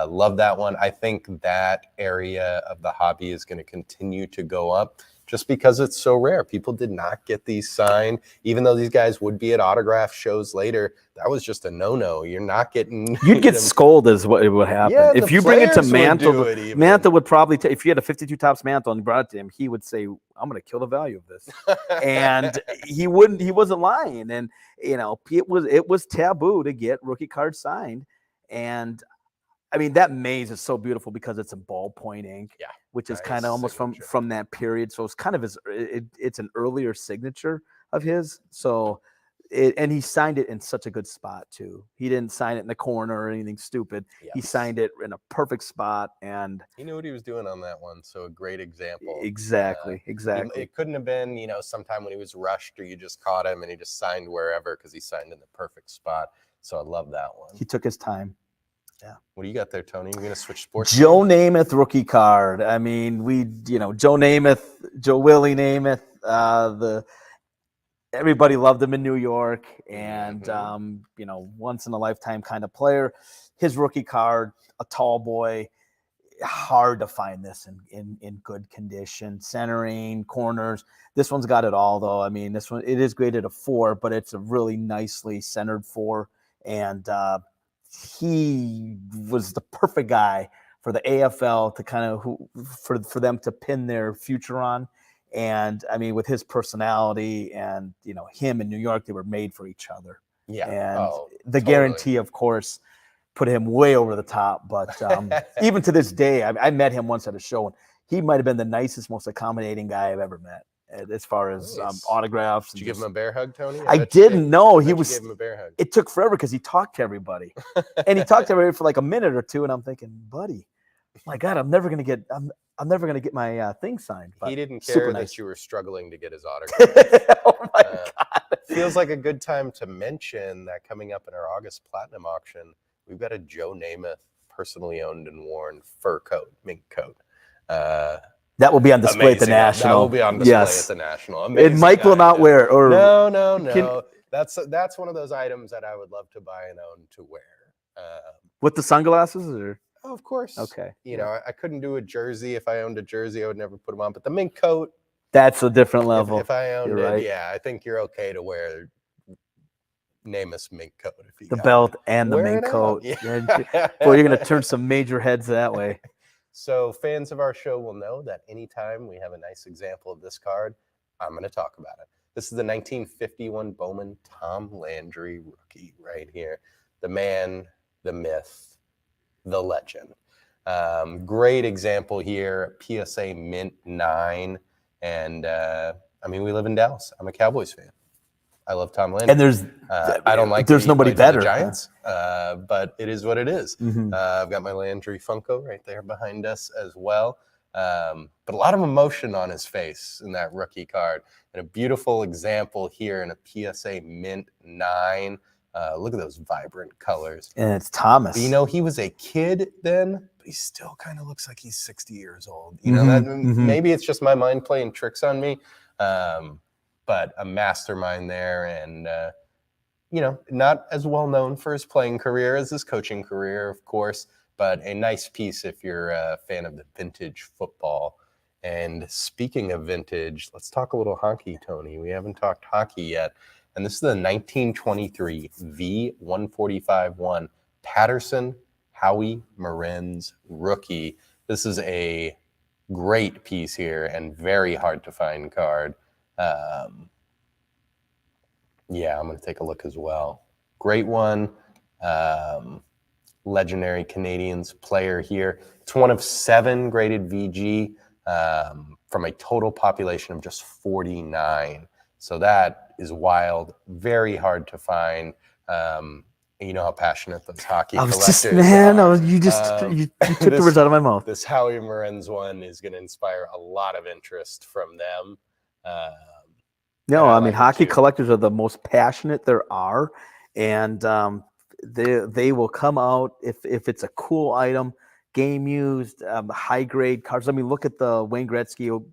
S3: Love that one. I think that area of the hobby is going to continue to go up just because it's so rare. People did not get these signed, even though these guys would be at autograph shows later. That was just a no-no. You're not getting.
S4: You'd get scolded is what would happen.
S3: Yeah,
S4: if you bring it to Mantle, Mantle would probably if you had a 52 Topps Mantle and you brought it to him, he would say, I'm going to kill the value of this. And he wasn't lying. And, you know, it was taboo to get rookie cards signed. And I mean, that Maze is so beautiful because it's a ballpoint ink, which is kind of almost from that period. So it's kind of it's an earlier signature of his. So, and he signed it in such a good spot too. He didn't sign it in the corner or anything stupid. Yes. He signed it in a perfect spot, and
S3: he knew what he was doing on that one. So a great example.
S4: Exactly.
S3: It couldn't have been, you know, sometime when he was rushed or you just caught him and he just signed wherever because he signed in the perfect spot. So I love that one.
S4: He took his time.
S3: Yeah. What do you got there, Tony? You're going to switch sports?
S4: Joe Namath rookie card. I mean, Joe Namath, Joe Willie Namath, everybody loved him in New York, and once in a lifetime kind of player. His rookie card, a tall boy, hard to find this in good condition. Centering, corners. This one's got it all though. I mean, this one, it is graded a 4, but it's a really nicely centered 4, and he was the perfect guy for the AFL to kind of for them to pin their future on. And I mean, with his personality and, you know, him in New York, they were made for each other.
S3: Yeah.
S4: And the guarantee, of course, put him way over the top. But even to this day, I met him once at a show, and he might have been the nicest, most accommodating guy I've ever met as far as autographs.
S3: Did you give him a bear hug, Tony?
S4: I didn't know. He was.
S3: Gave him a bear hug.
S4: It took forever because he talked to everybody, and he talked to everybody for like a minute or two. And I'm thinking, buddy, my God, I'm never gonna get my thing signed. But
S3: he didn't care that you were struggling to get his autograph.
S4: Oh my God!
S3: Feels like a good time to mention that coming up in our August Platinum auction, we've got a Joe Namath personally owned and worn fur coat, mink coat.
S4: That will be on display at the National.
S3: That will be on display at the National.
S4: And Mike will not wear. Or
S3: no. That's one of those items that I would love to buy and own to wear.
S4: With the sunglasses, or?
S3: Oh, of course.
S4: Okay.
S3: You know, I couldn't do a jersey. If I owned a jersey, I would never put them on. But the mink coat.
S4: That's a different level.
S3: If I owned it,
S4: right.
S3: I think you're okay to wear Namath's mink coat. If you
S4: the belt and the mink coat.
S3: Yeah.
S4: Boy, you're going to turn some major heads that way.
S3: So fans of our show will know that anytime we have a nice example of this card, I'm going to talk about it. This is the 1951 Bowman Tom Landry rookie right here. The man, the myth, the legend. Great example here, PSA Mint 9. And, I mean, we live in Dallas. I'm a Cowboys fan. I love Tom Landry.
S4: And
S3: I don't like
S4: there's nobody better.
S3: The Giants, but it is what it is.
S4: Mm-hmm.
S3: I've got my Landry Funko right there behind us as well. But a lot of emotion on his face in that rookie card. And a beautiful example here in a PSA Mint 9. Look at those vibrant colors.
S4: And it's Thomas.
S3: But, you know, he was a kid then, but he still kind of looks like he's 60 years old. You know, maybe it's just my mind playing tricks on me. But a mastermind there, and not as well known for his playing career as his coaching career, of course, but a nice piece if you're a fan of the vintage football. And speaking of vintage, let's talk a little hockey, Tony. We haven't talked hockey yet, and this is the 1923 V145-1 Patterson Howie Morenz rookie. This is a great piece here and very hard to find card. I'm going to take a look as well. Great one. legendary Canadians player here. It's one of 7 graded VG from a total population of just 49. So that is wild, very hard to find. You know how passionate those hockey collectors are.
S4: You took the words out of my mouth.
S3: This Howie Morenz one is going to inspire a lot of interest from them.
S4: No, I mean,
S3: like it
S4: hockey
S3: too.
S4: collectors are the most passionate there are, and they will come out if it's a cool item, game used, high grade cards. I mean, look at the Wayne Gretzky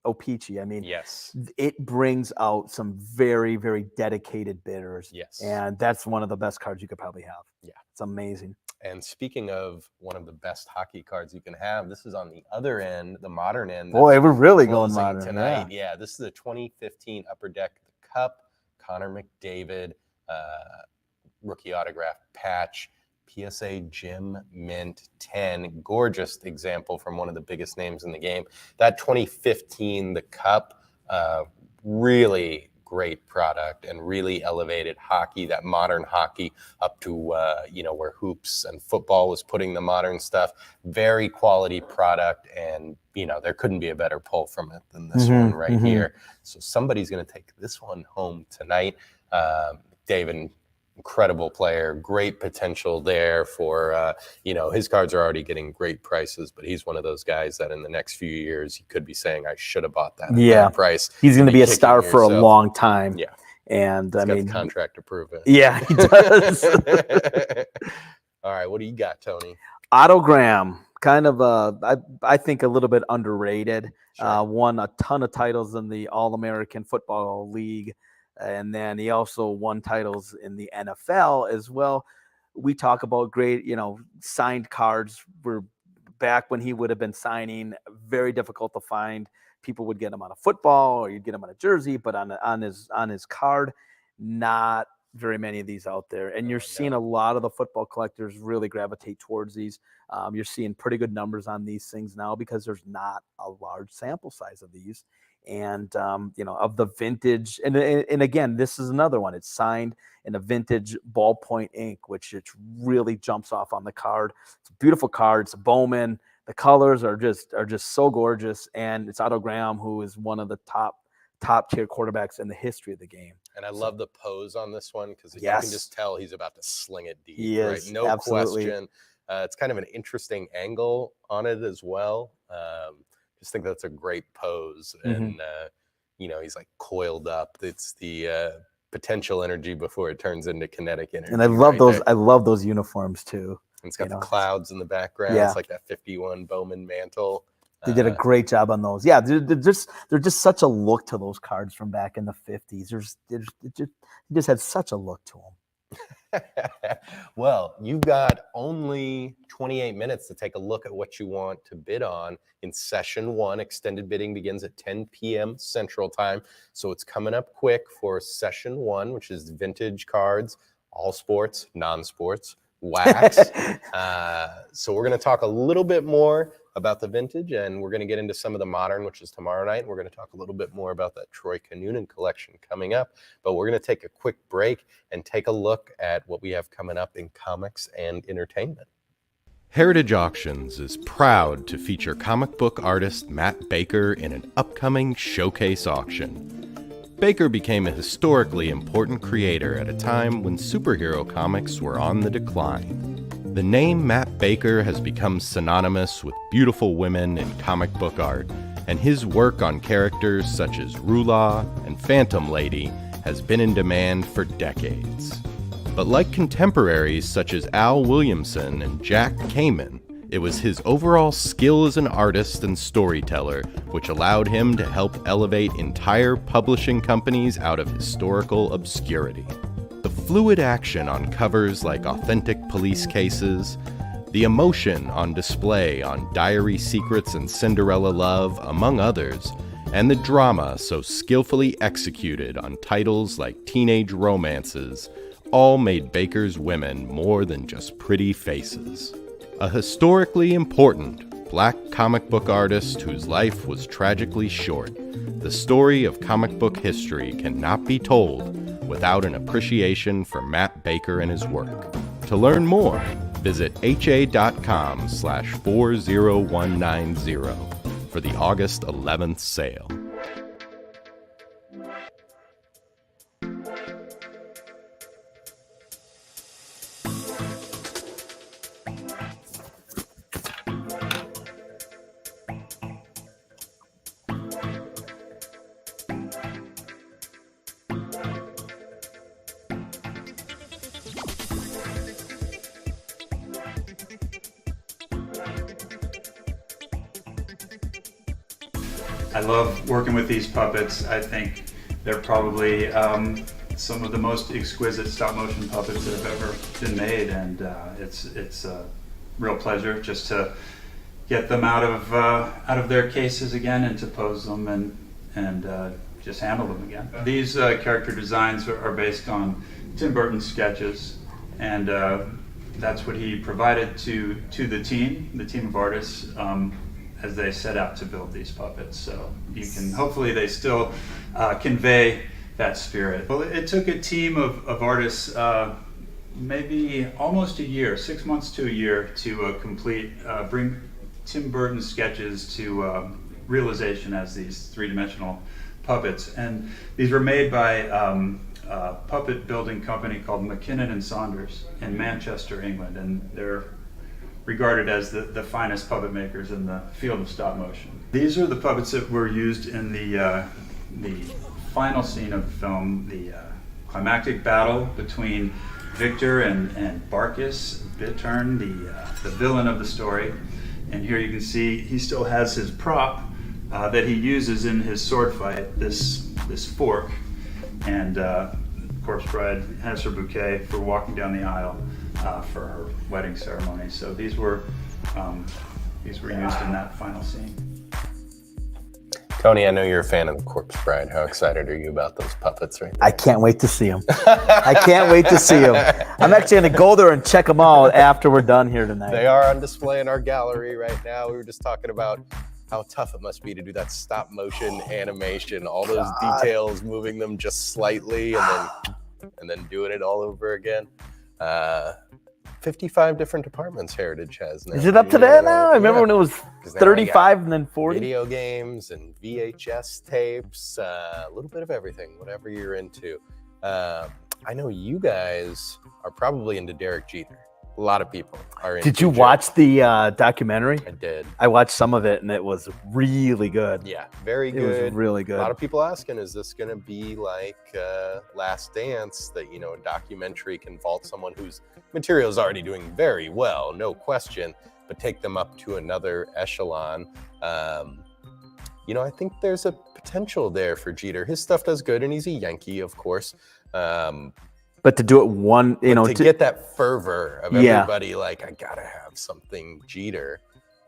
S4: O-Pee-Chee. I mean,
S3: Yes.
S4: it brings out some very, very dedicated bidders.
S3: Yes.
S4: And that's one of the best cards you could probably have.
S3: Yeah.
S4: It's amazing.
S3: And speaking of one of the best hockey cards you can have, this is on the other end, the modern end.
S4: Boy, we're really going
S3: closing
S4: modern
S3: tonight. Yeah, this is the 2015 Upper Deck Cup, Connor McDavid, rookie autograph patch, PSA Jim Mint 10. Gorgeous example from one of the biggest names in the game. That 2015, the Cup, really great product and really elevated hockey, that modern hockey up to, where hoops and football was putting the modern stuff. Very quality product. And, there couldn't be a better pull from it than this one right here. So somebody's going to take this one home tonight. David, incredible player, great potential there for, his cards are already getting great prices, but he's one of those guys that in the next few years, you could be saying, I should have bought that at that price.
S4: He's going to be a
S3: kicking
S4: star for a
S3: yourself.
S4: long time.
S3: Yeah.
S4: And
S3: He's
S4: I
S3: got
S4: mean,
S3: the contract to prove it.
S4: yeah, he does.
S3: All right. What do you got, Tony?
S4: Autogram, kind of I think a little bit underrated.
S3: Sure.
S4: Won a ton of titles in the All-American Football League. And then he also won titles in the NFL as well. We talk about great, signed cards were back when he would have been signing, very difficult to find. People would get him on a football or you'd get him on a jersey, but on his card, not very many of these out there. And you're seeing a lot of the football collectors really gravitate towards these. You're seeing pretty good numbers on these things now because there's not a large sample size of these. And, of the vintage. And again, this is another one. It's signed in a vintage ballpoint ink, which it really jumps off on the card. It's a beautiful card. It's a Bowman. The colors are just so gorgeous. And it's Otto Graham, who is one of the top tier quarterbacks in the history of the game.
S3: And I love the pose on this one because you
S4: Yes.
S3: can just tell he's about to sling it deep.
S4: He
S3: right?
S4: is,
S3: No
S4: absolutely.
S3: question. It's kind of an interesting angle on it as well. Just think that's a great pose. And, he's like coiled up. It's the potential energy before it turns into kinetic energy.
S4: And I love
S3: right
S4: those.
S3: there.
S4: I love those uniforms too.
S3: And it's got
S4: you
S3: the
S4: know,
S3: clouds in the background.
S4: Yeah.
S3: It's like that 51 Bowman Mantle.
S4: They did a great job on those. Yeah, they're just such a look to those cards from back in the 50s. They just had such a look to them.
S3: Well, you've got only 28 minutes to take a look at what you want to bid on in session 1. Extended bidding begins at 10 p.m. Central Time. So it's coming up quick for session 1, which is vintage cards, all sports, non-sports, wax. So we're going to talk a little bit more about the vintage, and we're going to get into some of the modern, which is tomorrow night. We're going to talk a little bit more about that Troy Kinunen collection coming up, but we're going to take a quick break and take a look at what we have coming up in comics and entertainment.
S7: Heritage Auctions is proud to feature comic book artist Matt Baker in an upcoming showcase auction. Baker became a historically important creator at a time when superhero comics were on the decline. The name Matt Baker has become synonymous with beautiful women in comic book art, and his work on characters such as Rula and Phantom Lady has been in demand for decades. But like contemporaries such as Al Williamson and Jack Kamen, it was his overall skill as an artist and storyteller which allowed him to help elevate entire publishing companies out of historical obscurity. The fluid action on covers like Authentic Police Cases, the emotion on display on Diary Secrets and Cinderella Love, among others, and the drama so skillfully executed on titles like Teenage Romances, all made Baker's women more than just pretty faces. A historically important Black comic book artist whose life was tragically short, the story of comic book history cannot be told without an appreciation for Matt Baker and his work. To learn more, visit ha.com/40190 for the August 11th sale.
S8: I love working with these puppets. I think they're probably some of the most exquisite stop motion puppets that have ever been made, and it's a real pleasure just to get them out of their cases again and to pose them and just handle them again. These character designs are based on Tim Burton's sketches, and that's what he provided to the team of artists. As they set out to build these puppets. So you can, hopefully they still convey that spirit. Well, it took a team of artists maybe almost a year, 6 months to a year to bring Tim Burton's sketches to realization as these three-dimensional puppets. And these were made by a puppet building company called McKinnon & Saunders in Manchester, England. And they're regarded as the finest puppet makers in the field of stop motion. These are the puppets that were used in the final scene of the film, the climactic battle between Victor and Barkis, Bittern, the villain of the story. And here you can see he still has his prop that he uses in his sword fight, this fork. And Corpse Bride has her bouquet for walking down the aisle for her wedding ceremony. So these were used in that final scene.
S3: Tony, I know you're a fan of the Corpse Bride. How excited are you about those puppets right now?
S4: I can't wait to see them. I can't wait to see them. I'm actually going to go there and check them out after we're done here tonight.
S3: They are on display in our gallery right now. We were just talking about how tough it must be to do that stop motion animation, all those details, moving them just slightly and then doing it all over again. 55 different departments Heritage has now.
S4: Is it up to that now? I remember when it was 35 and then 40.
S3: Video games and VHS tapes, a little bit of everything, whatever you're into. I know you guys are probably into Derek Jeter. A lot of people are into
S4: Did you
S3: Jeter.
S4: watch the documentary?
S3: I did.
S4: I watched some of it and it was really good.
S3: Yeah, very
S4: It
S3: good.
S4: was really
S3: A
S4: good.
S3: lot of people asking, is this going to be like Last Dance, that, a documentary can vault someone whose material is already doing very well, no question, but take them up to another echelon. I think there's a potential there for Jeter. His stuff does good, and he's a Yankee, of course.
S4: But to do it
S3: to get that fervor of everybody, like, I gotta have something Jeter.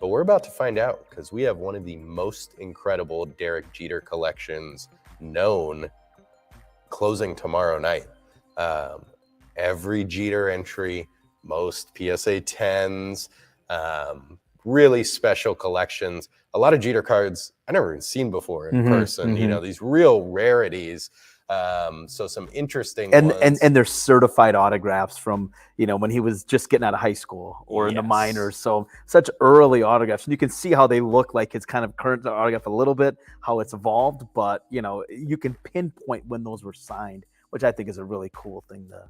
S3: But we're about to find out, because we have one of the most incredible Derek Jeter collections known closing tomorrow night. Every Jeter entry, most PSA 10s, really special collections. A lot of Jeter cards I never even seen before in person. These real rarities. So some interesting ones.
S4: And they're certified autographs from, when he was just getting out of high school or in the minors. So such early autographs. And you can see how they look like his kind of current autograph a little bit, how it's evolved. But, you can pinpoint when those were signed, which I think is a really cool thing to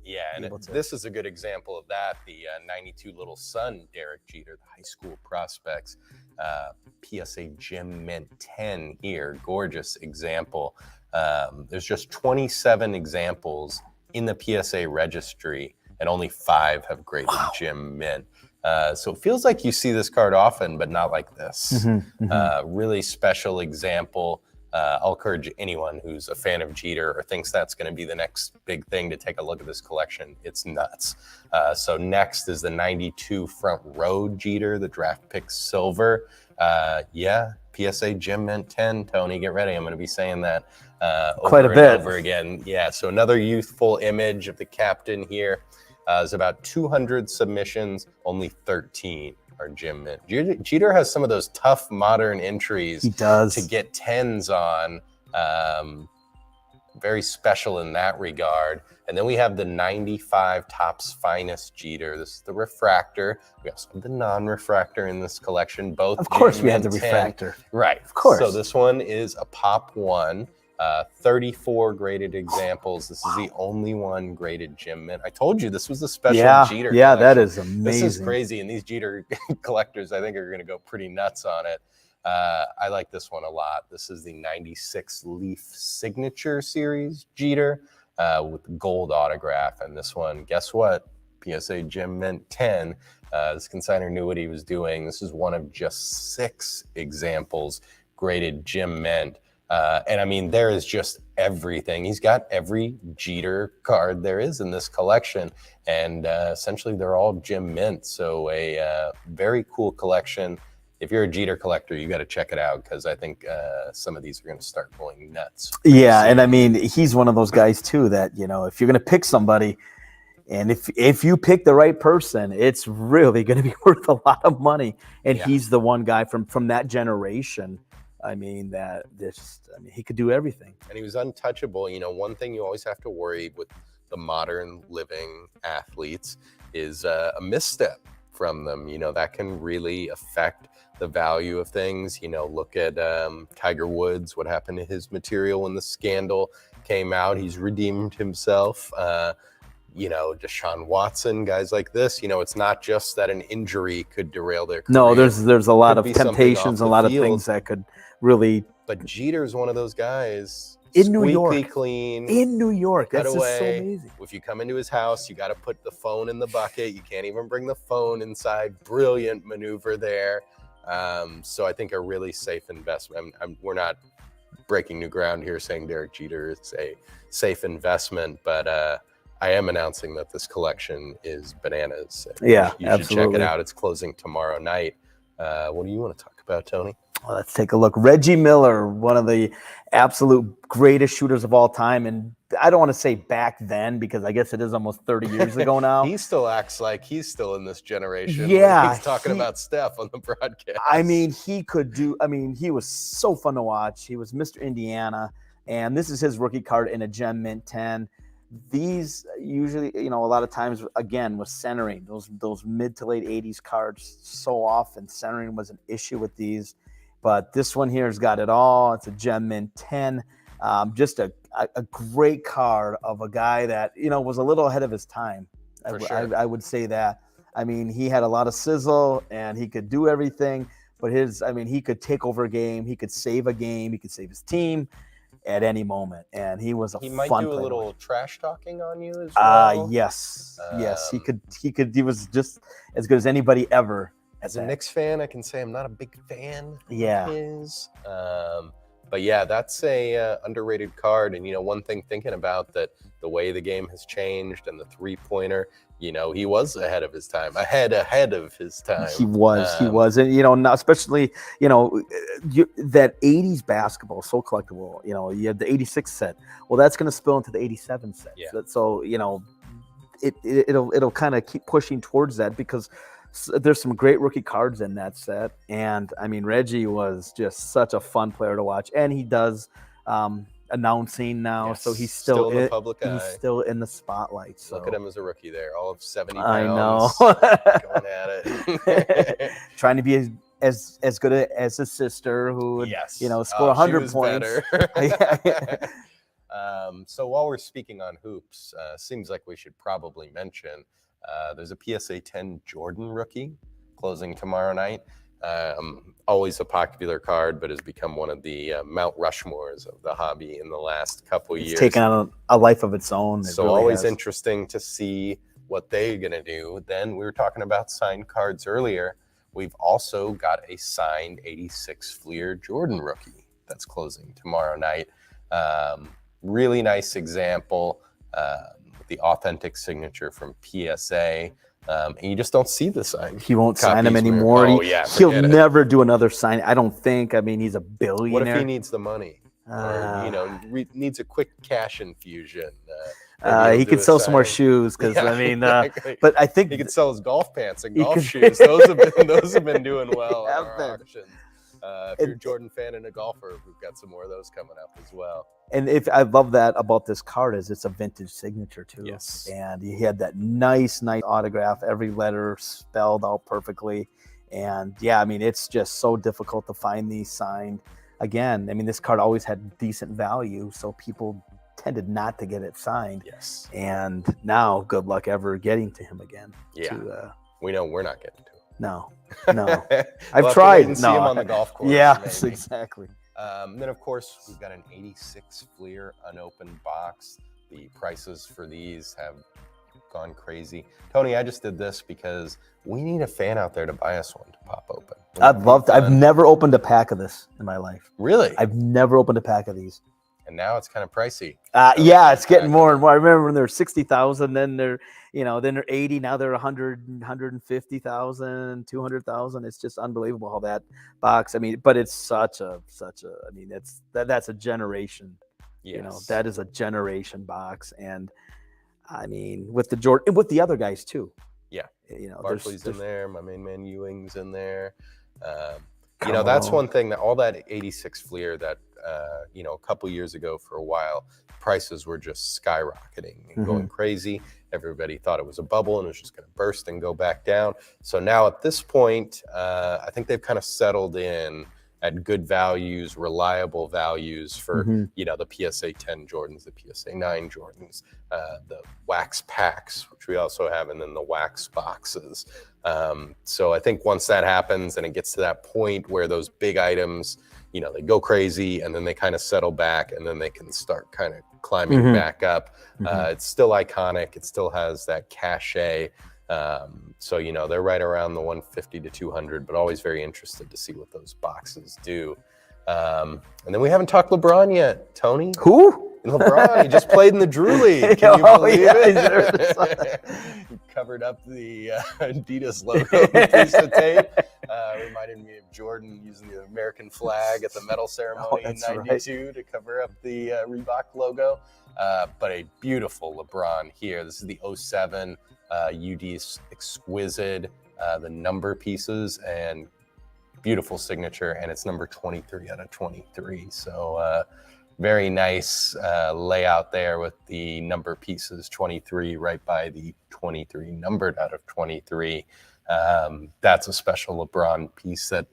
S3: this is a good example of that. The 92 Little Son, Derek Jeter, the high school prospects. PSA Gem Mint 10 here. Gorgeous example. There's just 27 examples in the PSA registry, and only 5 have graded Gem Mint. So it feels like you see this card often, but not like this. Really special example. I'll encourage anyone who's a fan of Jeter or thinks that's going to be the next big thing to take a look at this collection. It's nuts. So next is the 92 Front Row Jeter, the draft pick silver. PSA Gem Mint 10. Tony, get ready. I'm going to be saying that
S4: quite a bit
S3: over again. Yeah, so another youthful image of the captain here. Is about 200 submissions, only 13 are Gem Mint. Jeter has some of those tough modern entries.
S4: He does.
S3: To get 10s on. very special in that regard. And then we have the 95 Topps Finest Jeter. This is the refractor. We also have the non-refractor in this collection. Both.
S4: Of course, we have the
S3: Gem Mint 10.
S4: refractor.
S3: Right.
S4: Of course.
S3: So this one is a Pop 1. 34 graded examples. This is the only one graded Gem Mint. I told you this was a special Jeter
S4: Yeah,
S3: collection.
S4: that is amazing.
S3: This is crazy, and these Jeter collectors, I think, are going to go pretty nuts on it. I like this one a lot. This is the 96 Leaf Signature Series Jeter with gold autograph. And this one, guess what? PSA Gem Mint 10. This consignor knew what he was doing. This is one of just 6 examples graded Gem Mint. And I mean, there is just everything. He's got every Jeter card there is in this collection. And essentially, they're all Gem Mint. So a very cool collection. If you're a Jeter collector, you got to check it out because I think some of these are going to start going nuts.
S4: Yeah, and I mean, he's one of those guys too that, you know, if you're going to pick somebody, and if you pick the right person, it's really going to be worth a lot of money. And he's the one guy from that generation. I mean, he could do everything.
S3: And he was untouchable. You know, one thing you always have to worry with the modern living athletes is a misstep from them. You know, that can really affect the value of things. You know, look at Tiger Woods, what happened to his material when the scandal came out. He's redeemed himself. You know, Deshaun Watson, guys like this. You know, it's not just that an injury could derail their career.
S4: No, there's a lot of
S3: Could be something
S4: temptations,
S3: off
S4: a
S3: the
S4: lot of
S3: field.
S4: things that could really.
S3: But Jeter's one of those guys.
S4: In New
S3: squeaky
S4: York.
S3: clean.
S4: In New York,
S3: Cut
S4: that's just so
S3: away.
S4: amazing.
S3: If you come into his house, you got to put the phone in the bucket. You can't even bring the phone inside. Brilliant maneuver there. So I think a really safe investment. We're not breaking new ground here saying Derek Jeter is a safe investment, but I am announcing that this collection is bananas.
S4: Yeah,
S3: you should
S4: absolutely.
S3: check it out. It's closing tomorrow night. What do you want to talk about, Tony?
S4: Well, let's take a look. Reggie Miller, one of the absolute greatest shooters of all time. And I don't want to say back then because I guess it is almost 30 years ago now.
S3: He still acts like he's still in this generation.
S4: Yeah,
S3: when he's talking about Steph on the broadcast.
S4: I mean, he was so fun to watch. He was Mr. Indiana. And this is his rookie card in a Gem Mint 10. These usually, you know, a lot of times, again, with centering, those mid to late 80s cards, so often centering was an issue with these. But this one here has got it all. It's a Gem Mint 10. Just a great card of a guy that, you know, was a little ahead of his time. I would say that. I mean, he had a lot of sizzle and he could do everything. But he could take over a game. He could save a game. He could save his team at any moment. And he was a fun player.
S3: He might do a little trash talking on you as well.
S4: Yes. He could. He was just as good as anybody ever.
S3: As a Knicks fan, I can say I'm not a big fan of his. But yeah, that's a underrated card. And, you know, one thing thinking about that, the way the game has changed and the three-pointer, you know, he was ahead of his time, ahead of his time.
S4: He was. And, you know, now especially, you know, that 80s basketball, so collectible. You know, you had the 86 set. Well, that's going to spill into the 87 set.
S3: Yeah.
S4: So, you know, it'll kind of keep pushing towards that because there's some great rookie cards in that set. And I mean, Reggie was just such a fun player to watch. And he does announcing now.
S3: Yes,
S4: so he's still
S3: in the public eye.
S4: He's still in the spotlight. So.
S3: Look at him as a rookie there, all of 70
S4: I
S3: pounds.
S4: know.
S3: Going at it.
S4: Trying to be as good as his sister who would,
S3: Yes.
S4: you know, score 100 points.
S3: So while we're speaking on hoops, seems like we should probably mention there's a PSA 10 Jordan rookie closing tomorrow night. Always a popular card, but has become one of the Mount Rushmores of the hobby in the last couple years.
S4: It's taken on a life of its own.
S3: So
S4: really
S3: always
S4: has.
S3: interesting to see what they're going to do. Then we were talking about signed cards earlier. We've also got a signed 86 Fleer Jordan rookie that's closing tomorrow night. Really nice example. The authentic signature from PSA. And you just don't see the sign.
S4: He won't sign him
S3: copies where-
S4: anymore. He'll
S3: forget it.
S4: never do another sign. I don't think. I mean, he's a billionaire.
S3: What if he needs the money? Or, you know, needs a quick cash infusion?
S4: He could sell some more shoes because I mean,
S3: exactly.
S4: but I think
S3: he could sell his golf pants and golf shoes. Those have been doing well on our auctions. If you're a Jordan fan and a golfer, we've got some more of those coming up as well.
S4: And if I love that about this card is it's a vintage signature too.
S3: Yes.
S4: And he had that nice autograph, every letter spelled out perfectly. And yeah, I mean, it's just so difficult to find these signed. Again, I mean, this card always had decent value, so people tended not to get it signed.
S3: Yes.
S4: And now, good luck ever getting to him again.
S3: Yeah. We know we're not getting to him.
S4: No.
S3: We'll
S4: I've tried.
S3: And see him on the golf course.
S4: Yes,
S3: maybe.
S4: exactly.
S3: Then, of course, we've got an 86 Fleer unopened box. The prices for these have gone crazy. Tony, I just did this because we need a fan out there to buy us one to pop open.
S4: I'd love to. I've never opened a pack of this in my life.
S3: Really?
S4: I've never opened a pack of these.
S3: And now it's kind of pricey.
S4: Yeah, it's getting more and more. I remember when they're 60,000, then they're, then they're 80. Now they're 100, 150,000, 200,000. It's just unbelievable how that box. I mean, but it's such a. I mean, that's a generation.
S3: Yes.
S4: That is a generation box, and I mean, with the Jordan, with the other guys too.
S3: Yeah.
S4: Barkley's
S3: in there. My main man Ewing's in there.
S4: Come
S3: that's
S4: on.
S3: one thing that all that 86 Fleer that, a couple years ago for a while, prices were just skyrocketing and going crazy. Everybody thought it was a bubble and it was just going to burst and go back down. So now at this point, I think they've kind of settled in at good values, reliable values for, the PSA 10 Jordans, the PSA 9 Jordans, the wax packs, which we also have, and then the wax boxes. So I think once that happens and it gets to that point where those big items, they go crazy and then they kind of settle back and then they can start kind of climbing back up. It's still iconic. It still has that cachet. So, they're right around the 150 to 200, but always very interested to see what those boxes do. And then we haven't talked LeBron yet, Tony.
S4: Who?
S3: LeBron, he just played in the Drew League. Can you believe
S4: it?
S3: He covered up the Adidas logo with a piece of tape. Reminded me of Jordan using the American flag at the medal ceremony in '92 to cover up the Reebok logo. But a beautiful LeBron here. This is the 07 UD's exquisite, the number pieces and beautiful signature, and it's number 23 out of 23. So very nice layout there with the number pieces, 23 right by the 23 numbered out of 23. That's a special LeBron piece that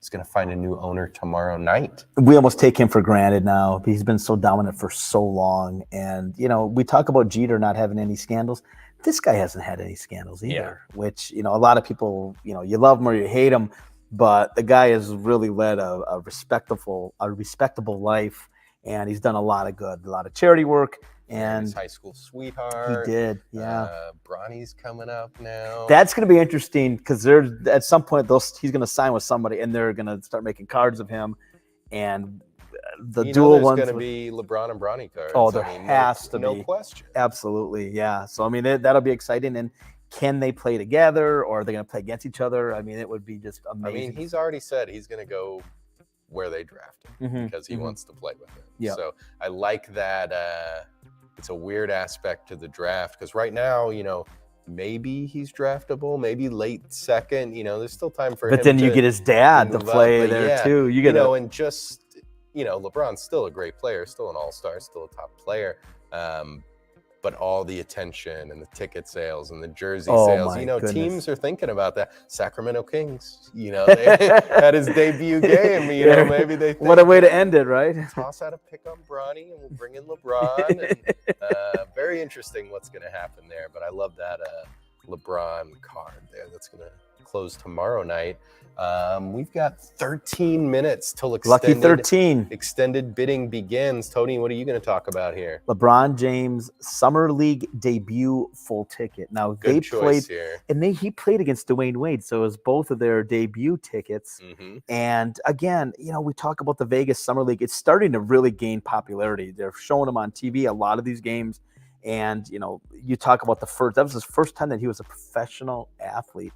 S3: is going to find a new owner tomorrow night.
S4: We almost take him for granted now. He's been so dominant for so long. And, we talk about Jeter not having any scandals. This guy hasn't had any scandals either, which, a lot of people, you love him or you hate him, but the guy has really led a respectable life, and he's done a lot of good, a lot of charity work. And
S3: his high school sweetheart.
S4: He did, yeah.
S3: Bronny's coming up now.
S4: That's going to be interesting because at some point he's going to sign with somebody, and they're going to start making cards of him, and the dual ones.
S3: There's going to be LeBron and Bronny cards.
S4: Oh, there has to be.
S3: No question.
S4: Absolutely, yeah. So I mean, that'll be exciting. And can they play together, or are they going to play against each other? I mean, it would be just amazing.
S3: I mean, he's already said he's going to go where they draft him because he wants to play with him.
S4: Yeah.
S3: So I like that. It's a weird aspect to the draft because right now, maybe he's draftable, maybe late second. There's still time for him.
S4: But then you get his dad to play there too. You get
S3: and just LeBron's still a great player, still an all-star, still a top player. But all the attention and the ticket sales and the jersey sales,
S4: goodness.
S3: Teams are thinking about that. Sacramento Kings, they had his debut game. Maybe they think,
S4: what a way to end it, right?
S3: Toss out a pick on Bronny and we'll bring in LeBron. And, very interesting what's going to happen there. But I love that LeBron card there. That's going to close tomorrow night. We've got 13 minutes till extended bidding begins. Tony, what are you going to talk about here?
S4: LeBron James Summer League debut full ticket. Now
S3: Good
S4: they played
S3: here.
S4: And he played against Dwayne Wade, so it was both of their debut tickets. And again, we talk about the Vegas Summer League. It's starting to really gain popularity. They're showing them on TV, a lot of these games. And you talk about that was his first time that he was a professional athlete.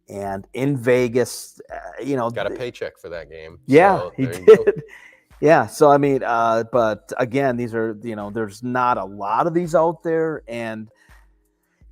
S4: And in Vegas,
S3: got a paycheck for that game.
S4: Yeah,
S3: so
S4: he did. Yeah. So, I mean, but again, these are, there's not a lot of these out there, and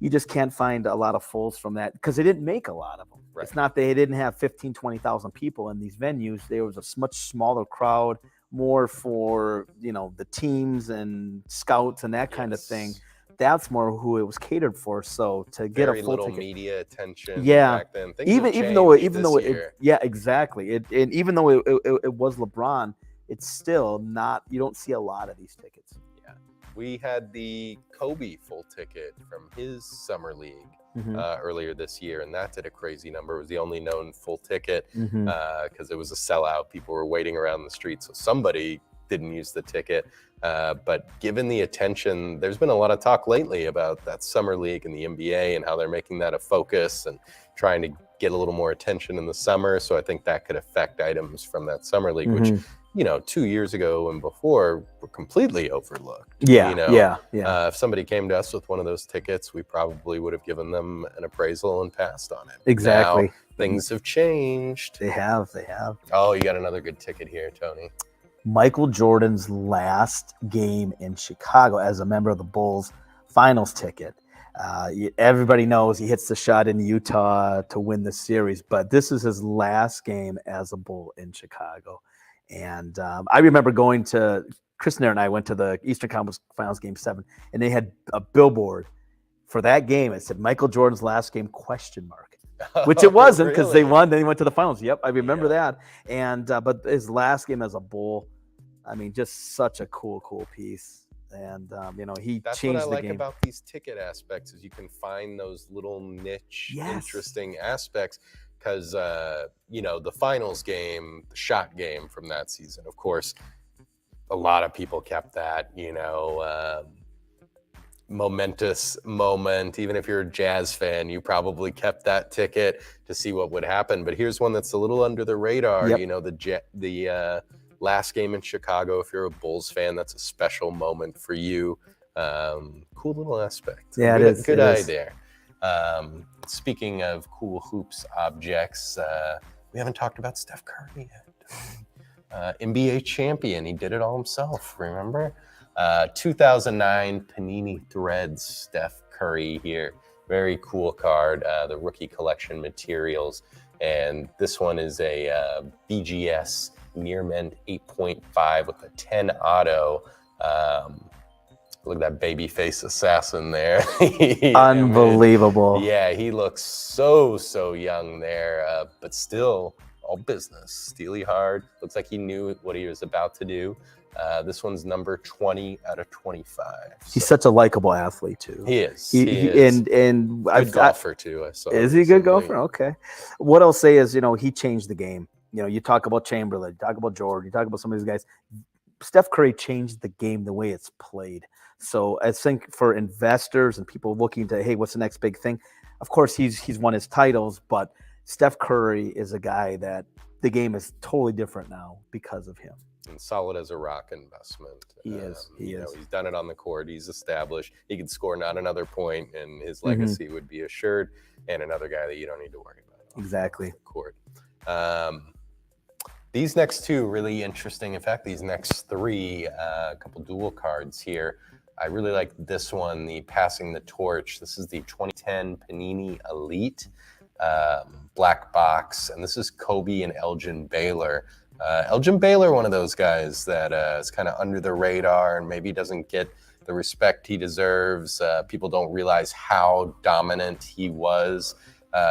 S4: you just can't find a lot of fulls from that because they didn't make a lot of them.
S3: Right.
S4: It's not they didn't have 15, 20,000 people in these venues. There was a much smaller crowd, more for, the teams and scouts and that kind of thing.
S3: Yes.
S4: That's more who it was catered for. So to get
S3: Very
S4: a full
S3: little
S4: ticket,
S3: media attention
S4: Yeah.
S3: back then. Things
S4: even
S3: have
S4: even though
S3: changed
S4: even
S3: this
S4: though
S3: year.
S4: yeah, exactly. And even though it was LeBron, it's still not. You don't see a lot of these tickets.
S3: Yeah. We had the Kobe full ticket from his summer league earlier this year, and that did a crazy number. It was the only known full ticket because it was a sellout. People were waiting around the street, so somebody didn't use the ticket. But given the attention, there's been a lot of talk lately about that summer league and the NBA and how they're making that a focus and trying to get a little more attention in the summer. So I think that could affect items from that summer league, which 2 years ago and before were completely overlooked.
S4: Yeah.
S3: If somebody came to us with one of those tickets, we probably would have given them an appraisal and passed on it.
S4: Exactly.
S3: Now, things have changed.
S4: They have.
S3: Oh, you got another good ticket here, Tony.
S4: Michael Jordan's last game in Chicago as a member of the Bulls finals ticket. Everybody knows he hits the shot in Utah to win the series, but this is his last game as a Bull in Chicago. And I remember going to Chris Nair and I went to the Eastern Conference Finals Game 7, and they had a billboard for that game. It said Michael Jordan's last game ? Which it wasn't, because they won. Then he went to the finals. Yep, I remember that. And but his last game as a Bull, I mean, just such a cool piece. And he
S3: That's
S4: changed
S3: what I
S4: the
S3: like
S4: game.
S3: about these ticket aspects is you can find those little niche, interesting aspects. Because the finals game, the shot game from that season, of course, a lot of people kept that. Momentous moment. Even if you're a Jazz fan, you probably kept that ticket to see what would happen. But here's one that's a little under the radar.
S4: Yep.
S3: The last game in Chicago. If you're a Bulls fan, that's a special moment for you. Cool little aspect.
S4: Yeah,
S3: good,
S4: it is.
S3: Good eye there. Speaking of cool hoops objects, we haven't talked about Steph Curry yet. NBA champion. He did it all himself. Remember? 2009 Panini Threads Steph Curry here. Very cool card, the rookie collection materials. And this one is a BGS near mint 8.5 with a 10 auto. Look at that baby face assassin there.
S4: Unbelievable.
S3: Yeah, he looks so young there, but still all business. Steely hard. Looks like he knew what he was about to do. This one's number 20 out of 25.
S4: He's such a likable athlete too.
S3: He is.
S4: He is. And
S3: good golfer too. I saw.
S4: Is he a good golfer? Okay. What I'll say is, he changed the game. You talk about Chamberlain, you talk about Jordan, you talk about some of these guys. Steph Curry changed the game the way it's played. So I think for investors and people looking to, hey, what's the next big thing? Of course, he's won his titles, but Steph Curry is a guy that the game is totally different now because of him.
S3: And solid as a rock investment.
S4: He is.
S3: He's done it on the court. He's established. He could score not another point, and his legacy would be assured. And another guy that you don't need to worry about.
S4: Exactly.
S3: The court. These next two really interesting. In fact, these next three, a couple dual cards here. I really like this one, the Passing the Torch. This is the 2010 Panini Elite black box, and this is Kobe and Elgin Baylor. Elgin Baylor, one of those guys that is kind of under the radar and maybe doesn't get the respect he deserves. People don't realize how dominant he was.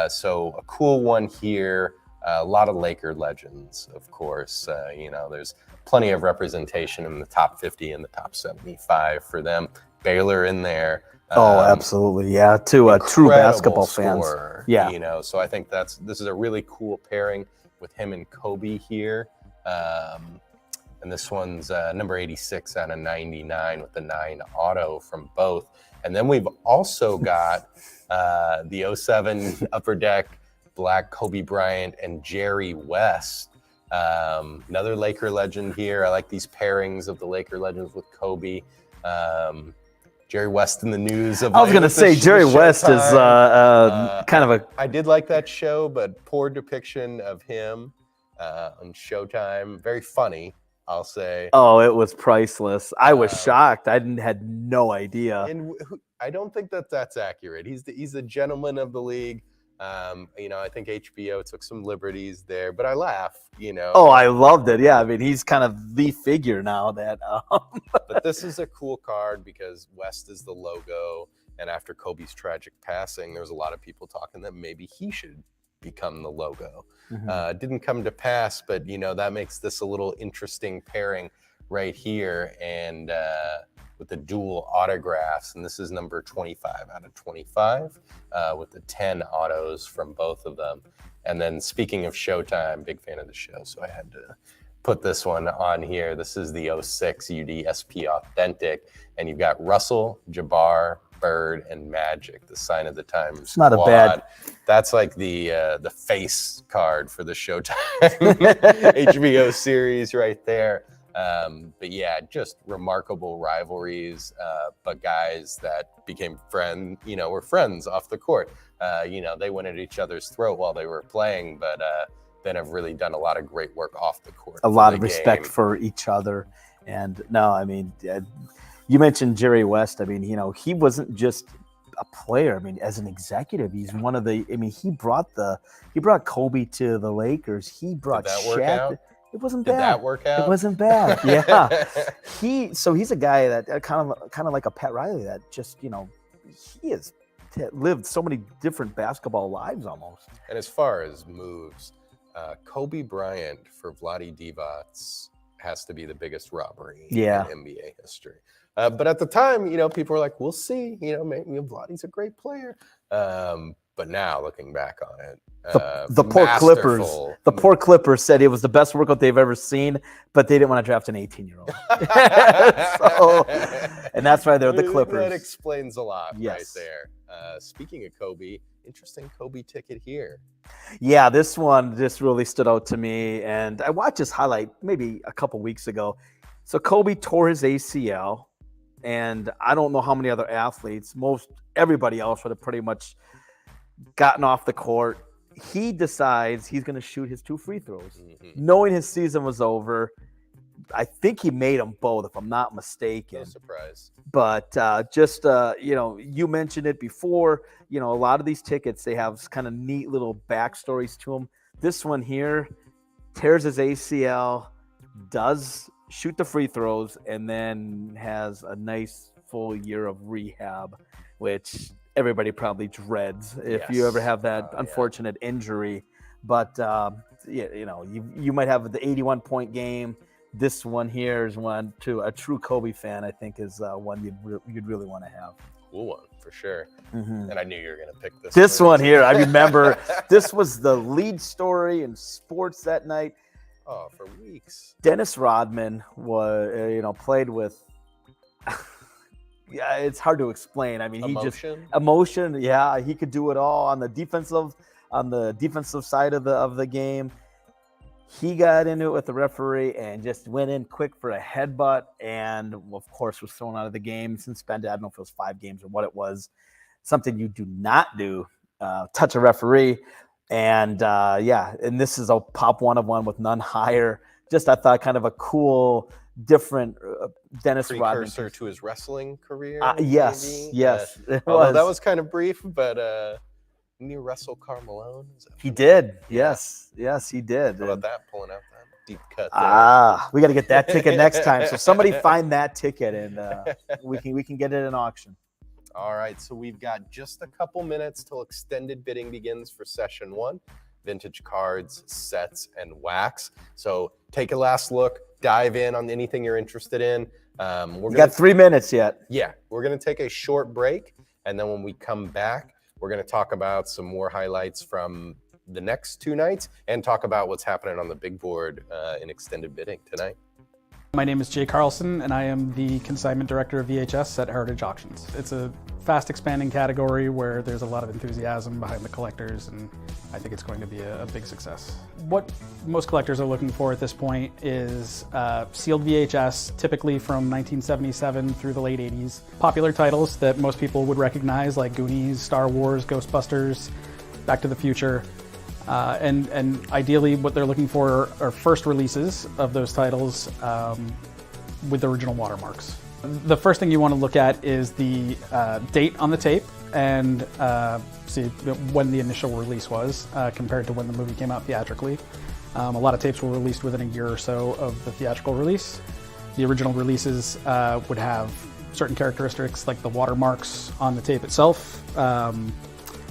S3: So a cool one here. A lot of Laker legends, of course. There's plenty of representation in the top 50 and the top 75 for them. Baylor in there.
S4: Absolutely. Yeah. To true basketball
S3: scorer,
S4: fans. Yeah.
S3: So I think this is a really cool pairing with him and Kobe here. And this one's number 86 out of 99 with the 9 auto from both. And then we've also got the 07 Upper Deck black Kobe Bryant and Jerry West. Another Laker legend here. I like these pairings of the Laker legends with Kobe. Jerry West in the news. I
S4: was going to say Jerry West is kind of a...
S3: I did like that show, but poor depiction of him on Showtime. Very funny, I'll say.
S4: Oh, it was priceless. I was shocked. I had no idea.
S3: And I don't think that's accurate. He's the gentleman of the league. I think HBO took some liberties there, but I laugh,
S4: Oh, I loved it. Yeah, I mean, he's kind of the figure now that.
S3: But this is a cool card because West is the logo, and after Kobe's tragic passing, there was a lot of people talking that maybe he should become the logo. Didn't come to pass, but that makes this a little interesting pairing right here, and with the dual autographs, and this is number 25 out of 25 with the 10 autos from both of them. And then speaking of Showtime, big fan of the show, so I had to put this one on here. This is the 06 UDSP Authentic, and you've got Russell, Jabbar, Bird, and Magic, the sign of the time.
S4: It's not a bad.
S3: That's like the face card for the Showtime HBO series right there. But yeah, just remarkable rivalries, but guys that became were friends off the court. They went at each other's throat while they were playing, but then have really done a lot of great work off the court.
S4: A lot of respect for each other. And no, I mean, you mentioned Jerry West. I mean, he wasn't just a player. I mean, as an executive, he's one of the. I mean, he brought Kobe to the Lakers. He brought Shaq. It wasn't bad.
S3: Did that work out?
S4: It wasn't bad. Yeah. He's a guy that kind of like a Pat Riley that just, he has lived so many different basketball lives almost.
S3: And as far as moves, Kobe Bryant for Vlade Divac has to be the biggest robbery in NBA history. But at the time, people were like, we'll see, maybe Vlade's a great player. But now looking back on it,
S4: the poor Clippers said it was the best workout they've ever seen, but they didn't want to draft an 18-year-old. And that's why they're the Clippers.
S3: That explains a lot right
S4: Yes.
S3: there. Speaking of Kobe, interesting Kobe ticket here.
S4: Yeah, this one just really stood out to me. And I watched this highlight maybe a couple weeks ago. So Kobe tore his ACL, and I don't know how many other athletes, everybody else would have pretty much gotten off the court. He decides he's going to shoot his 2 free throws, knowing his season was over. I think he made them both, if I'm not mistaken.
S3: No surprise.
S4: But you mentioned it before. A lot of these tickets, they have kind of neat little backstories to them. This one here tears his ACL, does shoot the free throws, and then has a nice full year of rehab, which everybody probably dreads if you ever have that unfortunate injury. But you might have the 81-point game. This one here is one to a true Kobe fan, I think, is one you'd really want to have.
S3: Cool one for sure. And I knew you were going to pick this.
S4: This one here, I remember. This was the lead story in sports that night.
S3: Oh, for weeks.
S4: Dennis Rodman was, played with. Yeah, it's hard to explain. I mean, emotion. Yeah, he could do it all on the defensive side of the game. He got into it with the referee and just went in quick for a headbutt, and of course was thrown out of the game, suspended. I don't know if it was 5 games or what it was. Something you do not do, touch a referee. And and this is a pop 1-of-1 with none higher. Just I thought kind of a cool, different Dennis Rodman.
S3: Precursor to his wrestling career.
S4: Yes.
S3: Although that was kind of brief, but didn't he wrestle Karl Malone?
S4: He did. Yes, he did.
S3: How about that, pulling out that deep cut there?
S4: We got to get that ticket next time. So somebody find that ticket, and we can get it in auction.
S3: All right, so we've got just a couple minutes till extended bidding begins for session 1. Vintage cards, sets, and wax. So take a last look, dive in on anything you're interested in.
S4: We got 3 minutes yet.
S3: Yeah, we're going to take a short break, and then when we come back, we're going to talk about some more highlights from the next 2 nights and talk about what's happening on the big board in extended bidding tonight.
S9: My name is Jay Carlson, and I am the consignment director of VHS at Heritage Auctions. It's a fast expanding category where there's a lot of enthusiasm behind the collectors, and I think it's going to be a big success. What most collectors are looking for at this point is sealed VHS, typically from 1977 through the late 80s. Popular titles that most people would recognize, like Goonies, Star Wars, Ghostbusters, Back to the Future. And ideally what they're looking for are first releases of those titles with original watermarks. The first thing you want to look at is the date on the tape. and see when the initial release was compared to when the movie came out theatrically. A lot of tapes were released within a year or so of the theatrical release. The original releases would have certain characteristics like the watermarks on the tape itself.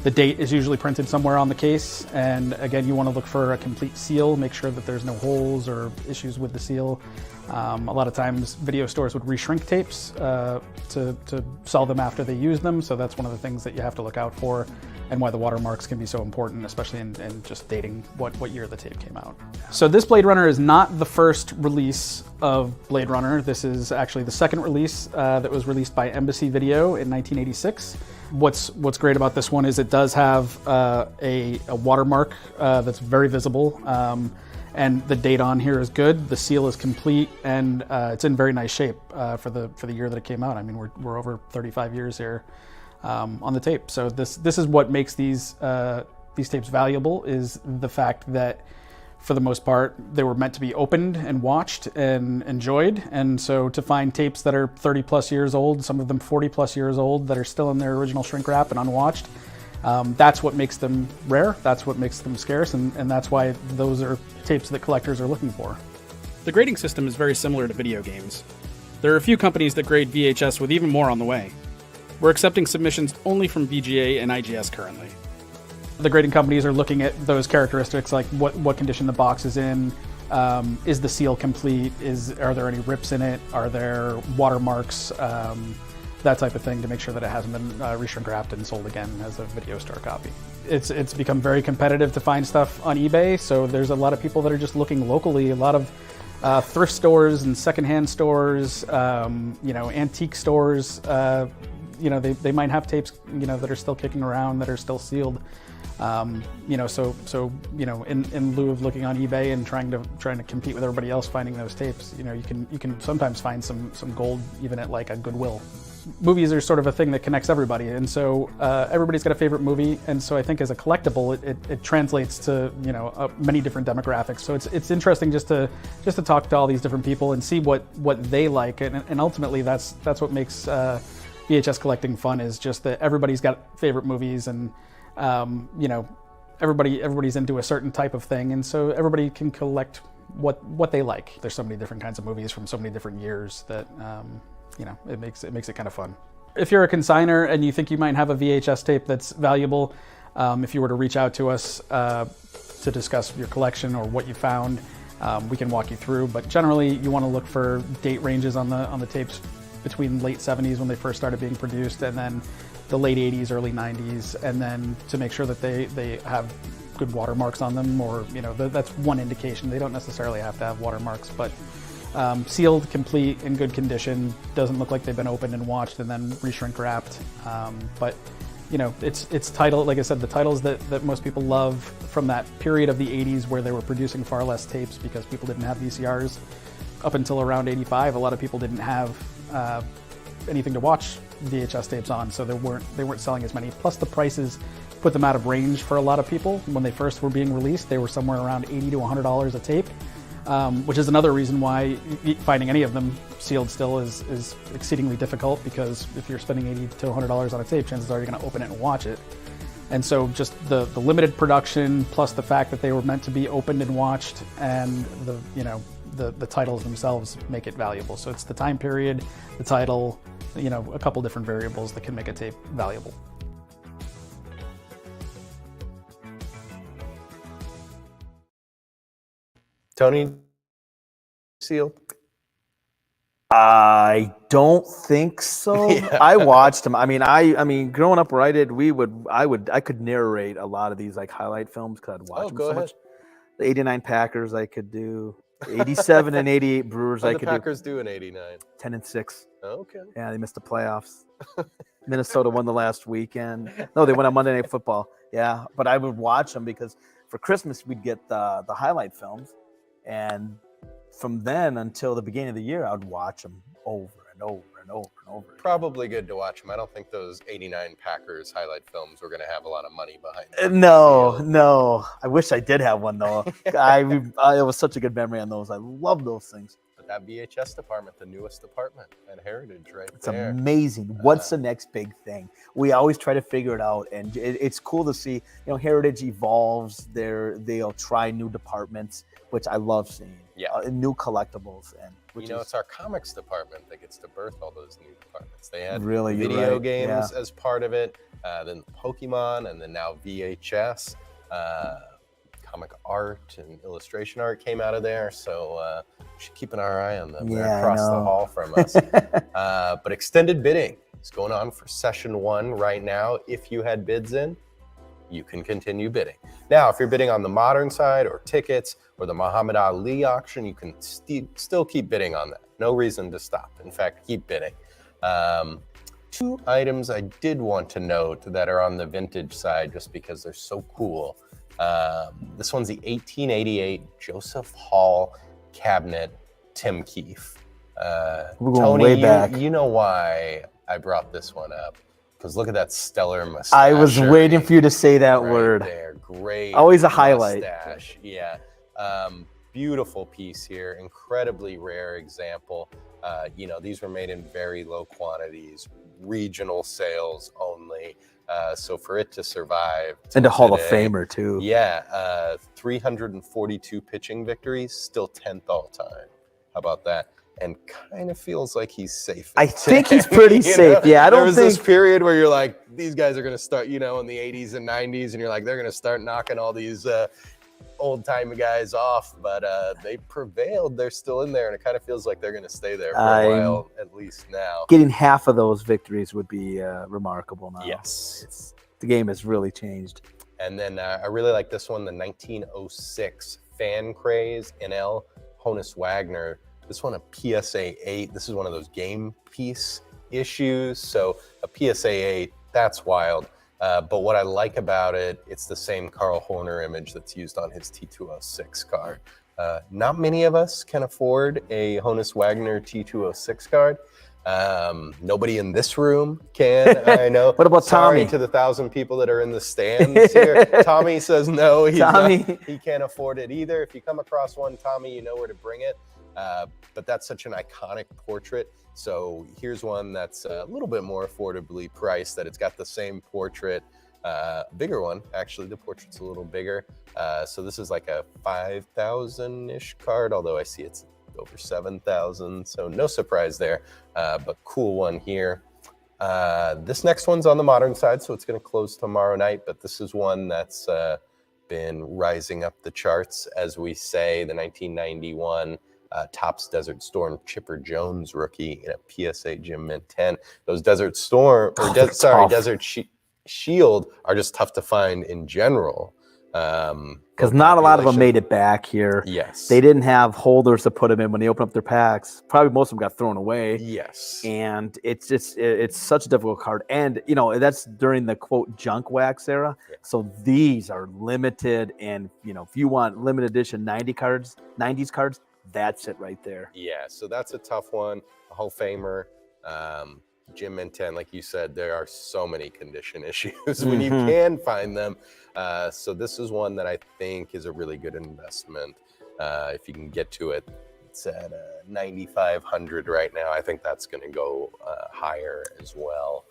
S9: The date is usually printed somewhere on the case, and again, you want to look for a complete seal, make sure that there's no holes or issues with the seal. A lot of times video stores would reshrink tapes to sell them after they use them, so that's one of the things that you have to look out for, and why the watermarks can be so important, especially in just dating what year the tape came out. So this Blade Runner is not the first release of Blade Runner. This is actually the second release that was released by Embassy Video in 1986. What's great about this one is it does have a watermark that's very visible, and the date on here is good. The seal is complete, and it's in very nice shape for the year that it came out. I mean, we're over 35 years here on the tape. So this is what makes these tapes valuable, is the fact that for the most part they were meant to be opened and watched and enjoyed. And so to find tapes that are 30 plus years old, some of them 40 plus years old, that are still in their original shrink wrap and unwatched, that's what makes them rare, that's what makes them scarce, and that's why those are tapes that collectors are looking for.
S10: The grading system is very similar to video games. There are a few companies that grade VHS with even more on the way. We're accepting submissions only from VGA and IGS currently.
S9: The grading companies are looking at those characteristics, like what condition the box is in, is the seal complete, are there any rips in it, are there watermarks, that type of thing, to make sure that it hasn't been reshrink wrapped and sold again as a video store copy. It's become very competitive to find stuff on eBay, so there's a lot of people that are just looking locally. A lot of thrift stores and secondhand stores, antique stores. They might have tapes, that are still kicking around, that are still sealed. In lieu of looking on eBay and trying to compete with everybody else finding those tapes, you can sometimes find some gold even at like a Goodwill. Movies are sort of a thing that connects everybody, and so everybody's got a favorite movie, and so I think as a collectible it translates to many different demographics. So it's interesting just to talk to all these different people and see what they like, and ultimately that's what makes VHS collecting fun, is just that everybody's got favorite movies, and everybody's into a certain type of thing, and so everybody can collect what they like. There's so many different kinds of movies from so many different years that it makes it kind of fun. If you're a consigner and you think you might have a VHS tape that's valuable, if you were to reach out to us to discuss your collection or what you found, we can walk you through. But generally, you want to look for date ranges on the tapes between late 70s when they first started being produced, and then the late 80s, early 90s, and then to make sure that they have good watermarks on them, or that's one indication. They don't necessarily have to have watermarks, but sealed, complete, in good condition, doesn't look like they've been opened and watched and then reshrink wrapped. But it's title, like I said, the titles that most people love from that period of the 80s where they were producing far less tapes because people didn't have VCRs. Up until around 85, a lot of people didn't have anything to watch VHS tapes on, so they weren't selling as many. Plus the prices put them out of range for a lot of people. When they first were being released, they were somewhere around $80 to $100 a tape, which is another reason why finding any of them sealed still is exceedingly difficult, because if you're spending $80 to $100 on a tape, chances are you're going to open it and watch it. And so just the limited production, plus the fact that they were meant to be opened and watched, and the titles themselves make it valuable. So it's the time period, the title, a couple different variables that can make a tape valuable.
S3: Tony, sealed?
S4: I don't think so.
S3: Yeah.
S4: I watched them. I mean, growing up where I did, I could narrate a lot of these like highlight films because I'd watch them so much. The 89 Packers I could do. 87 and 88 Brewers I could do.
S3: What did the Packers do in 89?
S4: 10-6.
S3: Okay.
S4: Yeah, they missed the playoffs. Minnesota won the last weekend. No, they went on Monday Night Football. Yeah, but I would watch them because for Christmas we'd get the highlight films, and from then until the beginning of the year, I would watch them over and over and over and over.
S3: Probably good to watch them. I don't think those 89 Packers highlight films were going to have a lot of money behind them.
S4: No. I wish I did have one, though. It was such a good memory on those. I love those things.
S3: But that VHS department, the newest department at Heritage right
S4: It's
S3: there.
S4: amazing. What's the next big thing? We always try to figure it out, and it's cool to see. Heritage evolves. They'll try new departments, which I love seeing.
S3: Yeah.
S4: New collectibles, and
S3: it's our comics department that gets to birth all those new departments. They had
S4: Really, you're
S3: video
S4: right.
S3: games as part of it, then Pokemon, and then now VHS. Comic art and illustration art came out of there, so we should keep an eye on them. They're across the hall from us. But extended bidding is going on for session 1 right now. If you had bids in, you can continue bidding. Now, if you're bidding on the modern side or tickets or the Muhammad Ali auction, you can still keep bidding on that. No reason to stop. In fact, keep bidding. 2 items I did want to note that are on the vintage side just because they're so cool. This one's the 1888 Joseph Hall cabinet Tim Keefe.
S4: We're going
S3: Tony,
S4: way back.
S3: You know why I brought this one up? Because look at that stellar mustache.
S4: I was waiting for you to say that word.
S3: There, great.
S4: Always a highlight.
S3: Mustache. Yeah. Beautiful piece here. Incredibly rare example. These were made in very low quantities, regional sales only. So for it to survive
S4: And a Hall of
S3: today,
S4: Famer too.
S3: Yeah, 342 pitching victories, still 10th all time. How about that? And kind of feels like he's safe.
S4: I think he's pretty safe. Yeah, I don't
S3: There was
S4: think
S3: this period where you're like, these guys are going to start, in the 80s and 90s, and you're like, they're going to start knocking all these old-time guys off, but they prevailed. They're still in there, and it kind of feels like they're going to stay there for a while, at least now.
S4: Getting half of those victories would be remarkable now.
S3: Yes.
S4: The game has really changed.
S3: And then I really like this one, the 1906 Fan Craze NL Honus Wagner. This one, a PSA 8. This is one of those game piece issues. So a PSA 8, that's wild. But what I like about it, it's the same Carl Horner image that's used on his T206 card. Not many of us can afford a Honus Wagner T206 card. Nobody in this room can, I know.
S4: What about
S3: Sorry
S4: Tommy?
S3: to the 1,000 people that are in the stands here. Tommy says no, he can't afford it either. If you come across one, Tommy, you know where to bring it. But that's such an iconic portrait. So here's one that's a little bit more affordably priced, that it's got the same portrait, bigger one. Actually, the portrait's a little bigger. So this is like a 5,000-ish card, although I see it's over 7,000. So no surprise there, but cool one here. This next one's on the modern side, so it's going to close tomorrow night. But this is one that's been rising up the charts, as we say, the 1991 Topps Desert Storm Chipper Jones rookie in a PSA Gem Mint 10. Those Desert Storm, or Desert Shield are just tough to find in general.
S4: Because not a lot of them made it back here.
S3: Yes.
S4: They didn't have holders to put them in when they opened up their packs. Probably most of them got thrown away.
S3: Yes.
S4: And it's such a difficult card. And, that's during the, quote, junk wax era. Yeah. So these are limited. And, if you want limited edition 90s cards, that's it right there.
S3: Yeah, so that's a tough one. A Hall of Famer, Gem Mint 10, like you said, there are so many condition issues when you can find them. So this is one that I think is a really good investment. If you can get to it, it's at 9,500 right now. I think that's going to go higher as well.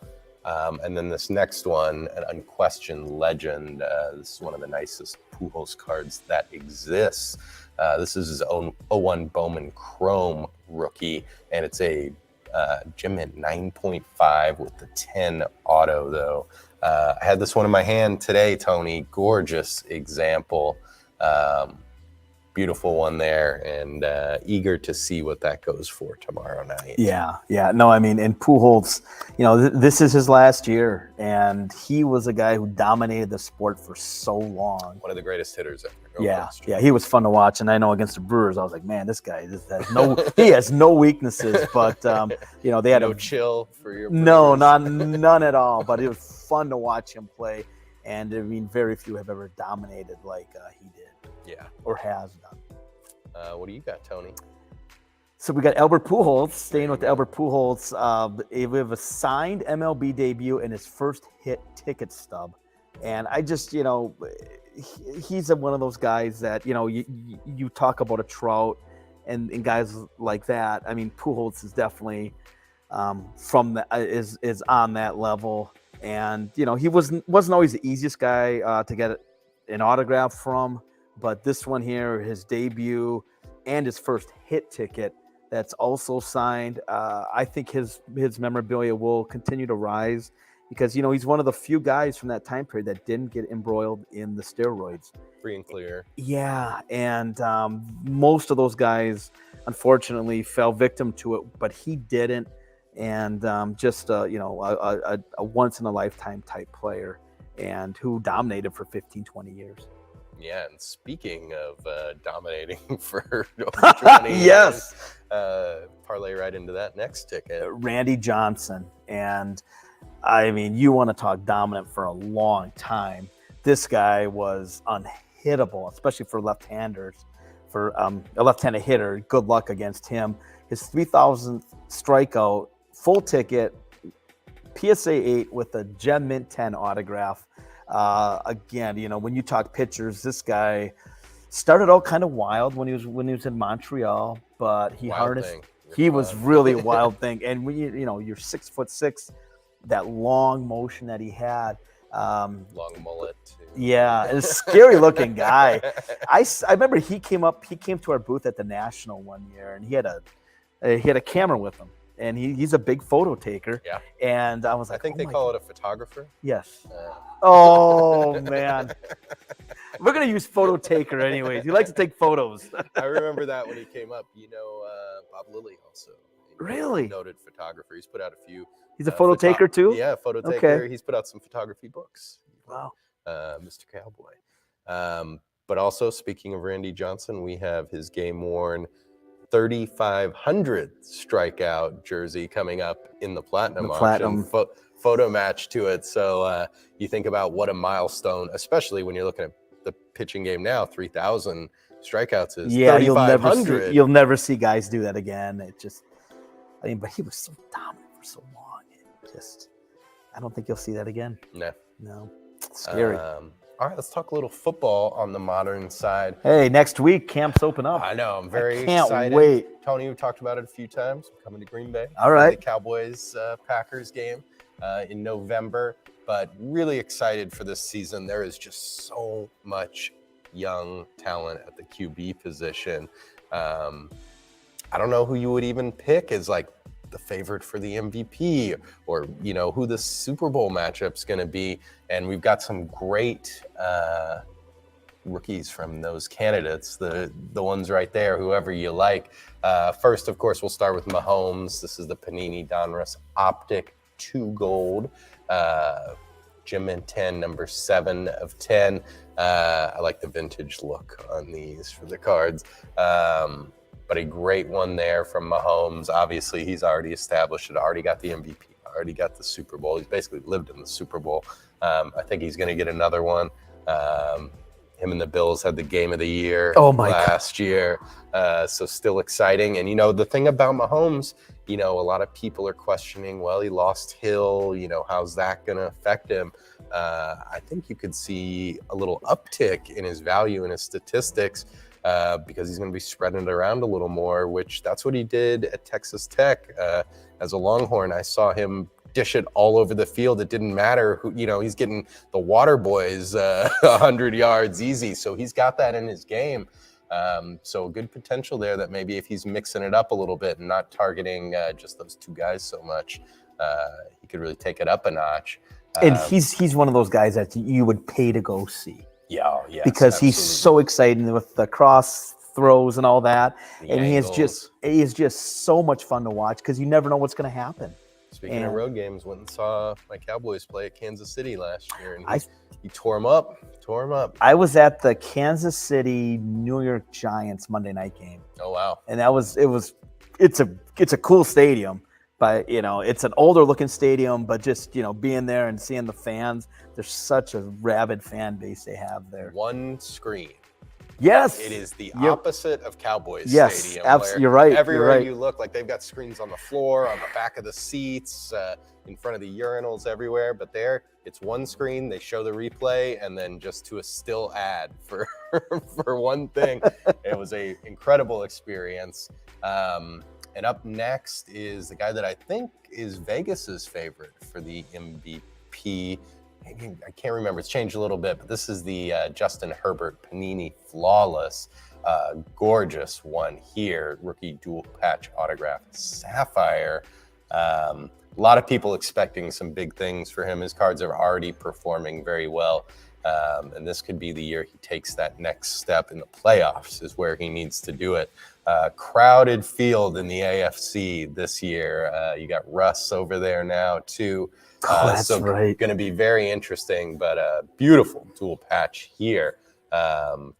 S3: And then this next one, an unquestioned legend. This is one of the nicest Pujols cards that exists. This is his own 01 Bowman Chrome rookie, and it's a Gem Mint 9.5 with the 10 auto, though. I had this one in my hand today, Tony. Gorgeous example. Beautiful one there, and eager to see what that goes for tomorrow night.
S4: Yeah. No, I mean, and Pujols, this is his last year, and he was a guy who dominated the sport for so long.
S3: One of the greatest hitters ever.
S4: Yeah, he was fun to watch, and I know against the Brewers, I was like, man, this guy he has no weaknesses, but they had
S3: no chill for your Brewers.
S4: No, none at all. But it was fun to watch him play, and I mean, very few have ever dominated like he did.
S3: Yeah,
S4: or has done.
S3: What do you got, Tony?
S4: So we got Albert Pujols, staying with Albert Pujols. We have a signed MLB debut and his first hit ticket stub. And I just, he's one of those guys that, you talk about a Trout and guys like that. I mean, Pujols is definitely is on that level. And he wasn't always the easiest guy to get an autograph from, but this one here, his debut and his first hit ticket that's also signed. I think his memorabilia will continue to rise because he's one of the few guys from that time period that didn't get embroiled in the steroids.
S3: Free and clear.
S4: Yeah, and most of those guys unfortunately fell victim to it, but he didn't. And just a once in a lifetime type player, and who dominated for 15-20 years.
S3: Yeah, and speaking of dominating for over 20
S4: yes,
S3: years, parlay right into that next ticket.
S4: Randy Johnson. And I mean, you want to talk dominant for a long time. This guy was unhittable, especially for left-handers. For a left-handed hitter, good luck against him. His 3,000th strikeout, full ticket, PSA 8 with a Gem Mint 10 autograph. Again, when you talk pitchers, this guy started out kind of wild when he was in Montreal, but he was really a wild thing. And when you're 6'6", that long motion that he had,
S3: long mullet too.
S4: Yeah, and a scary looking guy. I remember he came to our booth at the National one year, and he had a camera with him. And he's a big photo taker.
S3: Yeah.
S4: And I was like,
S3: I think they call it a photographer.
S4: Yes. Oh, man. We're going to use photo taker anyways. He likes to take photos.
S3: I remember that when he came up. Bob Lilly also.
S4: Really?
S3: Noted photographer. He's put out a few.
S4: He's a photo taker too?
S3: Yeah, photo taker.
S4: Okay.
S3: He's put out some photography books.
S4: Wow.
S3: Mr. Cowboy. But also, speaking of Randy Johnson, we have his game-worn 3,500 strikeout jersey coming up in the Platinum auction. Photo match to it. So you think about what a milestone, especially when you're looking at the pitching game now. 3,000 strikeouts is 3,500.
S4: You'll never see guys do that again. But he was so dominant for so long. I don't think you'll see that again. No. Scary.
S3: All right, let's talk a little football on the modern side.
S4: Hey, next week camps open up.
S3: I know, I'm very
S4: can't
S3: excited.
S4: Wait.
S3: Tony, we talked about it a few times. I'm coming to Green Bay.
S4: All right.
S3: The Cowboys Packers game in November, but really excited for this season. There is just so much young talent at the QB position. I don't know who you would even pick as like the favorite for the MVP, or who the Super Bowl matchup's going to be. And we've got some great rookies from those candidates, the ones right there, whoever you like. First, of course, we'll start with Mahomes. This is the Panini Donruss Optic 2 Gold. Gem Mint 10, number 7 of 10. I like the vintage look on these for the cards. But a great one there from Mahomes. Obviously, he's already established it, already got the MVP, already got the Super Bowl. He's basically lived in the Super Bowl. I think he's going to get another one. Him and the Bills had the game of the year last year. So still exciting. And, the thing about Mahomes, a lot of people are questioning, well, he lost Hill. How's that going to affect him? I think you could see a little uptick in his value and his statistics. Because he's going to be spreading it around a little more, which that's what he did at Texas Tech as a Longhorn. I saw him dish it all over the field. It didn't matter who, he's getting the water boys 100 yards easy. So he's got that in his game. So good potential there that maybe if he's mixing it up a little bit and not targeting just those two guys so much, he could really take it up a notch.
S4: And he's one of those guys that you would pay to go see.
S3: Yeah,
S4: because absolutely. He's so exciting with the cross throws and all that, and he is just so much fun to watch because you never know what's going to happen.
S3: Speaking of road games, went and saw my Cowboys play at Kansas City last year, and he tore them up.
S4: I was at the Kansas City New York Giants Monday night game.
S3: Oh wow!
S4: And it's a cool stadium. But, it's an older looking stadium, but just, being there and seeing the fans, there's such a rabid fan base they have there.
S3: One screen
S4: Yes.
S3: It is the
S4: Yep.
S3: opposite of Cowboys
S4: Yes,
S3: Stadium.
S4: you're right.
S3: Everywhere
S4: You're right.
S3: you look, like they've got screens on the floor, on the back of the seats, in front of the urinals, everywhere. But there, it's one screen. They show the replay, and then just to a still ad for for one thing. It was a incredible experience. And up next is the guy that I think is Vegas's favorite for the MVP. I can't remember. It's changed a little bit, but this is the Justin Herbert Panini Flawless. Gorgeous one here. Rookie dual patch autograph Sapphire. A lot of people expecting some big things for him. His cards are already performing very well. And this could be the year he takes that next step in the playoffs, is where he needs to do it. Crowded field in the AFC this year. You got Russ over there now, too.
S4: That's
S3: so
S4: right.
S3: Going to be very interesting, but beautiful dual patch here.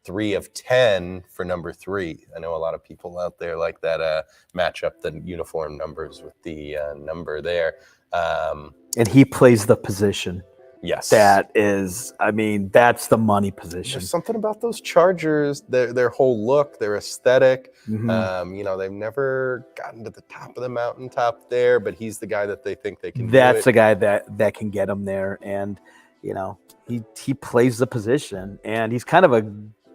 S3: 3 of 10 for number 3. I know a lot of people out there like that match up the uniform numbers with the number there.
S4: And he plays the position.
S3: Yes.
S4: That is, I mean, that's the money position.
S3: There's something about those Chargers, their whole look, their aesthetic.
S4: Mhm.
S3: You know, they've never gotten to the top of the mountaintop there, but he's the guy that they think they can
S4: That's
S3: do
S4: the guy that can get him there. And, you know, he plays the position, and he's kind of a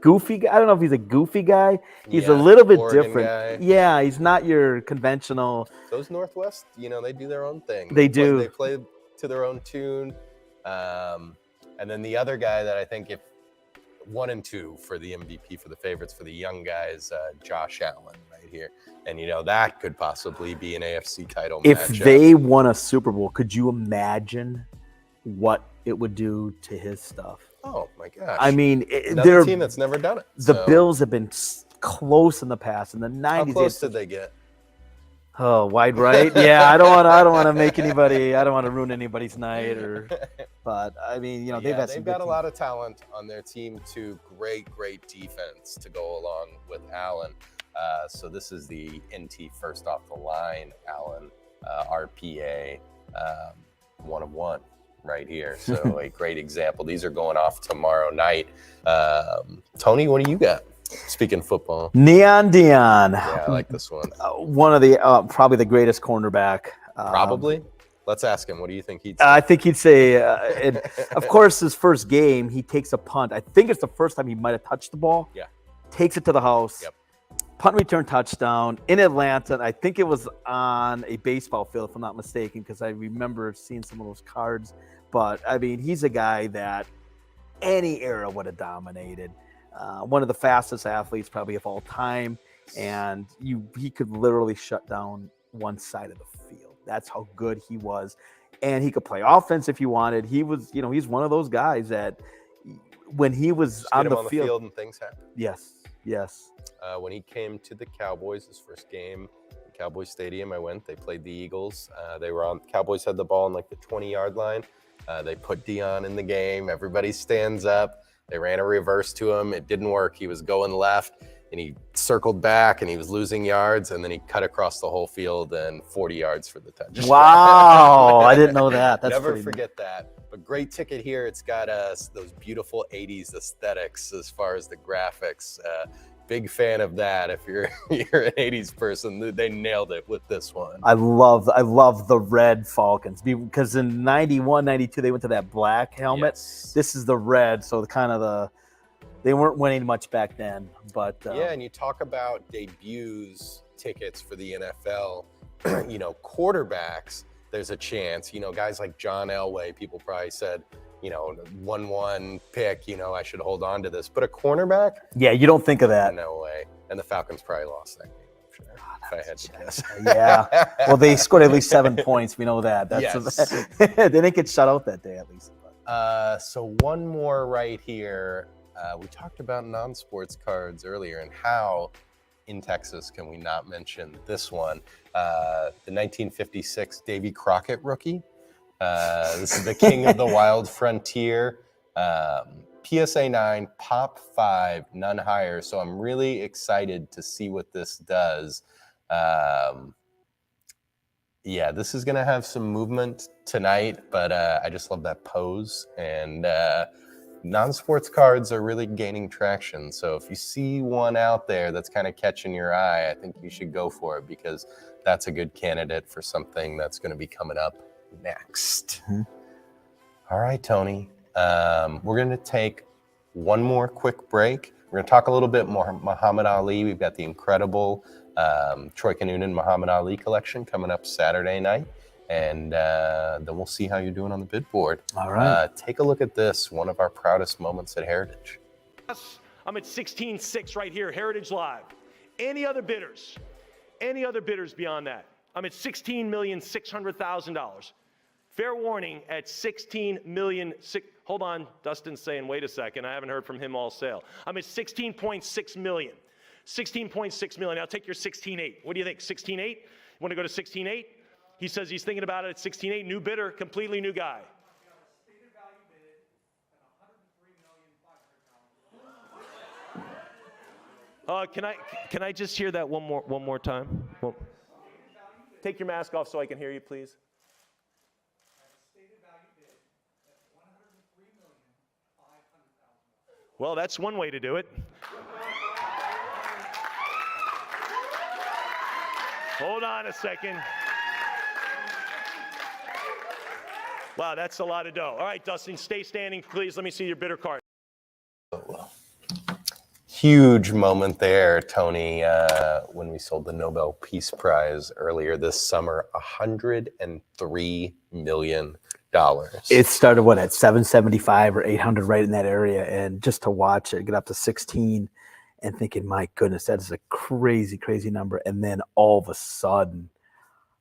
S4: goofy guy. I don't know if he's a goofy guy. He's a little bit
S3: Oregon
S4: different.
S3: guy.
S4: Yeah, he's not your conventional.
S3: Those Northwest, you know, they do their own thing.
S4: They do.
S3: They play to their own tune. And then the other guy that I think, if 1 and 2 for the MVP for the favorites for the young guys, Josh Allen right here. And, you know, that could possibly be an AFC title
S4: If
S3: matchup.
S4: they won a Super Bowl, could you imagine what it would do to his stuff?
S3: Oh, my gosh.
S4: I mean,
S3: another team that's never done it.
S4: The Bills have been close in the past. In the 90s.
S3: How close did they get?
S4: Oh, wide right. Yeah, I don't want to make anybody. I don't want to ruin anybody's night. But I mean, you know, they've
S3: got a lot of talent on their team too. Great defense to go along with Allen. So this is the NT first off the line, Allen, RPA, 1 of 1 right here. So a great example. These are going off tomorrow night. Tony, what do you got? Speaking football,
S4: Neon Dion.
S3: Yeah, I like this one.
S4: One of the probably the greatest cornerback.
S3: Probably. Let's ask him. What do you think he'd say?
S4: I think he'd say, of course, his first game, he takes a punt. I think it's the first time he might have touched the ball.
S3: Yeah.
S4: Takes it to the house.
S3: Yep.
S4: Punt return touchdown in Atlanta. I think it was on a baseball field, if I'm not mistaken, because I remember seeing some of those cards. But, I mean, he's a guy that any era would have dominated. One of the fastest athletes probably of all time, and he could literally shut down one side of the field. That's how good he was, and he could play offense if he wanted. He was, you know, he's one of those guys that when he was
S3: Just
S4: on
S3: get
S4: the
S3: him
S4: field
S3: and things happen.
S4: Yes.
S3: When he came to the Cowboys, his first game, Cowboys Stadium, I went. They played the Eagles. Cowboys had the ball on like the 20-yard line. They put Dion in the game. Everybody stands up. They ran a reverse to him. It didn't work. He was going left, and he circled back, and he was losing yards, and then he cut across the whole field and 40 yards for the touchdown.
S4: Wow, I didn't know that. That's
S3: Never
S4: pretty
S3: forget that. But great ticket here. It's got those beautiful 80s aesthetics as far as the graphics. Big fan of that. If you're an 80s person, they nailed it with this one.
S4: I love the red Falcons because in 91, 92, they went to that black helmet.
S3: Yes.
S4: This is the red. So they weren't winning much back then, but
S3: yeah. And you talk about debuts tickets for the NFL, you know, quarterbacks, there's a chance, you know, guys like John Elway, people probably said, you know, 1-1 pick, you know, I should hold on to this. But a cornerback?
S4: Yeah, you don't think of that.
S3: No way. And the Falcons probably lost that game, I'm sure, if I had to guess.
S4: Yeah. Well, they scored at least 7 points. We know that.
S3: Yes.
S4: They didn't get shut out that day, at least.
S3: So one more right here. We talked about non-sports cards earlier and how in Texas can we not mention this one. The 1956 Davy Crockett rookie. This is the king of the wild frontier. PSA 9, Pop 5, none higher. So I'm really excited to see what this does. Yeah, this is going to have some movement tonight, but I just love that pose. And non-sports cards are really gaining traction. So if you see one out there that's kind of catching your eye, I think you should go for it, because that's a good candidate for something that's going to be coming up next. All right, Tony. We're going to take one more quick break. We're going to talk a little bit more Muhammad Ali. We've got the incredible Troy Kinunen Muhammad Ali collection coming up Saturday night. And then we'll see how you're doing on the bid board.
S4: All right.
S3: Take a look at this, one of our proudest moments at Heritage.
S11: I'm at 16.6 right here, Heritage Live. Any other bidders? Any other bidders beyond that? I'm at $16,600,000. Fair warning at 16 million. Hold on, Dustin's saying, wait a second, I haven't heard from him all sale. I'm at 16.6 million. 16.6 million. I'll take your 16.8. What do you think? 16.8? You want to go to 16.8? He says he's thinking about it at 16.8. New bidder, completely new guy. Can I just hear that one more time? Well, take your mask off so I can hear you, please. Well, that's one way to do it. Hold on a second. Wow, that's a lot of dough. All right, Dustin, stay standing, please. Let me see your bidder card.
S3: Huge moment there, Tony, when we sold the Nobel Peace Prize earlier this summer, $103 million.
S4: It started, what, at 775 or 800, right in that area. And just to watch it get up to 16 and thinking, my goodness, that is a crazy, crazy number. And then all of a sudden,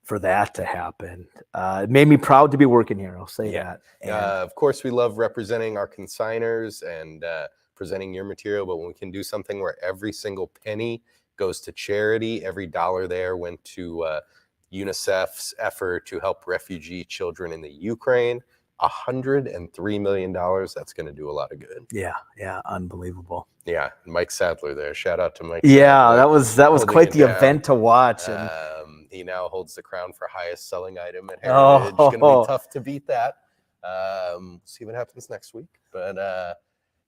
S4: for that to happen, it made me proud to be working here. I'll say that. And
S3: of course, we love representing our consigners and presenting your material, but when we can do something where every single penny goes to charity, every dollar there went to UNICEF's effort to help refugee children in the Ukraine, $103 million, that's going to do a lot of good.
S4: Yeah, unbelievable.
S3: Yeah, Mike Sadler there. Shout out to Mike.
S4: Yeah,
S3: Sadler,
S4: that was quite the event to watch. And
S3: he now holds the crown for highest selling item at Heritage. It's going to be tough to beat that. See what happens next week. But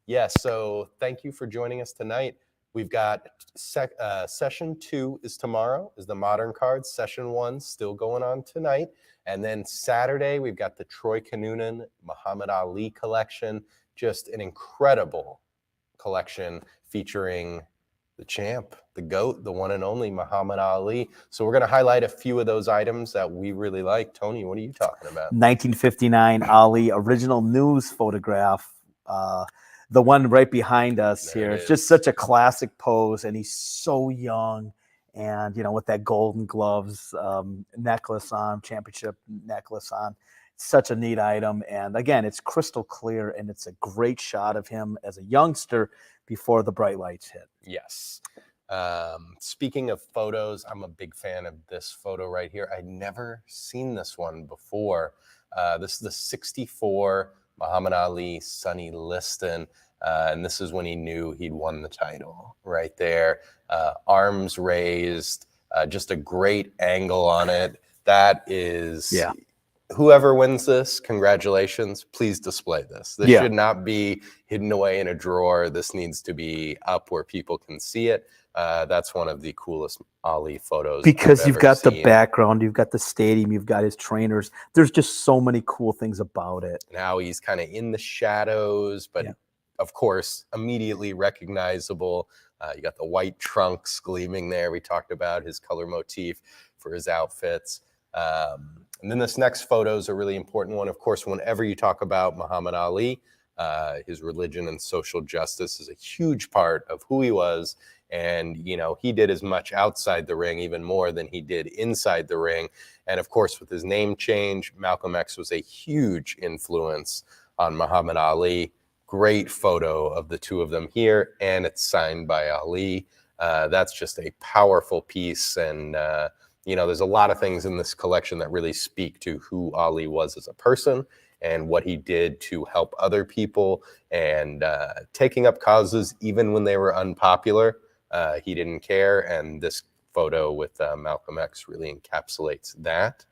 S3: yeah, so thank you for joining us tonight. We've got session 2 is tomorrow, is the modern cards. Session 1 still going on tonight. And then Saturday, we've got the Troy Kinunen Muhammad Ali collection. Just an incredible collection featuring the champ, the GOAT, the one and only Muhammad Ali. So we're going to highlight a few of those items that we really like. Tony, what are you talking about?
S4: 1959 Ali original news photograph. The one right behind us here. It's just such a classic pose, and he's so young, and with that golden gloves necklace on, championship necklace on. Such a neat item, and again, it's crystal clear, and it's a great shot of him as a youngster before the bright lights hit.
S3: Yes. Speaking of photos, I'm a big fan of this photo right here. I'd never seen this one before. This is the 64 Muhammad Ali, Sonny Liston. And this is when he knew he'd won the title right there. Arms raised, just a great angle on it. That is, whoever wins this, congratulations. Please display this. This should not be hidden away in a drawer. This needs to be up where people can see it. That's one of the coolest Ali photos.
S4: Because you've got the background, you've got the stadium, you've got his trainers. There's just so many cool things about it.
S3: Now he's kind of in the shadows, but of course, immediately recognizable. You got the white trunks gleaming there. We talked about his color motif for his outfits. And then this next photo is a really important one. Of course, whenever you talk about Muhammad Ali, his religion and social justice is a huge part of who he was. And, he did as much outside the ring, even more than he did inside the ring. And of course, with his name change, Malcolm X was a huge influence on Muhammad Ali. Great photo of the two of them here, and it's signed by Ali. That's just a powerful piece. And, there's a lot of things in this collection that really speak to who Ali was as a person and what he did to help other people and taking up causes even when they were unpopular. He didn't care, and this photo with Malcolm X really encapsulates that.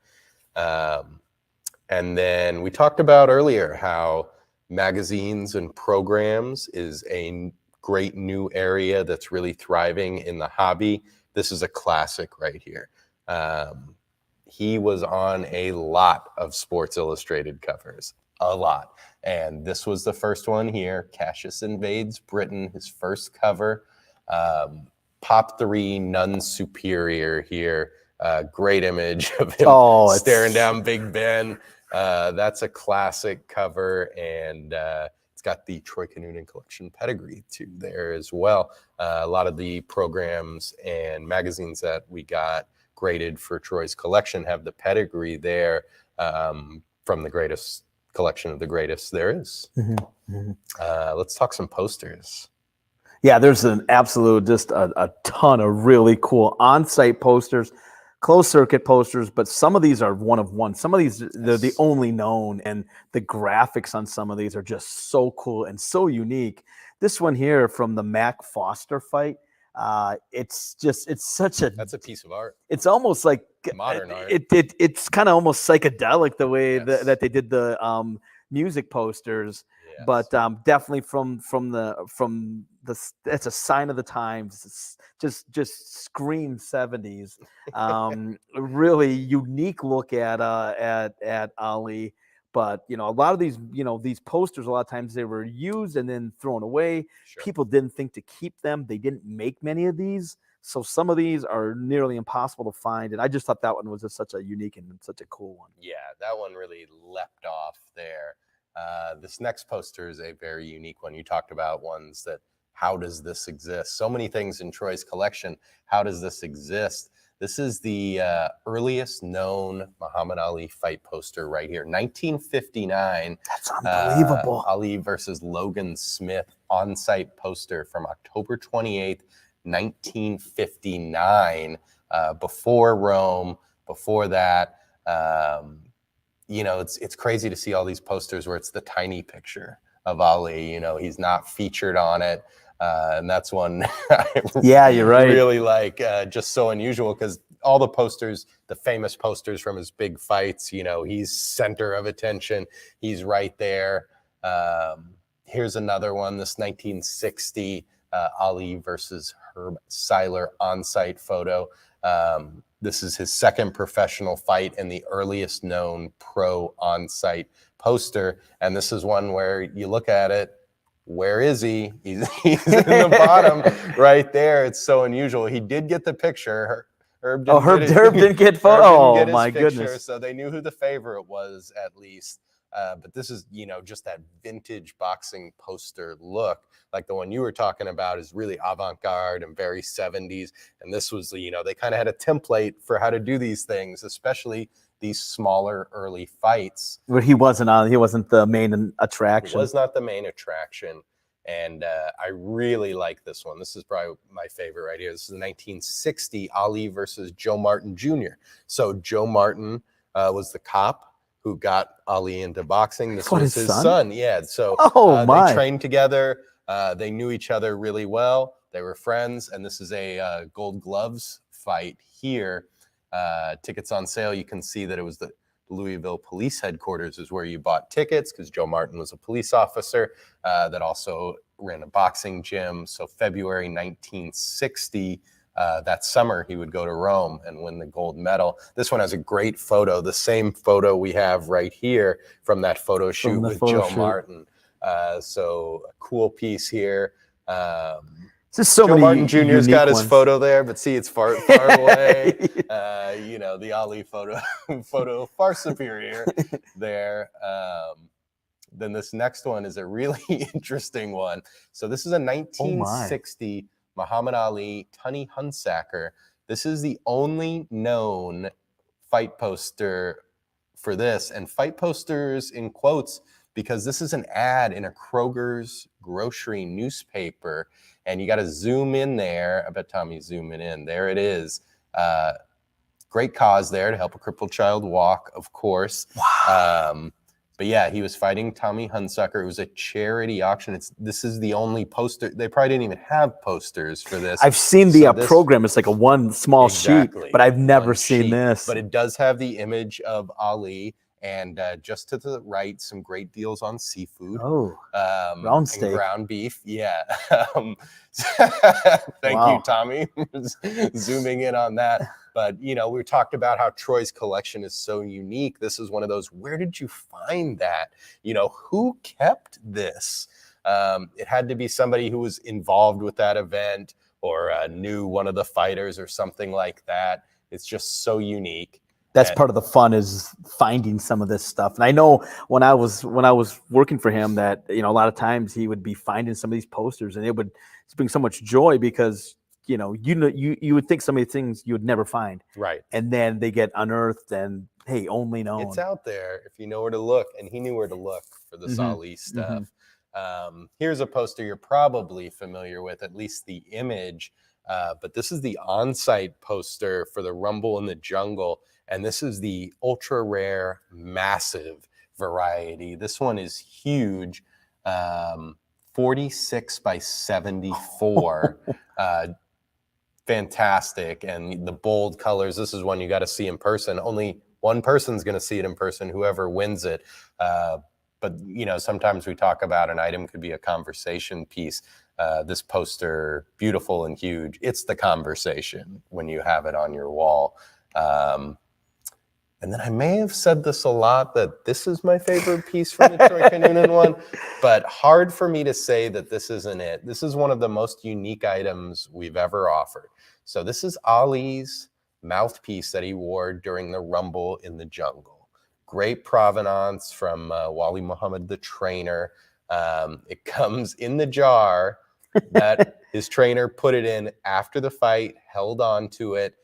S3: And then we talked about earlier how magazines and programs is a great new area that's really thriving in the hobby. This is a classic right here. He was on a lot of Sports Illustrated covers, a lot. And this was the first one here, Cassius Invades Britain, his first cover. Pop 3, None Superior here. Great image of him staring down Big Ben. That's a classic cover, and it's got the Troy Kinunen collection pedigree too there as well. A lot of the programs and magazines that we got graded for Troy's collection have the pedigree there from the greatest collection of the greatest there is. Let's talk some posters.
S4: Yeah, there's an absolute, just a ton of really cool on-site posters, closed circuit posters, but some of these are one of one. Some of these, they're the only known, and the graphics on some of these are just so cool and so unique. This one here from the Mac Foster fight, it's such a...
S3: That's a piece of art.
S4: It's almost like...
S3: Modern art.
S4: It's kind of almost psychedelic the way that they did the music posters. Yes. But definitely from the it's a sign of the times. It's just scream 70s. Really unique look at Ali. But a lot of these these posters, a lot of times they were used and then thrown away. Sure. People didn't think to keep them. They didn't make many of these, so some of these are nearly impossible to find. And I just thought that one was just such a unique and such a cool one.
S3: Yeah, that one really leapt off there. This next poster is a very unique one. You talked about ones that, how does this exist? So many things in Troy's collection. How does this exist? This is the earliest known Muhammad Ali fight poster right here. 1959.
S4: That's unbelievable.
S3: Ali versus Logan Smith on-site poster from October 28th, 1959. Before Rome, before that. It's crazy to see all these posters where it's the tiny picture of Ali. He's not featured on it. And that's one
S4: yeah, you're right.
S3: Really like, just so unusual, because all the posters, the famous posters from his big fights, he's center of attention. He's right there. Here's another one, this 1960 Ali versus Herb Seiler on-site photo. This is his second professional fight and the earliest known pro on-site poster. And this is one where you look at it, where is he? He's in the bottom right there. It's so unusual. He did get the picture. Herb
S4: didn't get photo. Oh my goodness.
S3: So they knew who the favorite was at least. But this is, just that vintage boxing poster look. Like the one you were talking about is really avant-garde and very 70s. And this was, they kind of had a template for how to do these things, especially these smaller early fights.
S4: But he wasn't the main attraction.
S3: It was not the main attraction. And I really like this one. This is probably my favorite right here. This is 1960 Ali versus Joe Martin Jr. So Joe Martin was the cop who got Ali into boxing. This was his son. Yeah. So they trained together. They knew each other really well. They were friends. And this is a Gold Gloves fight here. Tickets on sale. You can see that it was the Louisville Police Headquarters is where you bought tickets, because Joe Martin was a police officer that also ran a boxing gym. So February 1960, that summer, he would go to Rome and win the gold medal. This one has a great photo, the same photo we have right here from that photo shoot with Joe Martin. So a cool piece here.
S4: So
S3: Joe Martin Jr.'s got his photo there, but see, it's far away. The Ali photo far superior there. Then this next one is a really interesting one. So this is a 1960 Muhammad Ali Tunney Hunsaker. This is the only known fight poster for this, and fight posters in quotes, because this is an ad in a Kroger's grocery newspaper. And you got to zoom in there. I bet Tommy's zooming in. There it is. Great cause there to help a crippled child walk, of course. Wow. But yeah, he was fighting Tommy Hunsaker. It was a charity auction. This is the only poster. They probably didn't even have posters for this.
S4: I've seen the program. It's like a one small sheet, but I've never seen this.
S3: But it does have the image of Ali. And just to the right, some great deals on seafood.
S4: Oh, round
S3: and
S4: steak.
S3: ground beef. Yeah. Thank
S4: Wow.
S3: you, Tommy, zooming in on that. But, you know, we talked about how Troy's collection is so unique. This is one of those, where did you find that? You know, who kept this? It had to be somebody who was involved with that event or knew one of the fighters or something like that. It's just so unique.
S4: That's part of the fun, is finding some of this stuff. And I know when I was working for him that, you know, a lot of times he would be finding some of these posters, and it would bring so much joy because, you would think some of the things you would never find.
S3: Right.
S4: And then they get unearthed and, hey, only known.
S3: It's out there if you know where to look. And he knew where to look for this Ali stuff. Here's a poster you're probably familiar with, at least the image. But this is the on-site poster for the Rumble in the Jungle. And this is the ultra rare, massive variety. This one is huge, 46 by 74. Fantastic. And the bold colors, this is one you got to see in person. Only one person's going to see it in person, whoever wins it. But, you know, sometimes we talk about an item could be a conversation piece. This poster, beautiful and huge. It's the conversation when you have it on your wall. And then I may have said this a lot, that this is my favorite piece from the Troy Kinunen one, but hard for me to say that this isn't it. This is one of the most unique items we've ever offered. So this is Ali's mouthpiece that he wore during the Rumble in the Jungle. Great provenance from Wali Muhammad, the trainer. It comes in the jar that his trainer put it in after the fight, held on to it.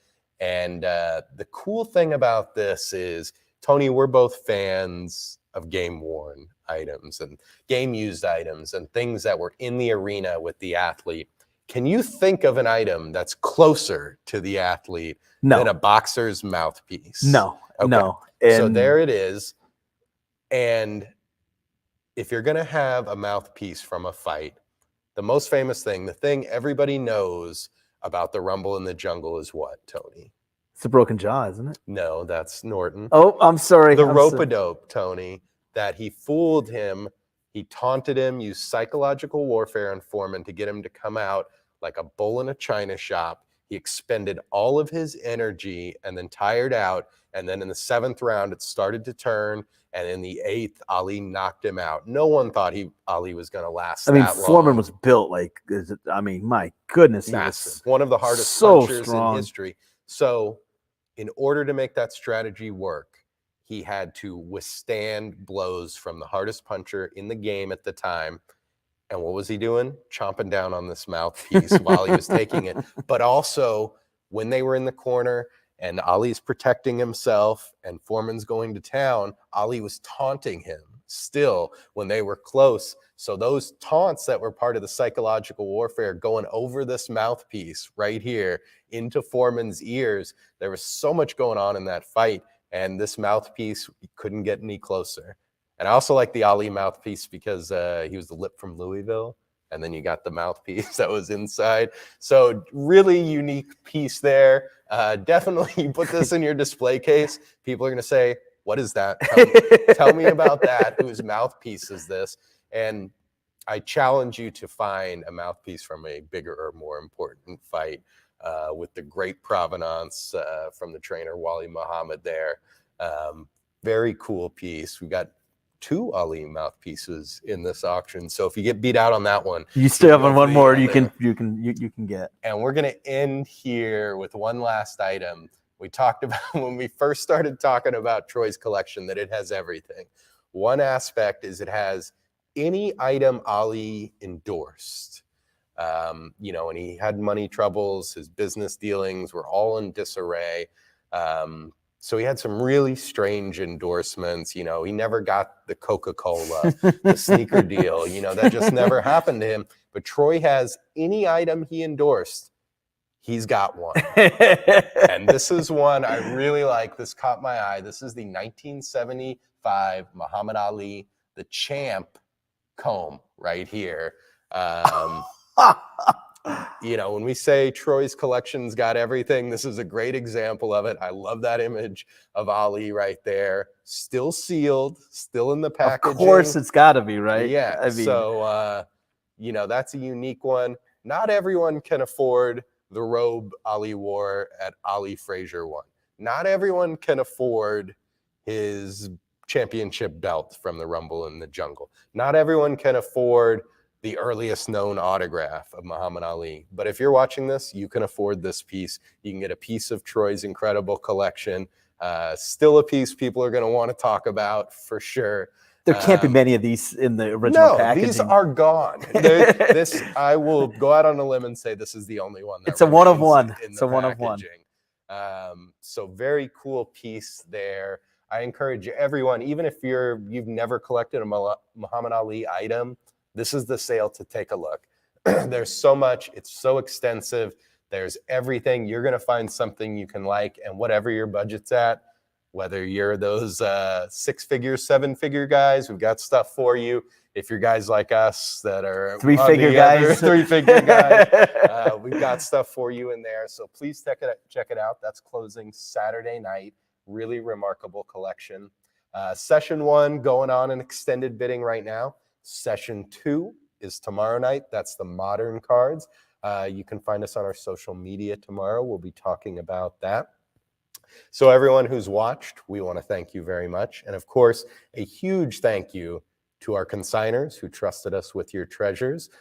S3: And the cool thing about this is, Tony, we're both fans of game-worn items and game-used items and things that were in the arena with the athlete. Can you think of an item that's closer to the athlete than a boxer's mouthpiece?
S4: No,
S3: Okay.
S4: no.
S3: So there it is. And if you're going to have a mouthpiece from a fight, the most famous thing, the thing everybody knows about the Rumble in the Jungle is what, Tony?
S4: It's a broken jaw, isn't it?
S3: No, that's Norton.
S4: Oh, I'm sorry.
S3: The rope-a-dope, Tony, that he fooled him. He taunted him, used psychological warfare on Foreman to get him to come out like a bull in a china shop. He expended all of his energy and then tired out. And then in the 7th round, it started to turn. And in the 8th, Ali knocked him out. No one thought Ali was going to last that long.
S4: Foreman was built like, my goodness.
S3: Massive. One of the hardest
S4: so
S3: punchers
S4: strong
S3: in history. So in order to make that strategy work, he had to withstand blows from the hardest puncher in the game at the time. And what was he doing? Chomping down on this mouthpiece while he was taking it. But also, when they were in the corner and Ali's protecting himself and Foreman's going to town, Ali was taunting him still when they were close. So those taunts that were part of the psychological warfare going over this mouthpiece right here into Foreman's ears, there was so much going on in that fight. And this mouthpiece couldn't get any closer. And I also like the Ali mouthpiece because he was the lip from Louisville. And then you got the mouthpiece that was inside. So really unique piece there. Definitely you put this in your display case. People are going to say, what is that? Tell me about that. Whose mouthpiece is this? And I challenge you to find a mouthpiece from a bigger or more important fight with the great provenance from the trainer Wali Muhammad there. Very cool piece. We got 2 Ali mouthpieces in this auction. So if you get beat out on that one,
S4: you still have one more you can get.
S3: And we're going to end here with one last item. We talked about when we first started talking about Troy's collection that it has everything. One aspect is it has any item Ali endorsed. And he had money troubles, his business dealings were all in disarray. So he had some really strange endorsements. He never got the Coca-Cola, the sneaker deal. That just never happened to him. But Troy has any item he endorsed, he's got one. And this is one I really like. This caught my eye. This is the 1975 Muhammad Ali, the champ comb right here. you know, when we say Troy's collection's got everything, this is a great example of it. I love that image of Ali right there. Still sealed, still in the packaging.
S4: Of course it's got to be, right?
S3: Yeah.
S4: I mean,
S3: So, you know, that's a unique one. Not everyone can afford the robe Ali wore at Ali Frazier won. Not everyone can afford his championship belt from the Rumble in the Jungle. Not everyone can afford the earliest known autograph of Muhammad Ali. But if you're watching this, you can afford this piece. You can get a piece of Troy's incredible collection. Still a piece people are going to want to talk about for sure.
S4: there can't be many of these in the original packaging.
S3: These are gone. This, I will go out on a limb and say this is the only one. That
S4: it's a one of one.
S3: In
S4: It's
S3: the
S4: a one of one.
S3: So very cool piece there. I encourage everyone, even if you've never collected a Muhammad Ali item, this is the sale to take a look. There's so much. It's so extensive. There's everything. You're going to find something you can like, and whatever your budget's at, whether you're those 6-figure, 7-figure guys, we've got stuff for you. If you're guys like us that are
S4: 3-figure guys,
S3: 3-figure guys, we've got stuff for you in there. So please check it out. That's closing Saturday night. Really remarkable collection. Session 1 going on in extended bidding right now. Session 2 is tomorrow night. That's the modern cards. You can find us on our social media tomorrow. We'll be talking about that. So everyone who's watched, we want to thank you very much. And of course, a huge thank you to our consigners who trusted us with your treasures.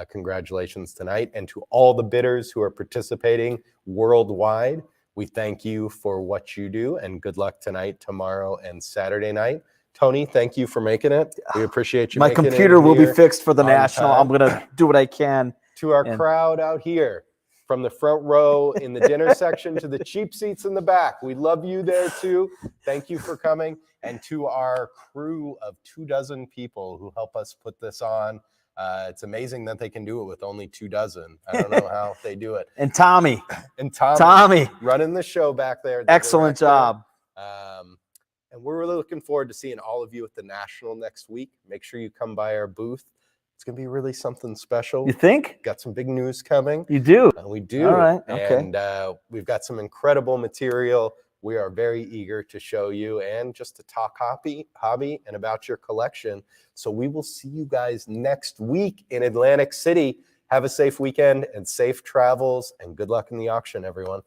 S3: Congratulations tonight. And to all the bidders who are participating worldwide, we thank you for what you do, and good luck tonight, tomorrow, and Saturday night. Tony, thank you for making it. We appreciate you.
S4: My
S3: making
S4: computer
S3: it
S4: will be
S3: here
S4: fixed for the
S3: on
S4: national.
S3: time.
S4: I'm going to do what I can.
S3: To our crowd out here, from the front row in the dinner section to the cheap seats in the back, we love you there too. Thank you for coming. And to our crew of 24 people who help us put this on. It's amazing that they can do it with only 24. I don't know how they do it.
S4: And Tommy.
S3: And Tommy running the show back there.
S4: Excellent job.
S3: And we're really looking forward to seeing all of you at the National next week. Make sure you come by our booth. It's going to be really something special.
S4: You think?
S3: Got some big news coming.
S4: You do?
S3: We do.
S4: All right. Okay.
S3: And we've got some incredible material. We are very eager to show you and just to talk hobby and about your collection. So we will see you guys next week in Atlantic City. Have a safe weekend and safe travels, and good luck in the auction, everyone.